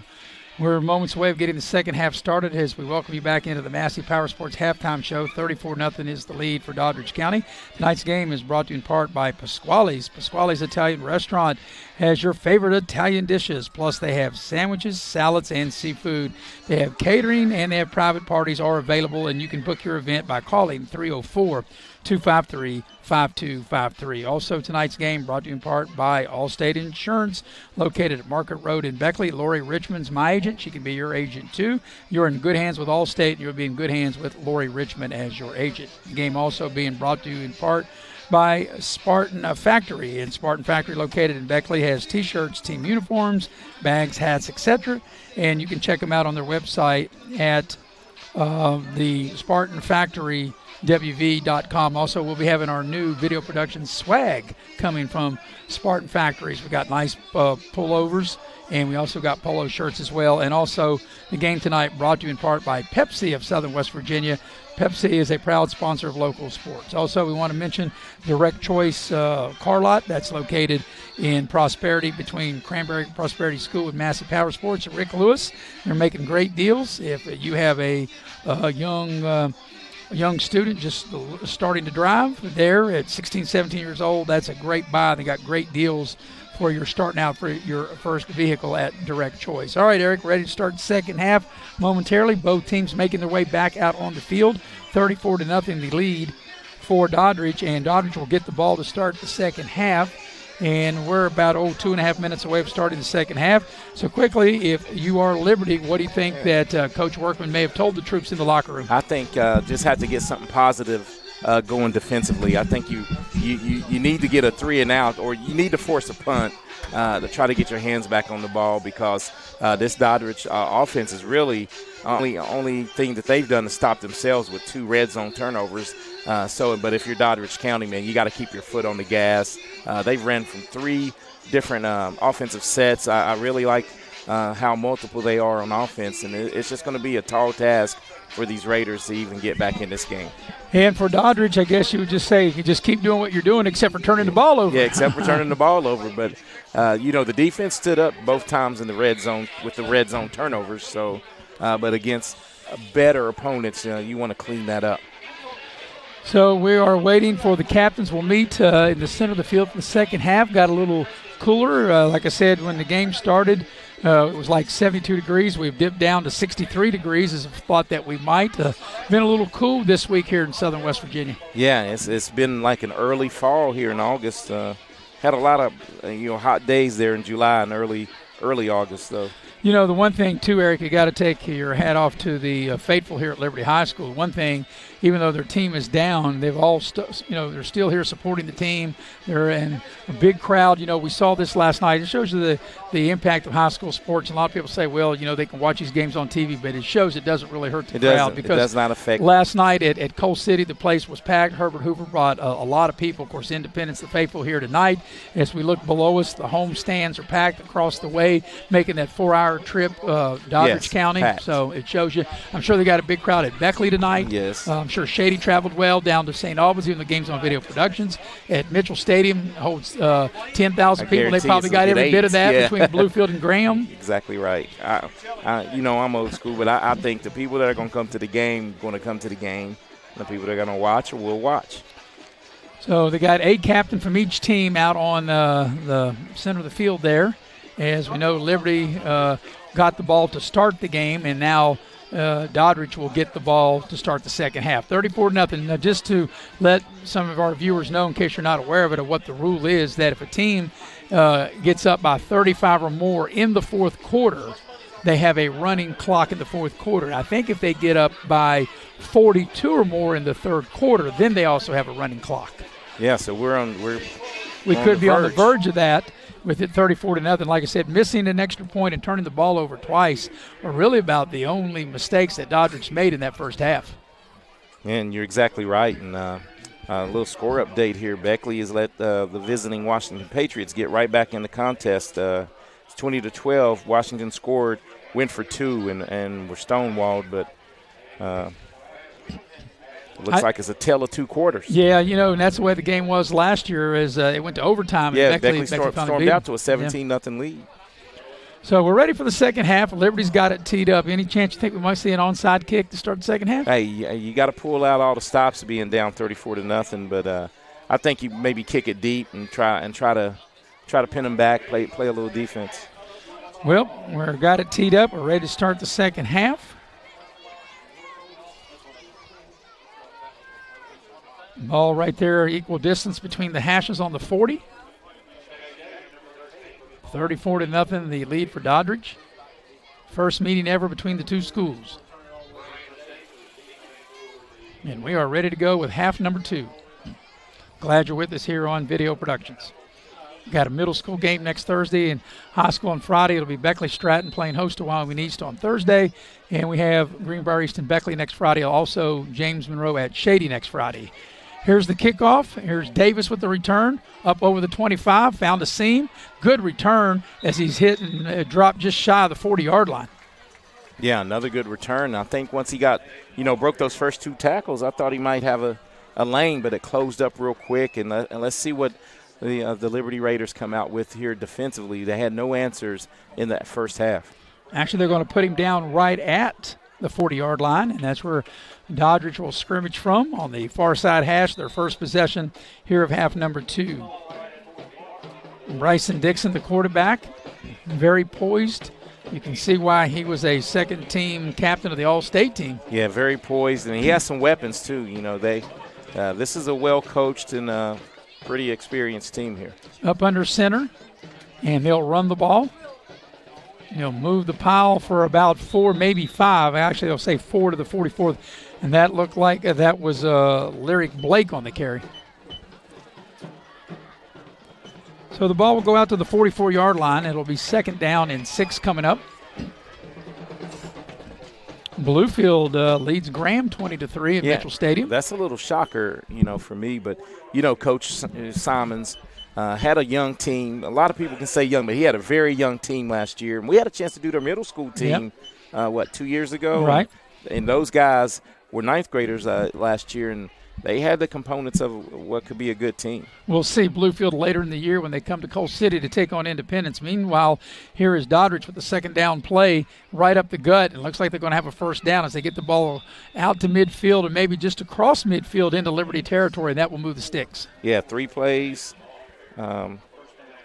we're moments away of getting the second half started as we welcome you back into the Massey Power Sports halftime show. 34-0 is the lead for Doddridge County. Tonight's game is brought to you in part by Pasquale's. Pasquale's Italian Restaurant has your favorite Italian dishes, plus they have sandwiches, salads, and seafood. They have catering, and they have private parties are available, and you can book your event by calling 304-253-5253. Also, tonight's game brought to you in part by Allstate Insurance, located at Market Road in Beckley. Lori Richmond's my agent. She can be your agent, too. You're in good hands with Allstate, and you'll be in good hands with Lori Richmond as your agent. The game also being brought to you in part by Spartan Factory. And Spartan Factory, located in Beckley, has T-shirts, team uniforms, bags, hats, etc. And you can check them out on their website at the Spartan Factory WV.com. Also, we'll be having our new video production swag coming from Spartan Factories. We got nice pullovers, and we also got polo shirts as well. And also, the game tonight brought to you in part by Pepsi of Southern West Virginia. Pepsi is a proud sponsor of local sports. Also, we want to mention Direct Choice Car Lot. That's located in Prosperity, between Cranberry Prosperity School and Massey Power Sports at Rick Lewis. They're making great deals. If you have a young student just starting to drive there at 16, 17 years old, that's a great buy. They got great deals for your starting out for your first vehicle at Direct Choice. All right, Eric, ready to start the second half momentarily. Both teams making their way back out on the field. 34-0 the lead for Doddridge, and Doddridge will get the ball to start the second half. And we're about 2.5 minutes away from starting the second half. So quickly, if you are Liberty, what do you think that Coach Workman may have told the troops in the locker room? I think just have to get something positive going defensively. I think you need to get a 3-and-out, or you need to force a punt to try to get your hands back on the ball, because this Doddridge offense is really only thing that they've done to stop themselves with 2 red zone turnovers. But if you're Doddridge County, man, you got to keep your foot on the gas. They've ran from 3 different offensive sets. I really like how multiple they are on offense, and it's just going to be a tall task for these Raiders to even get back in this game. And for Doddridge, I guess you would just say you just keep doing what you're doing, except for turning the ball over. Yeah, except for turning the ball over. But, the defense stood up both times in the red zone with the red zone turnovers. So, but against better opponents, you want to clean that up. So we are waiting for the captains. We'll meet in the center of the field for the second half. Got a little cooler. Like I said, when the game started, it was like 72 degrees. We've dipped down to 63 degrees as a thought that we might. Been a little cool this week here in Southern West Virginia. Yeah, it's been like an early fall here in August. Had a lot of hot days there in July and early August, though. You know, the one thing, too, Eric, you got to take your hat off to the faithful here at Liberty High School. One thing, even though their team is down, they've all, they're still here supporting the team. They're in a big crowd. You know, we saw this last night. It shows you the impact of high school sports. And a lot of people say, well, you know, they can watch these games on TV, but it shows it doesn't really hurt the crowd. Because it does not affect. Last night at Coal City, the place was packed. Herbert Hoover brought a lot of people. Of course, Independence, the faithful here tonight. As we look below us, the home stands are packed across the way, making that 4-hour trip. Doddridge County, packed. So it shows you. I'm sure they got a big crowd at Beckley tonight. Yes. I'm sure Shady traveled well down to St. Albans, even the game's on Video Productions. At Mitchell Stadium holds 10,000 people. They probably got every bit of that between Bluefield and Graham. Exactly right. I'm old school, but I think the people that are going to come to the game are going to come to the game. The people that are going to watch will watch. So they got 8 captains from each team out on the center of the field there. As we know, Liberty got the ball to start the game, and now Doddridge will get the ball to start the second half. 34-0. Now, just to let some of our viewers know, in case you're not aware of it, of what the rule is, that if a team gets up by 35 or more in the fourth quarter, they have a running clock in the fourth quarter. I think if they get up by 42 or more in the third quarter, then they also have a running clock. Yeah, so we could be on the verge of that. With it 34-0, like I said, missing an extra point and turning the ball over twice are really about the only mistakes that Doddridge made in that first half. And you're exactly right. And a little score update here. Beckley has let the visiting Washington Patriots get right back in the contest. It's 20-12. Washington scored, went for 2, and were stonewalled, but it looks like it's a tale of 2 quarters. Yeah, you know, and that's the way the game was last year. As it went to overtime. Yeah, and Beckley stormed out to a 17-0 lead. So we're ready for the second half. Liberty's got it teed up. Any chance you think we might see an onside kick to start the second half? Hey, you got to pull out all the stops being down 34-0. But I think you maybe kick it deep and try to pin them back, play a little defense. Well, we've got it teed up. We're ready to start the second half. Ball right there, equal distance between the hashes on the 40. 34-0, the lead for Doddridge. First meeting ever between the two schools. And we are ready to go with half number 2. Glad you're with us here on Video Productions. Got a middle school game next Thursday and high school on Friday. It'll be Beckley Stratton playing host to Wyoming East on Thursday. And we have Greenbrier East and Beckley next Friday. Also James Monroe at Shady next Friday. Here's the kickoff. Here's Davis with the return. Up over the 25, found a seam. Good return as he's hit and dropped just shy of the 40-yard line. Yeah, another good return. I think once he got, broke those first 2 tackles, I thought he might have a lane, but it closed up real quick. And let's see what the Liberty Raiders come out with here defensively. They had no answers in that first half. Actually, they're going to put him down right at the 40-yard line, and that's where Doddridge will scrimmage from on the far side hash, their first possession here of half number 2. Bryson Dixon, the quarterback, very poised. You can see why he was a second-team captain of the All-State team. Yeah, very poised, and he has some weapons too. This is a well-coached and pretty experienced team here. Up under center, and they'll run the ball. He'll move the pile for about 4, maybe 5. Actually, they'll say 4 to the 44th. And that looked like that was Lyric Blake on the carry. So the ball will go out to the 44-yard line. It'll be 2nd down and 6 coming up. Bluefield leads Graham 20-3 at Mitchell Stadium. That's a little shocker, for me. But, Coach Simons had a young team. A lot of people can say young, but he had a very young team last year. And we had a chance to do their middle school team, 2 years ago? Right. And those guys were 9th graders last year, and they had the components of what could be a good team. We'll see Bluefield later in the year when they come to Coal City to take on Independence. Meanwhile, here is Doddridge with the 2nd down play right up the gut. It looks like they're going to have a first down as they get the ball out to midfield and maybe just across midfield into Liberty territory, and that will move the sticks. Yeah, 3 plays and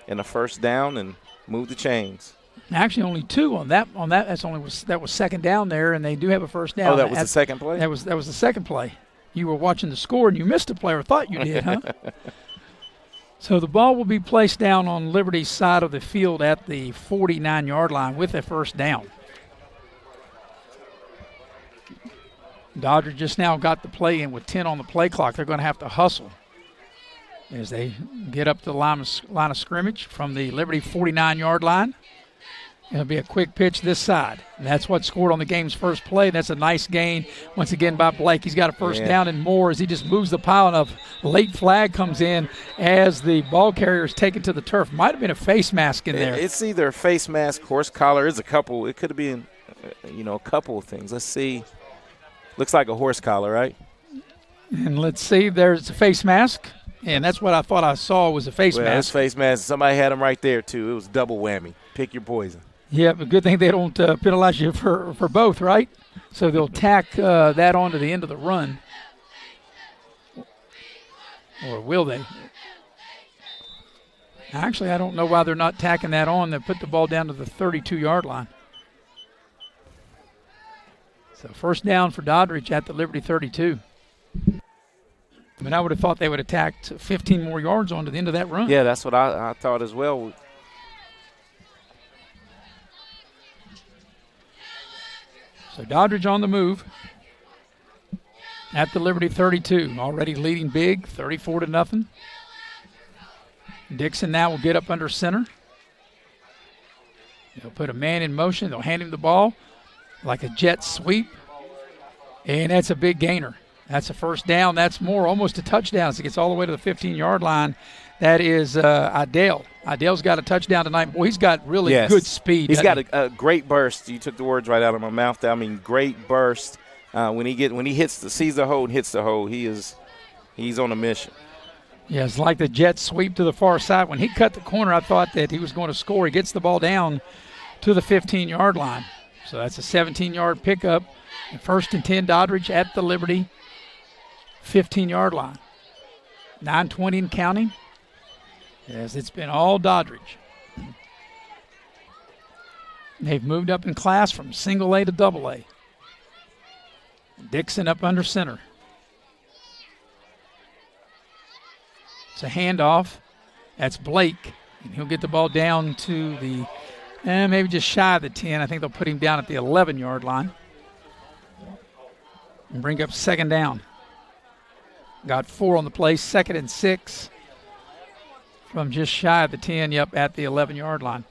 a first down and move the chains. Actually, only 2 on that. That was 2nd down there, and they do have a first down. Oh, that was the second play? That was the second play. You were watching the score and you missed a play, or thought you did, huh? So the ball will be placed down on Liberty's side of the field at the 49-yard line with a first down. Doddridge just now got the play in with 10 on the play clock. They're going to have to hustle as they get up to the line of scrimmage from the Liberty 49-yard line. It'll be a quick pitch this side. And that's what scored on the game's first play. That's a nice gain, once again, by Blake. He's got a first down and more as he just moves the pile, and a late flag comes in as the ball carrier is taken to the turf. Might have been a face mask in there. It's either a face mask, horse collar. There's a couple. It could have been, a couple of things. Let's see. Looks like a horse collar, right? And let's see. There's a face mask. And that's what I thought I saw was a face mask. It's face mask. Somebody had him right there, too. It was double whammy. Pick your poison. Yeah, but good thing they don't penalize you for both, right? So they'll tack that on to the end of the run. Or will they? Actually, I don't know why they're not tacking that on. They put the ball down to the 32-yard line. So first down for Doddridge at the Liberty 32. I mean, I would have thought they would have tacked 15 more yards on to the end of that run. Yeah, that's what I thought as well. So Doddridge on the move at the Liberty 32, already leading big, 34-0. Dixon now will get up under center. They'll put a man in motion. They'll hand him the ball like a jet sweep, and that's a big gainer. That's a first down. That's more, almost a touchdown as it gets all the way to the 15-yard line. That is Idell. Idell's got a touchdown tonight. Boy, he's got really good speed. He's got a great burst. You took the words right out of my mouth. I mean, great burst. When he sees the hole and hits the hole, he's on a mission. Yeah, it's like the jet sweep to the far side. When he cut the corner, I thought that he was going to score. He gets the ball down to the 15-yard line. So that's a 17-yard pickup. And 1st and 10, Doddridge at the Liberty 15-yard line. 9:20 and counting. Yes, it's been all Doddridge. They've moved up in class from single A to double A. Dixon up under center. It's a handoff. That's Blake. And he'll get the ball down to the, maybe just shy of the 10. I think they'll put him down at the 11-yard line. And bring up second down. Got 4 on the play, 2nd and 6. From just shy of the 10, at the 11-yard line.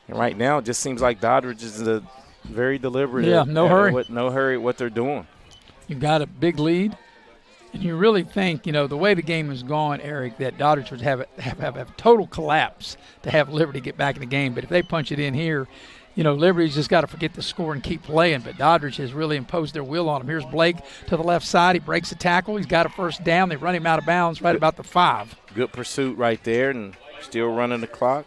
And right now, it just seems like Doddridge is very deliberate. Yeah, no hurry. No hurry at what they're doing. You've got a big lead, and you really think, the way the game is going, Eric, that Doddridge would have a total collapse to have Liberty get back in the game. But if they punch it in here, Liberty's just got to forget the score and keep playing. But Doddridge has really imposed their will on him. Here's Blake to the left side. He breaks a tackle. He's got a first down. They run him out of bounds right about the 5. Good pursuit right there, and still running the clock.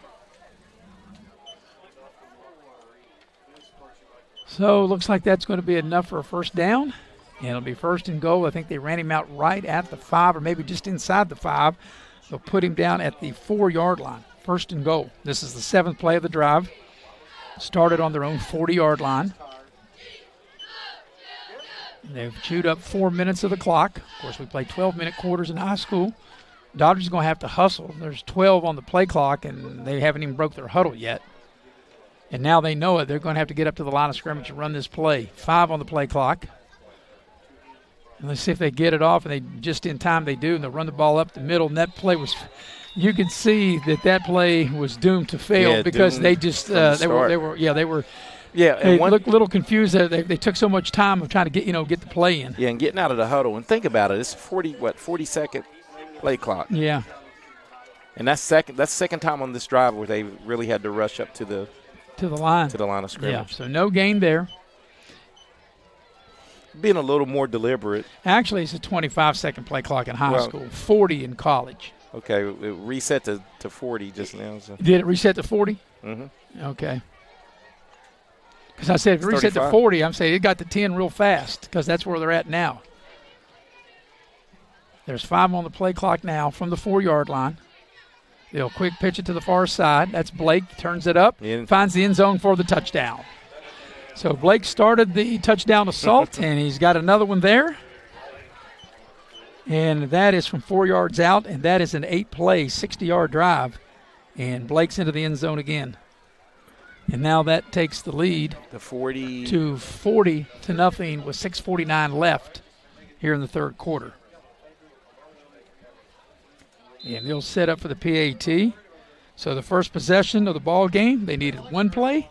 So looks like that's going to be enough for a first down. And it'll be 1st and goal. I think they ran him out right at the 5 or maybe just inside the 5. They'll put him down at the 4-yard line. 1st and goal. This is the 7th play of the drive. Started on their own 40-yard line. They've chewed up 4 minutes of the clock. Of course, we play 12-minute quarters in high school. Doddridge is going to have to hustle. There's 12 on the play clock, and they haven't even broke their huddle yet. And now they know it. They're going to have to get up to the line of scrimmage and run this play. 5 on the play clock. And let's see if they get it off, and they just in time they do, and they'll run the ball up the middle. And that play was, you could see that play was doomed to fail because they just they were looked a little confused. They took so much time of trying to get the play in. Yeah, and getting out of the huddle. And think about it, it's 40-second play clock. Yeah. And that's second time on this drive where they really had to rush up to the line of scrimmage. Yeah. So no gain there. Being a little more deliberate. Actually, it's a 25-second play clock in high school, 40 in college. Okay, it reset to 40 just now. So. Did it reset to 40? Mm-hmm. Okay. Because I said if it reset to 40, I'm saying it got to 10 real fast because that's where they're at now. There's 5 on the play clock now from the 4-yard line. They'll quick pitch it to the far side. That's Blake, turns it up, finds the end zone for the touchdown. So Blake started the touchdown assault, and he's got another one there. And that is from 4 yards out, and that is an 8-play, 60-yard drive. And Blake's into the end zone again. And now that takes the lead to 40 to 40-0 with 6:49 left here in the third quarter. And they'll set up for the PAT. So the first possession of the ball game, they needed 1 play.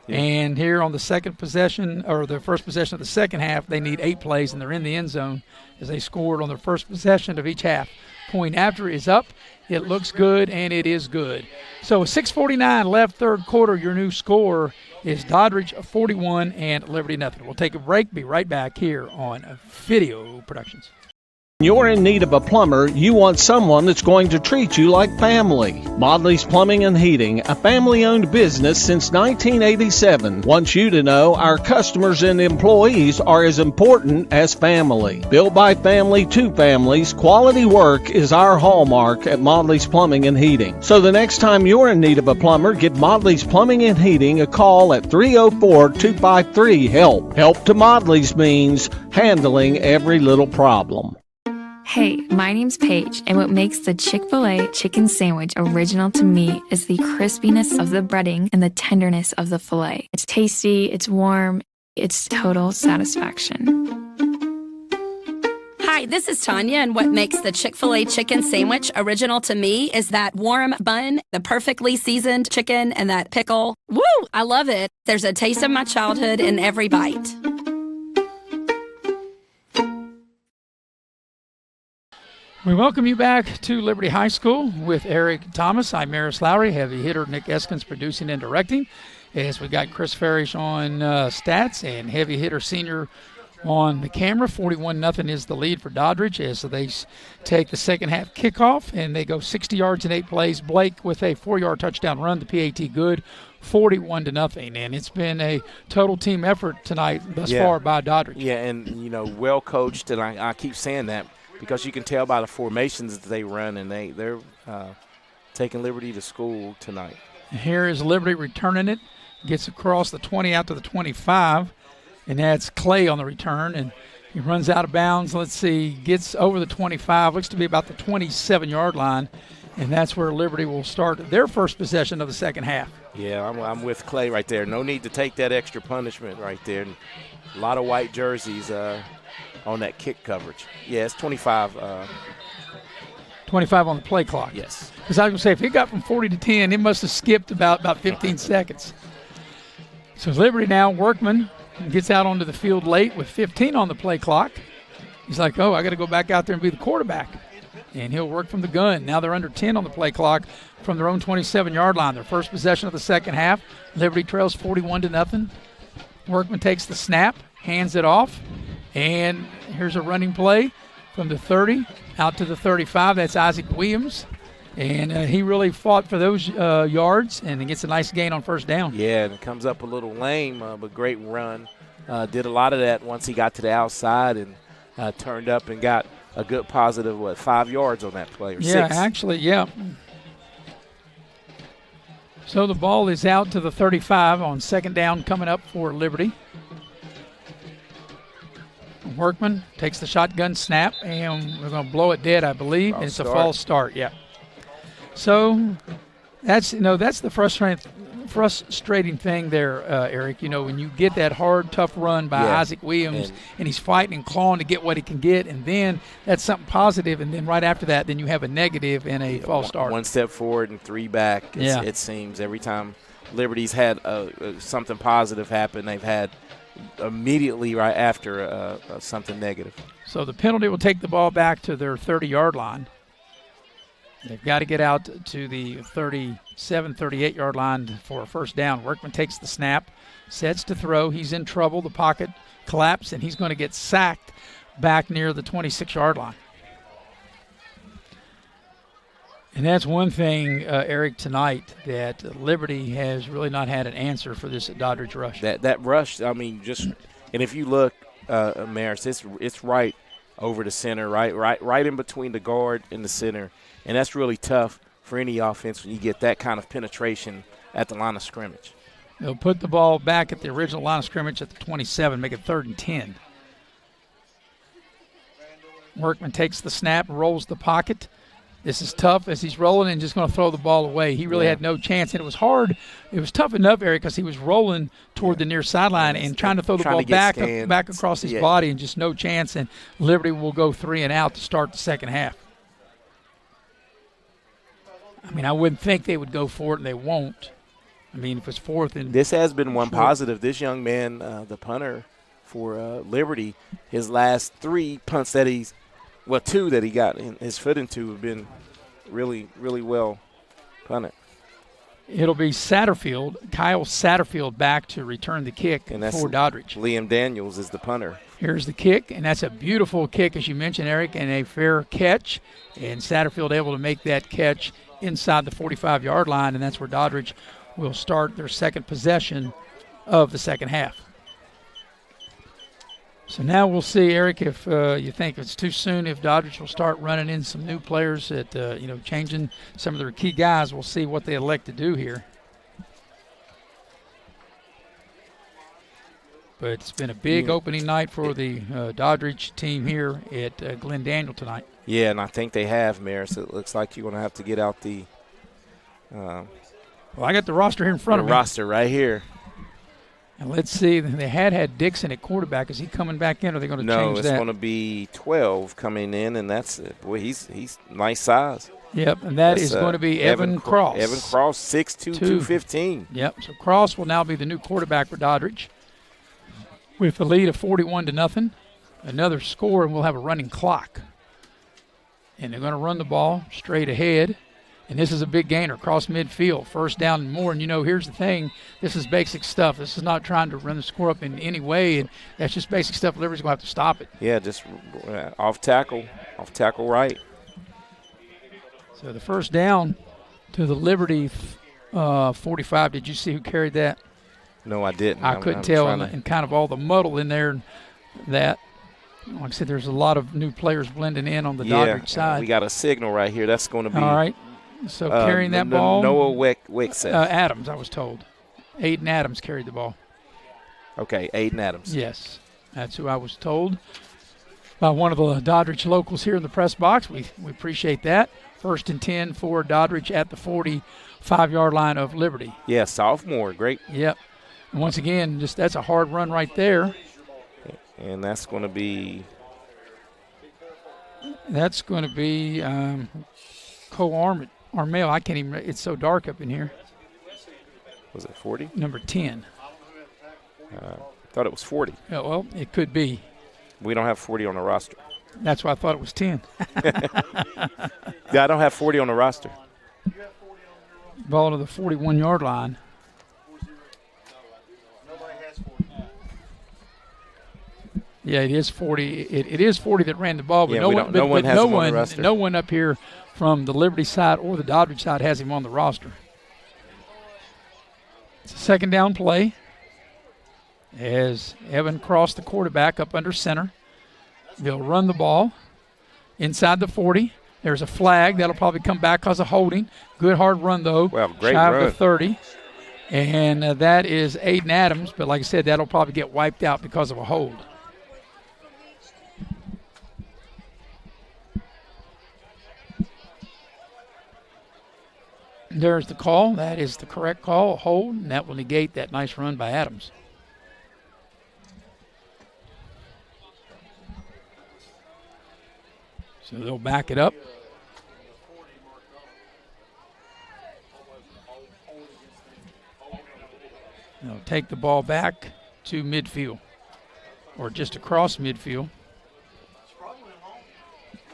Yeah. And here on the second possession, or the first possession of the second half, they need 8 plays, and they're in the end zone as they scored on their first possession of each half. Point after is up. It looks good, and it is good. So 6:49 left, third quarter. Your new score is Doddridge 41 and Liberty nothing. We'll take a break. Be right back here on Video Productions. You're in need of a plumber, you want someone that's going to treat you like family. Modley's Plumbing and Heating, a family-owned business since 1987, wants you to know our customers and employees are as important as family. Built by family to families, quality work is our hallmark at Modley's Plumbing and Heating. So the next time you're in need of a plumber, give Modley's Plumbing and Heating a call at 304-253-HELP. Help to Modley's means handling every little problem. Hey, my name's Paige, and what makes the Chick-fil-A chicken sandwich original to me is the crispiness of the breading and the tenderness of the filet. It's tasty, it's warm, it's total satisfaction. Hi, this is Tanya, and what makes the Chick-fil-A chicken sandwich original to me is that warm bun, the perfectly seasoned chicken, and that pickle. Woo! I love it. There's a taste of my childhood in every bite. We welcome you back to Liberty High School with Eric Thomas. I'm Maris Lowry, heavy hitter Nick Eskins producing and directing. As we got Chris Farish on stats and heavy hitter senior on the camera. 41-0 is the lead for Doddridge as they take the second half kickoff, and they go 60 yards in 8 plays. Blake with a 4-yard touchdown run, the PAT good, 41-0. And it's been a total team effort tonight thus far by Doddridge. Yeah, and, well coached, and I keep saying that, because you can tell by the formations that they run, and they're taking Liberty to school tonight. Here is Liberty returning it. Gets across the 20 out to the 25, and that's Clay on the return. And he runs out of bounds. Let's see, gets over the 25, looks to be about the 27-yard line, and that's where Liberty will start their first possession of the second half. Yeah, I'm with Clay right there. No need to take that extra punishment right there. And a lot of white jerseys on that kick coverage. Yeah, it's 25. 25 on the play clock. Yes. Because I was going to say, if it got from 40 to 10, it must have skipped about 15 seconds. So Liberty now, Workman gets out onto the field late with 15 on the play clock. He's like, I got to go back out there and be the quarterback. And he'll work from the gun. Now they're under 10 on the play clock from their own 27-yard line. Their first possession of the second half. Liberty trails 41-0. Workman takes the snap, hands it off. And here's a running play from the 30 out to the 35. That's Isaac Williams. And he really fought for those yards, and he gets a nice gain on first down. Yeah, and it comes up a little lame, but great run. Did a lot of that once he got to the outside and turned up and got a good positive, 5 yards on that play, or 6? Yeah, actually, yeah. So the ball is out to the 35 on second down coming up for Liberty. Workman takes the shotgun snap, and we're going to blow it dead, I believe. And it's a false start, yeah. So that's the frustrating thing there, Eric. When you get that hard, tough run by Isaac Williams, and he's fighting and clawing to get what he can get, and then that's something positive, and then right after that, then you have a negative and a false start. 1 step forward and 3 back. It seems every time Liberty's had something positive happen, they've had immediately right after something negative. So the penalty will take the ball back to their 30-yard line. They've got to get out to the 37, 38-yard line for a first down. Workman takes the snap, sets to throw. He's in trouble. The pocket collapsed, and he's going to get sacked back near the 26-yard line. And that's one thing, Eric, tonight that Liberty has really not had an answer for this Doddridge rush. That rush, I mean, and if you look, Maris, it's right over the center, right in between the guard and the center, and that's really tough for any offense when you get that kind of penetration at the line of scrimmage. They'll put the ball back at the original line of scrimmage at the 27, make it 3rd and 10. Workman takes the snap, rolls the pocket. This is tough as he's rolling and just going to throw the ball away. He really had no chance, and it was hard. It was tough enough, Eric, because he was rolling toward the near sideline and trying to throw the ball back across his body, and just no chance, and Liberty will go 3 and out to start the second half. I mean, I wouldn't think they would go for it, and they won't. I mean, if it's 4th and this has been one positive. This young man, the punter for Liberty, his last 3 punts that he's – 2 that he got his foot into have been really, really well punted. It'll be Satterfield, Kyle Satterfield, back to return the kick for Doddridge. Liam Daniels is the punter. Here's the kick, and that's a beautiful kick, as you mentioned, Eric, and a fair catch. And Satterfield able to make that catch inside the 45-yard line, and that's where Doddridge will start their second possession of the second half. So now we'll see, Eric, if you think it's too soon, if Doddridge will start running in some new players at, changing some of their key guys. We'll see what they elect to do here. But it's been a big opening night for the Doddridge team here at Glen Daniel tonight. Yeah, and I think they have, Maris. It looks like you're going to have to get out the well, I got the roster here in front of me. Roster right here. And let's see, they had Dixon at quarterback. Is he coming back in, or are they going to change that? No, it's going to be 12 coming in, and that's – boy, he's nice size. Yep, and that's is going to be Evan Cross. Evan Cross, 6'2", 215. Yep, so Cross will now be the new quarterback for Doddridge with the lead of 41-0. Another score, and we'll have a running clock. And they're going to run the ball straight ahead. And this is a big gainer, across midfield, 1st down and more. And, here's the thing. This is basic stuff. This is not trying to run the score up in any way, and that's just basic stuff. Liberty's going to have to stop it. Yeah, just off tackle right. So the 1st down to the Liberty 45. Did you see who carried that? No, I didn't. I couldn't tell, and kind of all the muddle in there. That, like I said, there's a lot of new players blending in on the Doddridge side. We got a signal right here. That's going to be – all right. So carrying that ball. Noah Wickseth. Adams, I was told. Aiden Adams carried the ball. Okay, Aiden Adams. Yes, that's who I was told by one of the Doddridge locals here in the press box. We appreciate that. 1st and 10 for Doddridge at the 45-yard line of Liberty. Yeah, sophomore, great. Yep. And once again, that's a hard run right there. And that's going to be. Armel, I can't even – it's so dark up in here. Was it 40? Number 10. Thought it was 40. Yeah, well, it could be. We don't have 40 on the roster. That's why I thought it was 10. Yeah, I don't have 40 on the roster. Ball to the 41-yard line. Yeah, it is 40. It is 40 that ran the ball, but no one up here from the Liberty side or the Doddridge side has him on the roster. It's a 2nd down play as Evan Cross, the quarterback, up under center. They'll run the ball inside the 40. There's a flag. That'll probably come back because of holding. Good hard run, though. Well, great shy run. Of the 30. And that is Aiden Adams, but like I said, that'll probably get wiped out because of a hold. There's the call. That is the correct call, a hold, and that will negate that nice run by Adams. So they'll back it up. They'll take the ball back to midfield, or just across midfield.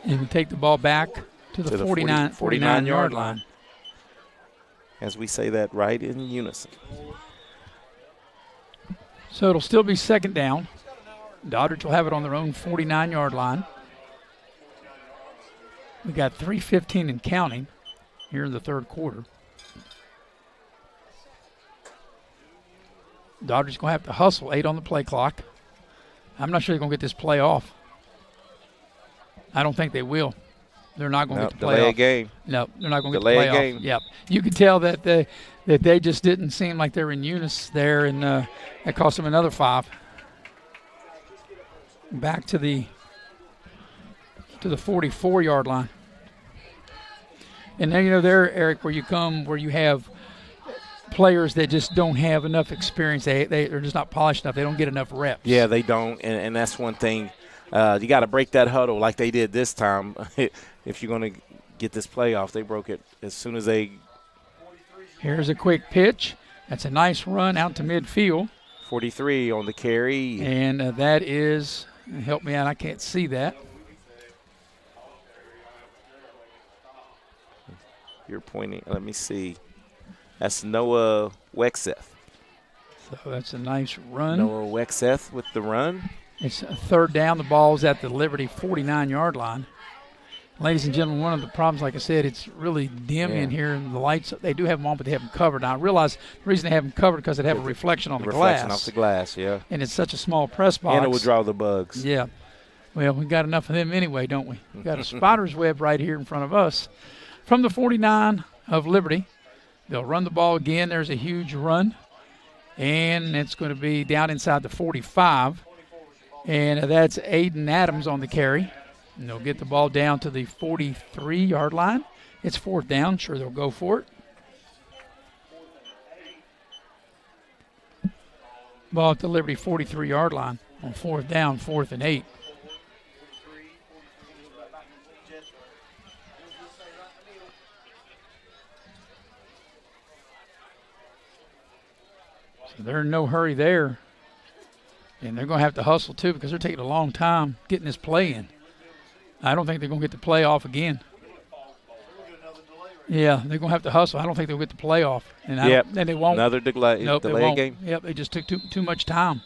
And we'll take the ball back to the 49-yard line. As we say that right in unison. So it'll still be 2nd down. Doddridge will have it on their own 49-yard line. We got 3:15 and counting here in the 3rd quarter. Doddridge's going to have to hustle, 8 on the play clock. I'm not sure they're going to get this play off. I don't think they will. They're not going to get the play off. Delay a game. No, they're not going to get the play off. Yep. You can tell that that they just didn't seem like they were in unison there, and that cost them another 5. Back to the 44-yard line. And then, there, Eric, where you have players that just don't have enough experience. They're just not polished enough. They don't get enough reps. Yeah, they don't, and that's one thing. You got to break that huddle like they did this time. If you're going to get this playoff, they broke it as soon as they. Here's a quick pitch. That's a nice run out to midfield. 43 on the carry. And that is, help me out, I can't see that. You're pointing, let me see. That's Noah Wexeth. So that's a nice run. Noah Wexeth with the run. It's a 3rd down. The ball's at the Liberty 49-yard line. Ladies and gentlemen, one of the problems, like I said, it's really dim in here, and the lights, they do have them on, but they have them covered. Now, I realize the reason they have them covered because they have a reflection on the glass. Reflection off the glass, yeah. And it's such a small press box. And it will draw the bugs. Yeah. Well, we got enough of them anyway, don't we? We've got a spider's web right here in front of us. From the 49 of Liberty, they'll run the ball again. There's a huge run, and it's going to be down inside the 45. And that's Aiden Adams on the carry. And they'll get the ball down to the 43-yard line. It's 4th down. Sure, they'll go for it. Ball at the Liberty 43-yard line on 4th down, 4th and 8. So they're in no hurry there. And they're going to have to hustle, too, because they're taking a long time getting this play in. I don't think they're going to get the play off again. Yeah, they're going to have to hustle. I don't think they'll get the play off. And and they won't. Another delay game? Yep, they just took too much time.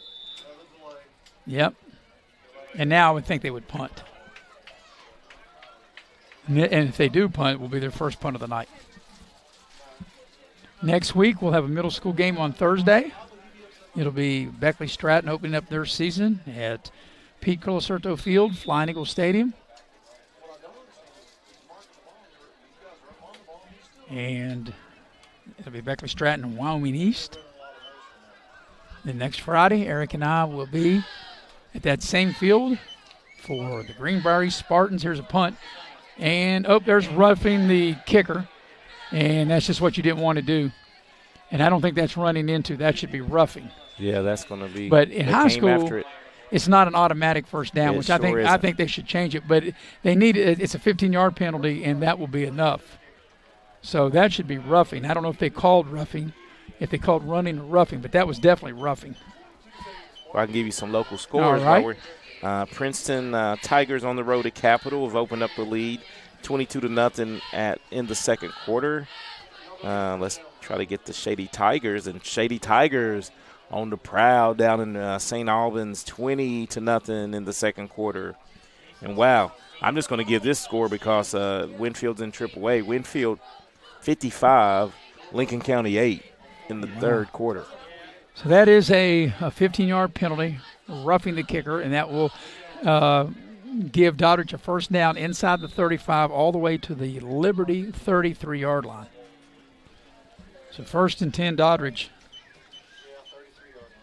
Yep. And now I would think they would punt. And if they do punt, it will be their first punt of the night. Next week, we'll have a middle school game on Thursday. It'll be Beckley Stratton opening up their season at Pete Colacerto Field, Flying Eagle Stadium. And it'll be Beckley Stratton and Wyoming East. Then next Friday, Eric and I will be at that same field for the Greenbrier East Spartans. Here's a punt. And, there's roughing the kicker. And that's just what you didn't want to do. And I don't think that's running into. That should be roughing. Yeah, that's going to be. But in high school, it's not an automatic first down, which I think they should change it. But they need it. It's a 15-yard penalty, and that will be enough. So that should be roughing. I don't know if they called roughing, if they called running or roughing, but that was definitely roughing. Well, I can give you some local scores. All right. Princeton Tigers on the road at Capital have opened up the lead 22-0 in the second quarter. Let's try to get the Shady Tigers, and Shady Tigers on the prowl down in St. Albans, 20-0 in the second quarter. And wow, I'm just going to give this score because Winfield's in AAA. Winfield 55, Lincoln County 8 in the third quarter. So that is a 15-yard penalty, roughing the kicker, and that will give Doddridge a first down inside the 35 all the way to the Liberty 33-yard line. So 1st and 10, Doddridge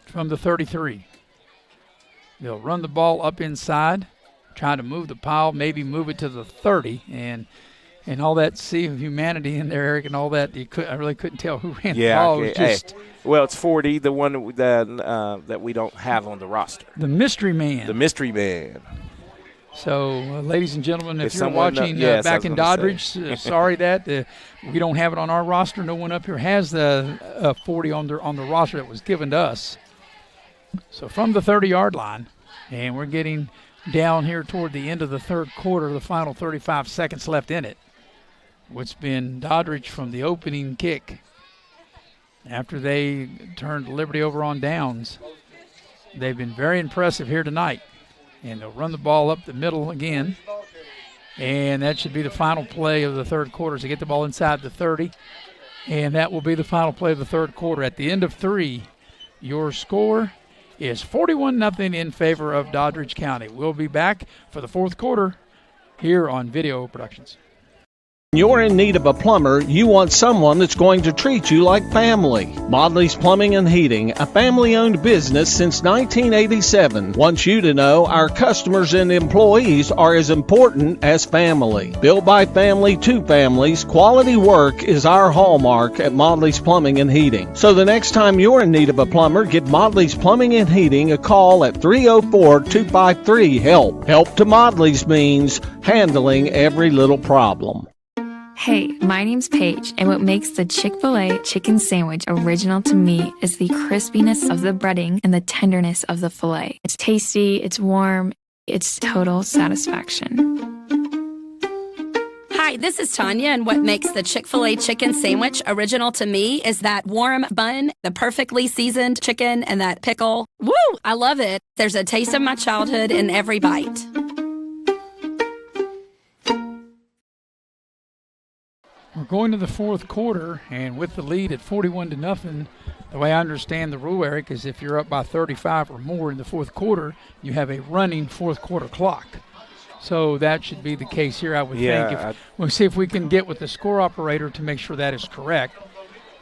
from the 33. They'll run the ball up inside, trying to move the pile, maybe move it to the 30, and all that sea of humanity in there, Eric, and all that. I really couldn't tell who ran the ball. It was just well, it's 40, the one that we don't have on the roster. The mystery man. The mystery man. So, ladies and gentlemen, if you're watching back in Doddridge, sorry that we don't have it on our roster. No one up here has the 40 on the roster that was given to us. So from the 30-yard line, and we're getting down here toward the end of the third quarter, the final 35 seconds left in it. What's been Doddridge from the opening kick. After they turned Liberty over on downs, they've been very impressive here tonight. And they'll run the ball up the middle again. And that should be the final play of the third quarter to get the ball inside the 30. And that will be the final play of the third quarter. At the end of 3, your score is 41-0 in favor of Doddridge County. We'll be back for the fourth quarter here on Video Productions. You're in need of a plumber, you want someone that's going to treat you like family. Modley's Plumbing and Heating, a family-owned business since 1987, wants you to know our customers and employees are as important as family. Built by family to families, quality work is our hallmark at Modley's Plumbing and Heating. So the next time you're in need of a plumber, give Modley's Plumbing and Heating a call at 304-253-HELP. Help to Modley's means handling every little problem. Hey, my name's Paige, and what makes the Chick-fil-A chicken sandwich original to me is the crispiness of the breading and the tenderness of the filet. It's tasty, it's warm, it's total satisfaction. Hi, this is Tanya, and what makes the Chick-fil-A chicken sandwich original to me is that warm bun, the perfectly seasoned chicken, and that pickle. Woo! I love it. There's a taste of my childhood in every bite. We're going to the fourth quarter, and with the lead at 41-0, the way I understand the rule, Eric, is if you're up by 35 or more in the fourth quarter, you have a running fourth quarter clock. So that should be the case here, I would think. We'll see if we can get with the score operator to make sure that is correct,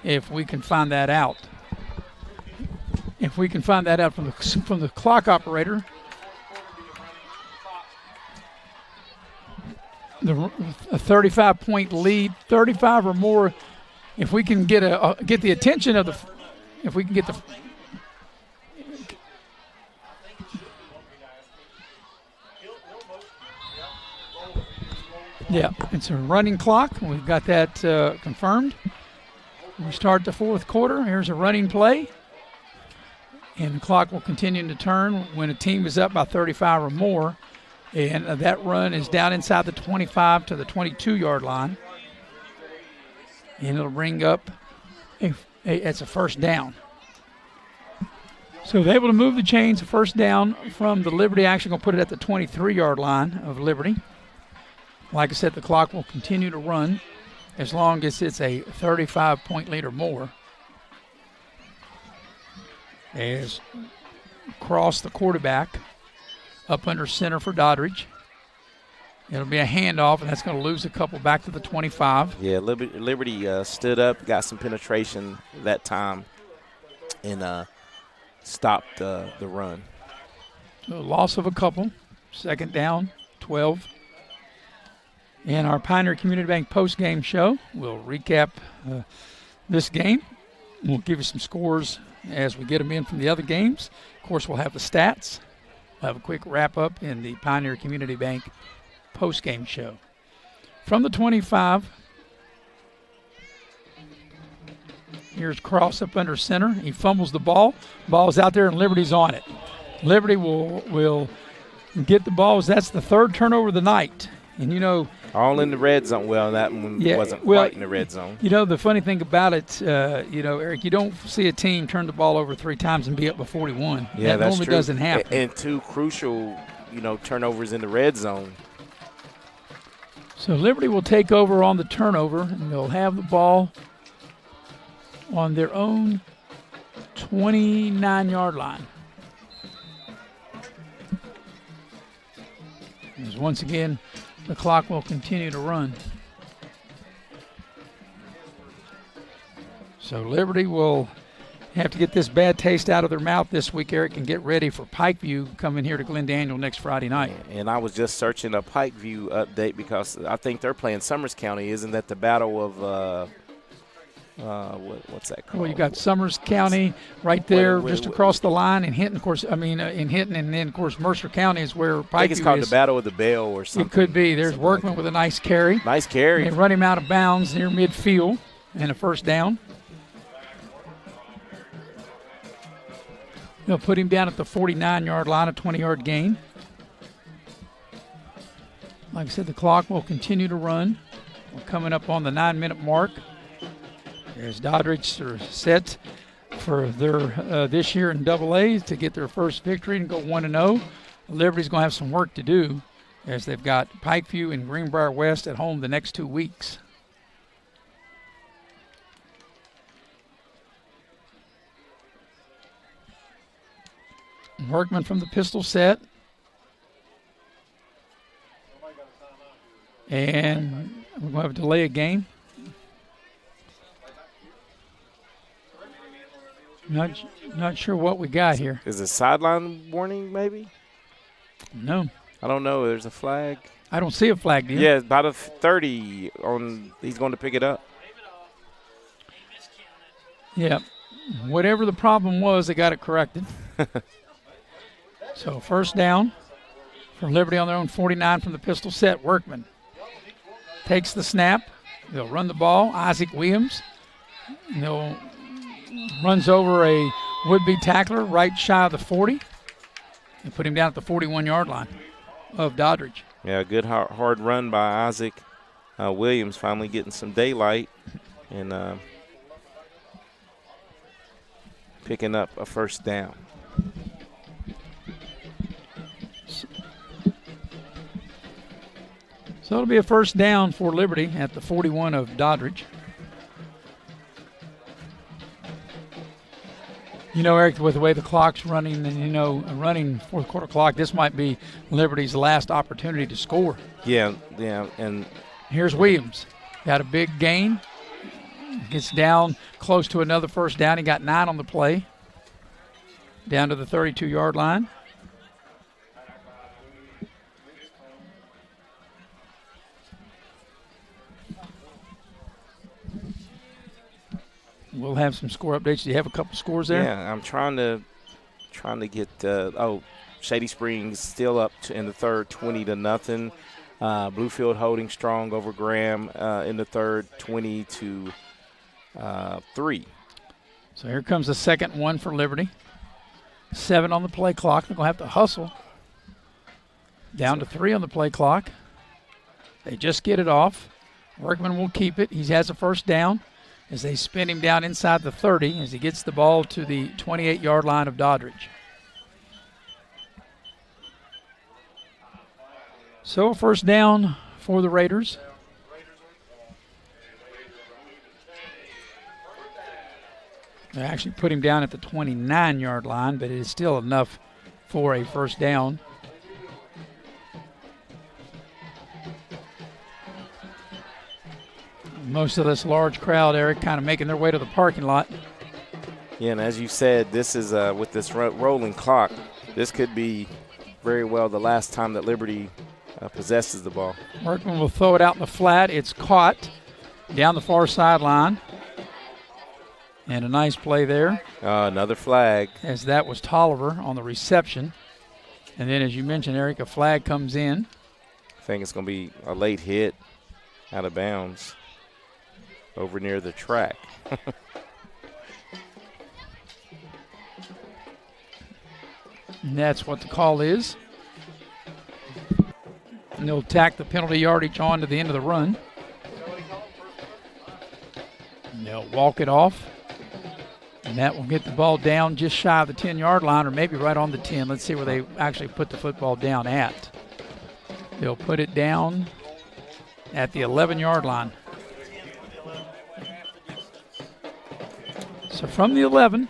if we can find that out. If we can find that out from the clock operator, a 35-point lead, 35 or more. If we can get the attention of yeah, it's a running clock. We've got that confirmed. We start the fourth quarter. Here's a running play, and the clock will continue to turn when a team is up by 35 or more. And that run is down inside the 25 to the 22-yard line. And it'll bring up, it's a first down. So they're able to move the chains, a first down from the Liberty. Actually going to put it at the 23-yard line of Liberty. Like I said, the clock will continue to run as long as it's a 35-point lead or more. As cross the quarterback. Up under center for Doddridge. It'll be a handoff, and that's going to lose a couple back to the 25. Yeah, Liberty stood up, got some penetration that time, and stopped the run. So loss of a couple. Second down, 12. And our Pioneer Community Bank post-game show, we'll recap this game. We'll give you some scores as we get them in from the other games. Of course, we'll have the stats. We'll have a quick wrap-up in the Pioneer Community Bank post-game show. From the 25, here's Cross up under center. He fumbles the ball. Ball's out there, and Liberty's on it. Liberty will get the balls. That's the third turnover of the night. And, you know, all in the red zone. Well, that one wasn't quite in the red zone. You know, the funny thing about it, Eric, you don't see a team turn the ball over 3 times and be up by 41. Yeah, that normally doesn't happen. And 2 crucial, turnovers in the red zone. So Liberty will take over on the turnover, and they'll have the ball on their own 29-yard line. As once again, the clock will continue to run. So Liberty will have to get this bad taste out of their mouth this week, Eric, and get ready for Pikeview coming here to Glen Daniel next Friday night. And I was just searching a Pikeview update because I think they're playing Summers County. Isn't that the battle of what's that called? Well, you got Summers County right there, just across the line, and Hinton, of course. In Hinton, and then of course Mercer County is where Pikeview is. I think it's called the Battle of the Bell or something. It could be. There's Workman with a nice carry. Nice carry. They run him out of bounds near midfield, and a first down. They'll put him down at the 49-yard line, a 20-yard gain. Like I said, the clock will continue to run. We're coming up on the 9-minute mark. There's Doddridge are set for their this year in AA to get their first victory and go 1-0. Liberty's going to have some work to do as they've got Pikeview and Greenbrier West at home the next 2 weeks. Workman from the pistol set. And We're going to have a delay of game. Not sure what we got here. Is it sideline warning maybe? No. I don't know. There's a flag. I don't see a flag, do you? Yeah, about a 30 on. He's going to pick it up. Yeah. Whatever the problem was, they got it corrected. So first down for Liberty on their own 49 from the pistol set. Workman takes the snap. They'll run the ball. Isaac Williams. Runs over a would-be tackler right shy of the 40 and put him down at the 41-yard line of Doddridge. Yeah, a good hard run by Isaac Williams, finally getting some daylight and picking up a first down. So it'll be a first down for Liberty at the 41 of Doddridge. You know, Eric, with the way the clock's running and, running fourth quarter clock, this might be Liberty's last opportunity to score. Yeah, and here's Williams. Got a big gain. Gets down close to another first down. He got 9 on the play. Down to the 32-yard line. We'll have some score updates. Do you have a couple scores there? Yeah, I'm trying to get. Shady Springs still up in the third, 20-0. Bluefield holding strong over Graham in the third, 20-3. So here comes the second one for Liberty. 7 on the play clock. They're going to have to hustle. Down to 3 on the play clock. They just get it off. Workman will keep it. He has a first down as they spin him down inside the 30 as he gets the ball to the 28-yard line of Doddridge. So first down for the Raiders. They actually put him down at the 29-yard line, but it is still enough for a first down. Most of this large crowd, Eric, kind of making their way to the parking lot. Yeah, and as you said, this is with this rolling clock, this could be very well the last time that Liberty possesses the ball. Workman will throw it out in the flat. It's caught down the far sideline. And a nice play there. Another flag. As that was Tolliver on the reception. And then, as you mentioned, Eric, a flag comes in. I think it's going to be a late hit out of bounds over near the track. And that's what the call is. And they'll tack the penalty yardage on to the end of the run. And they'll walk it off. And that will get the ball down just shy of the 10-yard line, or maybe right on the 10. Let's see where they actually put the football down at. They'll put it down at the 11-yard line. So from the 11,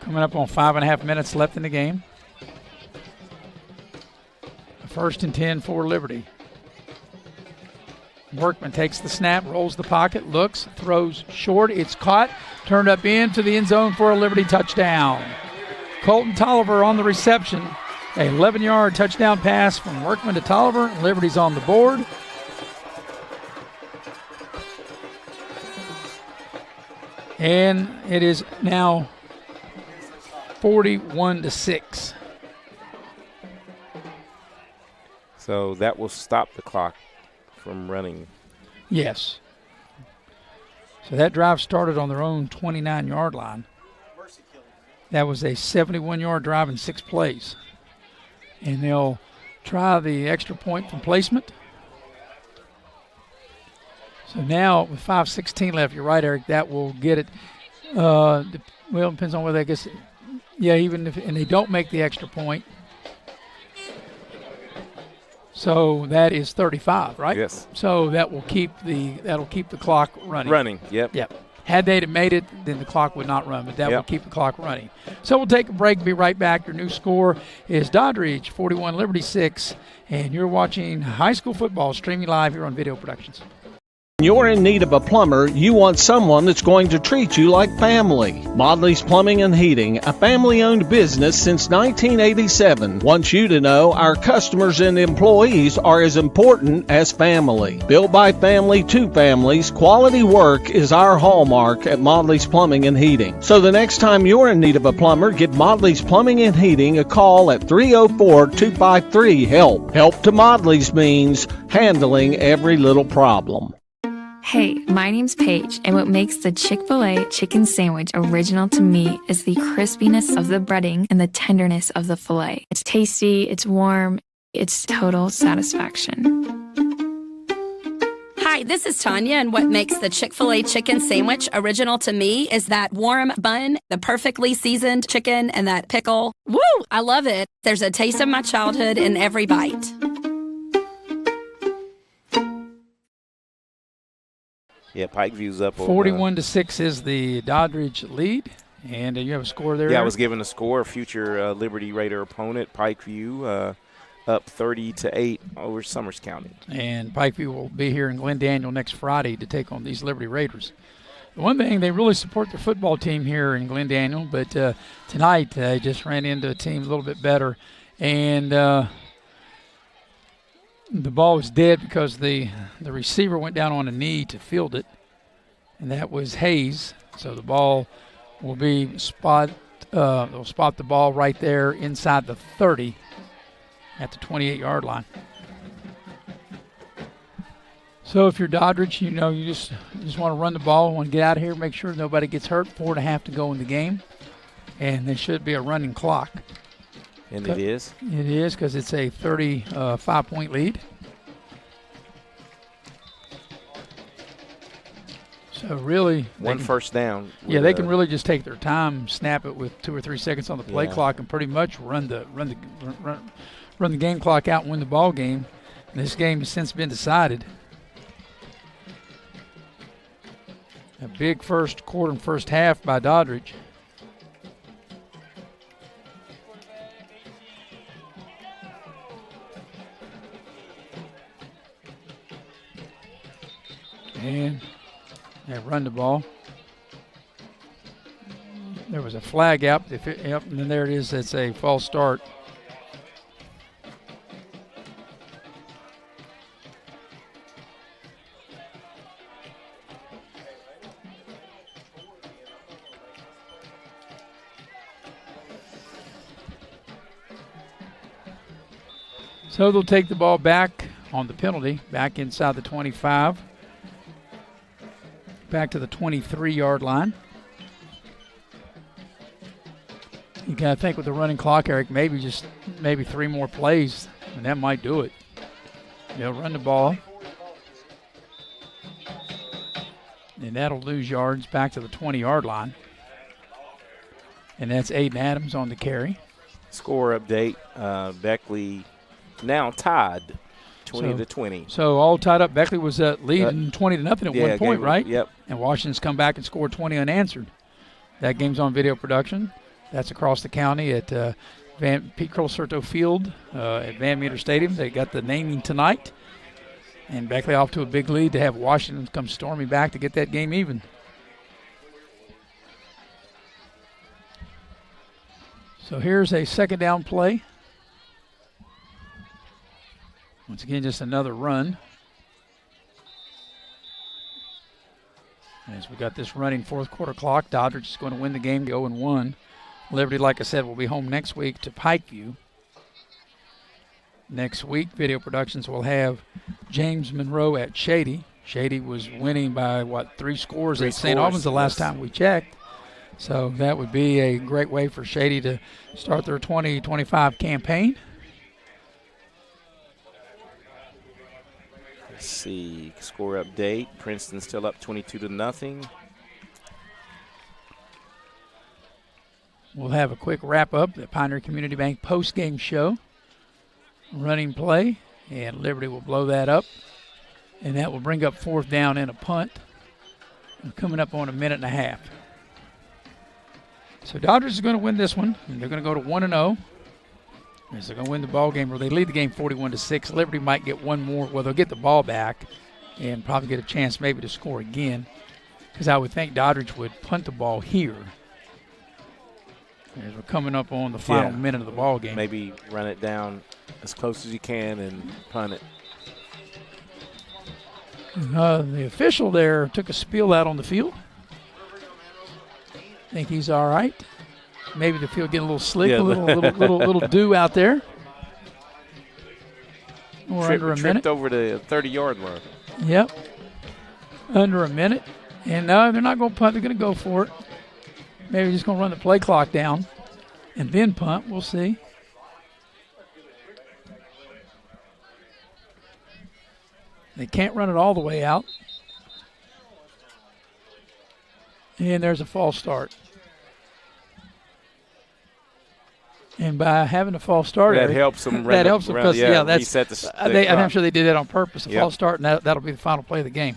coming up on 5.5 minutes left in the game. First and 10 for Liberty. Workman takes the snap, rolls the pocket, looks, throws short. It's caught, turned up into the end zone for a Liberty touchdown. Colton Tolliver on the reception. A 11-yard touchdown pass from Workman to Tolliver. Liberty's on the board. And it is now 41-6. So that will stop the clock from running. Yes. So that drive started on their own 29-yard line. That was a 71-yard drive in 6 plays. And they'll try the extra point from placement. So now with 5:16 left, you're right, Eric, that will get it. Well, it depends on whether I guess, yeah, even if, and they don't make the extra point. So that is 35, right? Yes. So that will keep the clock running. Running, yep. Yep. Had they made it, then the clock would not run, but that would keep the clock running. So we'll take a break, be right back. Your new score is Doddridge 41, Liberty 6, and you're watching high school football streaming live here on Video Productions. When you're in need of a plumber, you want someone that's going to treat you like family. Modley's Plumbing and Heating, a family-owned business since 1987, wants you to know our customers and employees are as important as family. Built by family to families, quality work is our hallmark at Modley's Plumbing and Heating. So the next time you're in need of a plumber, give Modley's Plumbing and Heating a call at 304-253-HELP. Help to Modley's means handling every little problem. Hey, my name's Paige, and what makes the Chick-fil-A chicken sandwich original to me is the crispiness of the breading and the tenderness of the filet. It's tasty, it's warm, it's total satisfaction. Hi, this is Tanya, and what makes the Chick-fil-A chicken sandwich original to me is that warm bun, the perfectly seasoned chicken, and that pickle. Woo! I love it. There's a taste of my childhood in every bite. Yeah, Pikeview's up. 41-6 is the Doddridge lead, and you have a score there. Yeah, I was given a score. Future Liberty Raider opponent, Pikeview, up 30-8 over Summers County. And Pikeview will be here in Glen Daniel next Friday to take on these Liberty Raiders. The one thing, they really support their football team here in Glen Daniel, but tonight they just ran into a team a little bit better, and the ball was dead because the receiver went down on a knee to field it, and that was Hayes. So the ball will be they'll spot the ball right there inside the 30 at the 28-yard line. So if you're Doddridge, you just want to run the ball, want to get out of here, make sure nobody gets hurt. 4.5 to go in the game, and there should be a running clock. And it is? It is, because it's a 35-point lead. So really, one first down. Yeah, they can really just take their time, snap it with 2 or 3 seconds on the play clock, and pretty much run the game clock out and win the ball game. And this game has since been decided. A big first quarter and first half by Doddridge. And they run the ball. There was a flag out. And then there it is. It's a false start. So they'll take the ball back on the penalty, back inside the 25. Back to the 23-yard line. You got to think with the running clock, Eric, maybe 3 more plays, and that might do it. They'll run the ball. And that'll lose yards back to the 20-yard line. And that's Aiden Adams on the carry. Score update, Beckley now tied 20-20. So all tied up. Beckley was leading 20-0 at one point, right? Yep. And Washington's come back and scored 20 unanswered. That game's on video production. That's across the county at Pete Curl-Certo Field at Van Meter Stadium. They got the naming tonight. And Beckley off to a big lead to have Washington come storming back to get that game even. So here's a second down play. Once again, just another run. As we got this running fourth quarter clock, Doddridge is going to win the game, go 0-1. Liberty, like I said, will be home next week to Pikeview. Next week, Video Productions will have James Monroe at Shady. Shady was winning by, 3 scores at St. Albans the last time we checked. So that would be a great way for Shady to start their 2025 campaign. Let's see, score update. Princeton still up 22-0. We'll have a quick wrap-up, the Pioneer Community Bank post-game show. Running play, and Liberty will blow that up. And that will bring up fourth down and a punt. We're coming up on a minute and a half. So Doddridge is going to win this one, and they're going to go to 1-0. As they're going to win the ball game, or they lead the game 41-6. Liberty might get one more. Well, they'll get the ball back and probably get a chance maybe to score again, because I would think Doddridge would punt the ball here. As we're coming up on the final minute of the ball game. Maybe run it down as close as you can and punt it. The official there took a spiel out on the field. I think he's all right. Maybe the field getting a little slick, a little dew out there. Or under a minute. Tripped over the 30-yard line. Yep. Under a minute. And no, they're not going to punt. They're going to go for it. Maybe just going to run the play clock down and then punt. We'll see. They can't run it all the way out. And there's a false start. And by having a false start, that helps them. That helps them because reset the I'm sure they did that on purpose. A false start, and that'll be the final play of the game.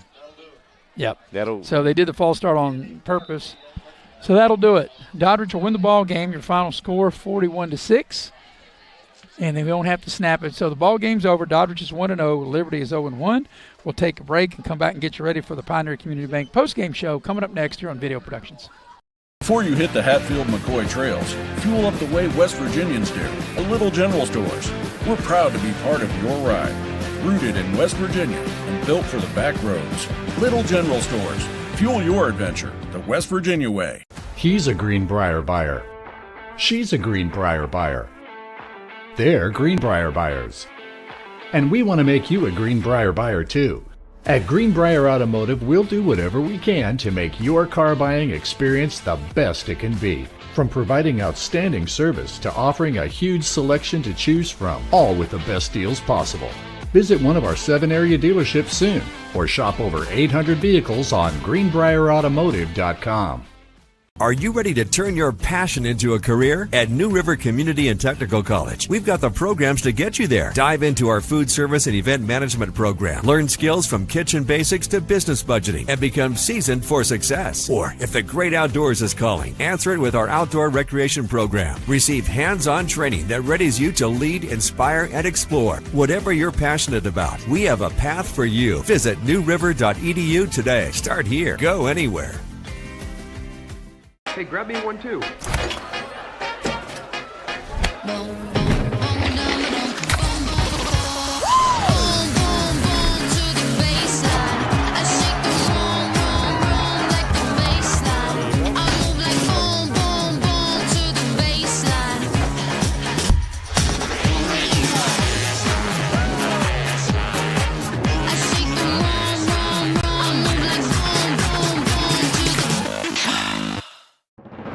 Yep. So they did the false start on purpose. So that'll do it. Doddridge will win the ball game. Your final score 41-6, and they won't have to snap it. So the ball game's over. Doddridge is 1-0. Liberty is 0-1. We'll take a break and come back and get you ready for the Pioneer Community Bank postgame show coming up next here on Video Productions. Before you hit the Hatfield-McCoy trails, fuel up the way West Virginians do, a Little General Stores. We're proud to be part of your ride. Rooted in West Virginia and built for the back roads. Little General Stores. Fuel your adventure the West Virginia way. He's a Greenbrier buyer. She's a Greenbrier buyer. They're Greenbrier buyers. And we want to make you a Greenbrier buyer too. At Greenbrier Automotive, we'll do whatever we can to make your car buying experience the best it can be. From providing outstanding service to offering a huge selection to choose from, all with the best deals possible. Visit one of our 7 area dealerships soon, or shop over 800 vehicles on greenbrierautomotive.com. Are you ready to turn your passion into a career? At New River Community and Technical College, we've got the programs to get you there. Dive into our food service and event management program. Learn skills from kitchen basics to business budgeting and become seasoned for success. Or if the great outdoors is calling, answer it with our outdoor recreation program. Receive hands-on training that readies you to lead, inspire, and explore. Whatever you're passionate about, we have a path for you. Visit newriver.edu today. Start here. Go anywhere. Hey, grab me one too.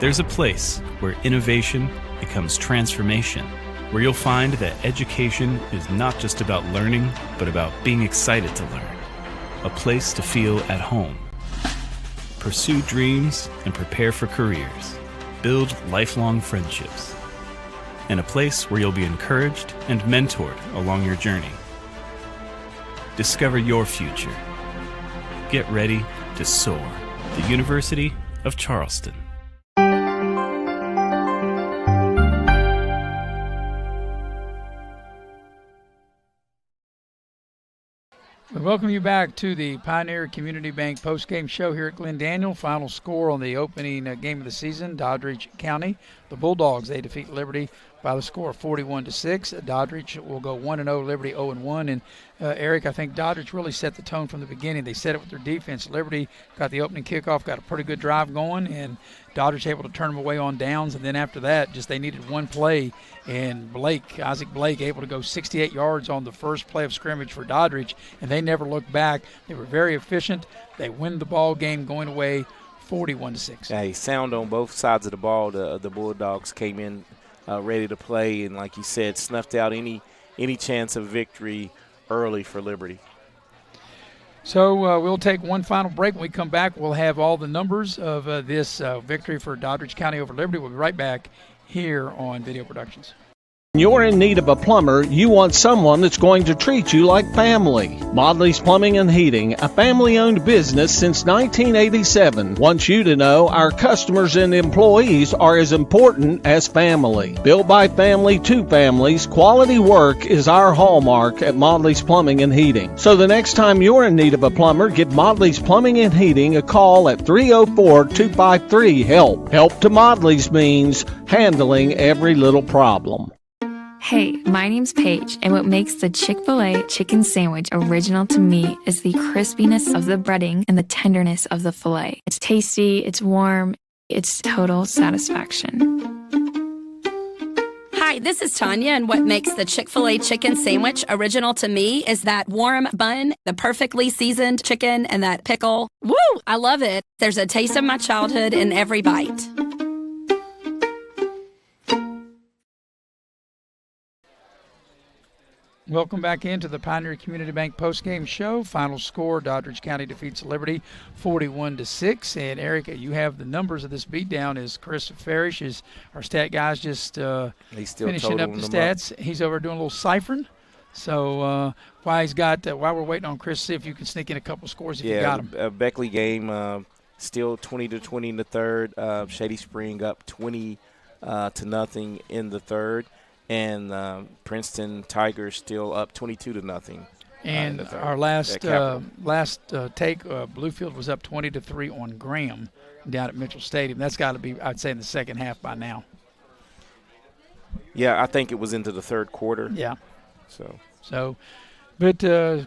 There's a place where innovation becomes transformation, where you'll find that education is not just about learning, but about being excited to learn. A place to feel at home. Pursue dreams and prepare for careers. Build lifelong friendships. And a place where you'll be encouraged and mentored along your journey. Discover your future. Get ready to soar. The University of Charleston. We welcome you back to the Pioneer Community Bank postgame show here at Glen Daniel. Final score on the opening game of the season, Doddridge County. The Bulldogs, they defeat Liberty by the score of 41-6. Doddridge will go 1-0, Liberty 0-1. And Eric, I think Doddridge really set the tone from the beginning. They set it with their defense. Liberty got the opening kickoff, got a pretty good drive going, and Doddridge able to turn them away on downs. And then after that, just they needed one play, and Isaac Blake able to go 68 yards on the first play of scrimmage for Doddridge, and they never looked back. They were very efficient. They win the ball game going away 41-6. Hey, sound on both sides of the ball. The Bulldogs came in ready to play, and like you said, snuffed out any chance of victory early for Liberty. So we'll take one final break. When we come back, we'll have all the numbers of this victory for Doddridge County over Liberty. We'll be right back here on Video Productions. You're in need of a plumber, you want someone that's going to treat you like family. Modley's Plumbing and Heating, a family-owned business since 1987, wants you to know our customers and employees are as important as family. Built by family to families, quality work is our hallmark at Modley's Plumbing and Heating. So the next time you're in need of a plumber, give Modley's Plumbing and Heating a call at 304-253-HELP. Help to Modley's means handling every little problem. Hey, my name's Paige, and what makes the Chick-fil-A chicken sandwich original to me is the crispiness of the breading and the tenderness of the filet. It's tasty, it's warm, it's total satisfaction. Hi, this is Tanya, and what makes the Chick-fil-A chicken sandwich original to me is that warm bun, the perfectly seasoned chicken, and that pickle. Woo! I love it. There's a taste of my childhood in every bite. Welcome back into the Pioneer Community Bank postgame show. Final score, Doddridge County defeats Liberty 41-6. And, Eric, you have the numbers of this beatdown as Chris Farish is our stat guy's just finishing up the stats. He's over doing a little ciphering. So while we're waiting on Chris, see if you can sneak in a couple scores if you got them. Beckley game still 20-20 in the third. Shady Spring up 20-0 in the third. And Princeton Tigers still up 22-0. And our last take, Bluefield was up 20-3 on Graham down at Mitchell Stadium. That's got to be, I'd say, in the second half by now. Yeah, I think it was into the third quarter. Yeah. But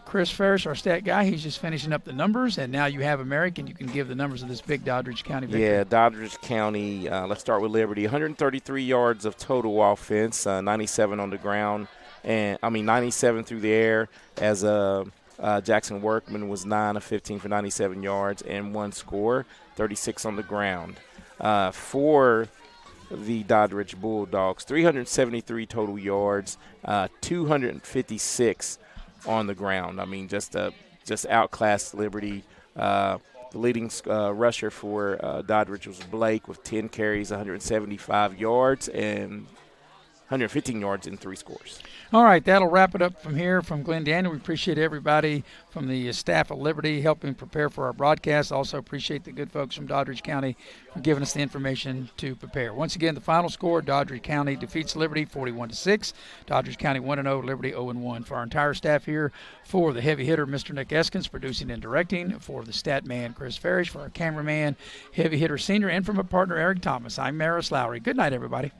Chris Farish, our stat guy, he's just finishing up the numbers, and now you have American. You can give the numbers of this big Doddridge County victory. Yeah, Doddridge County, let's start with Liberty. 133 yards of total offense, 97 on the ground, 97 through the air, as Jackson Workman was 9 of 15 for 97 yards and one score, 36 on the ground. For the Doddridge Bulldogs, 373 total yards, 256 on the ground. Just outclassed Liberty. The leading rusher for Doddridge was Blake with 10 carries, 175 yards, and 115 yards and 3 scores. All right, that'll wrap it up from here from Glenn Daniel. We appreciate everybody from the staff of Liberty helping prepare for our broadcast. Also appreciate the good folks from Doddridge County for giving us the information to prepare. Once again, the final score, Doddridge County defeats Liberty 41-6. Doddridge County 1-0, Liberty 0-1. For our entire staff here, for the heavy hitter, Mr. Nick Eskins, producing and directing. For the stat man, Chris Farish. For our cameraman, heavy hitter senior. And from a partner, Eric Thomas, I'm Maris Lowry. Good night, everybody.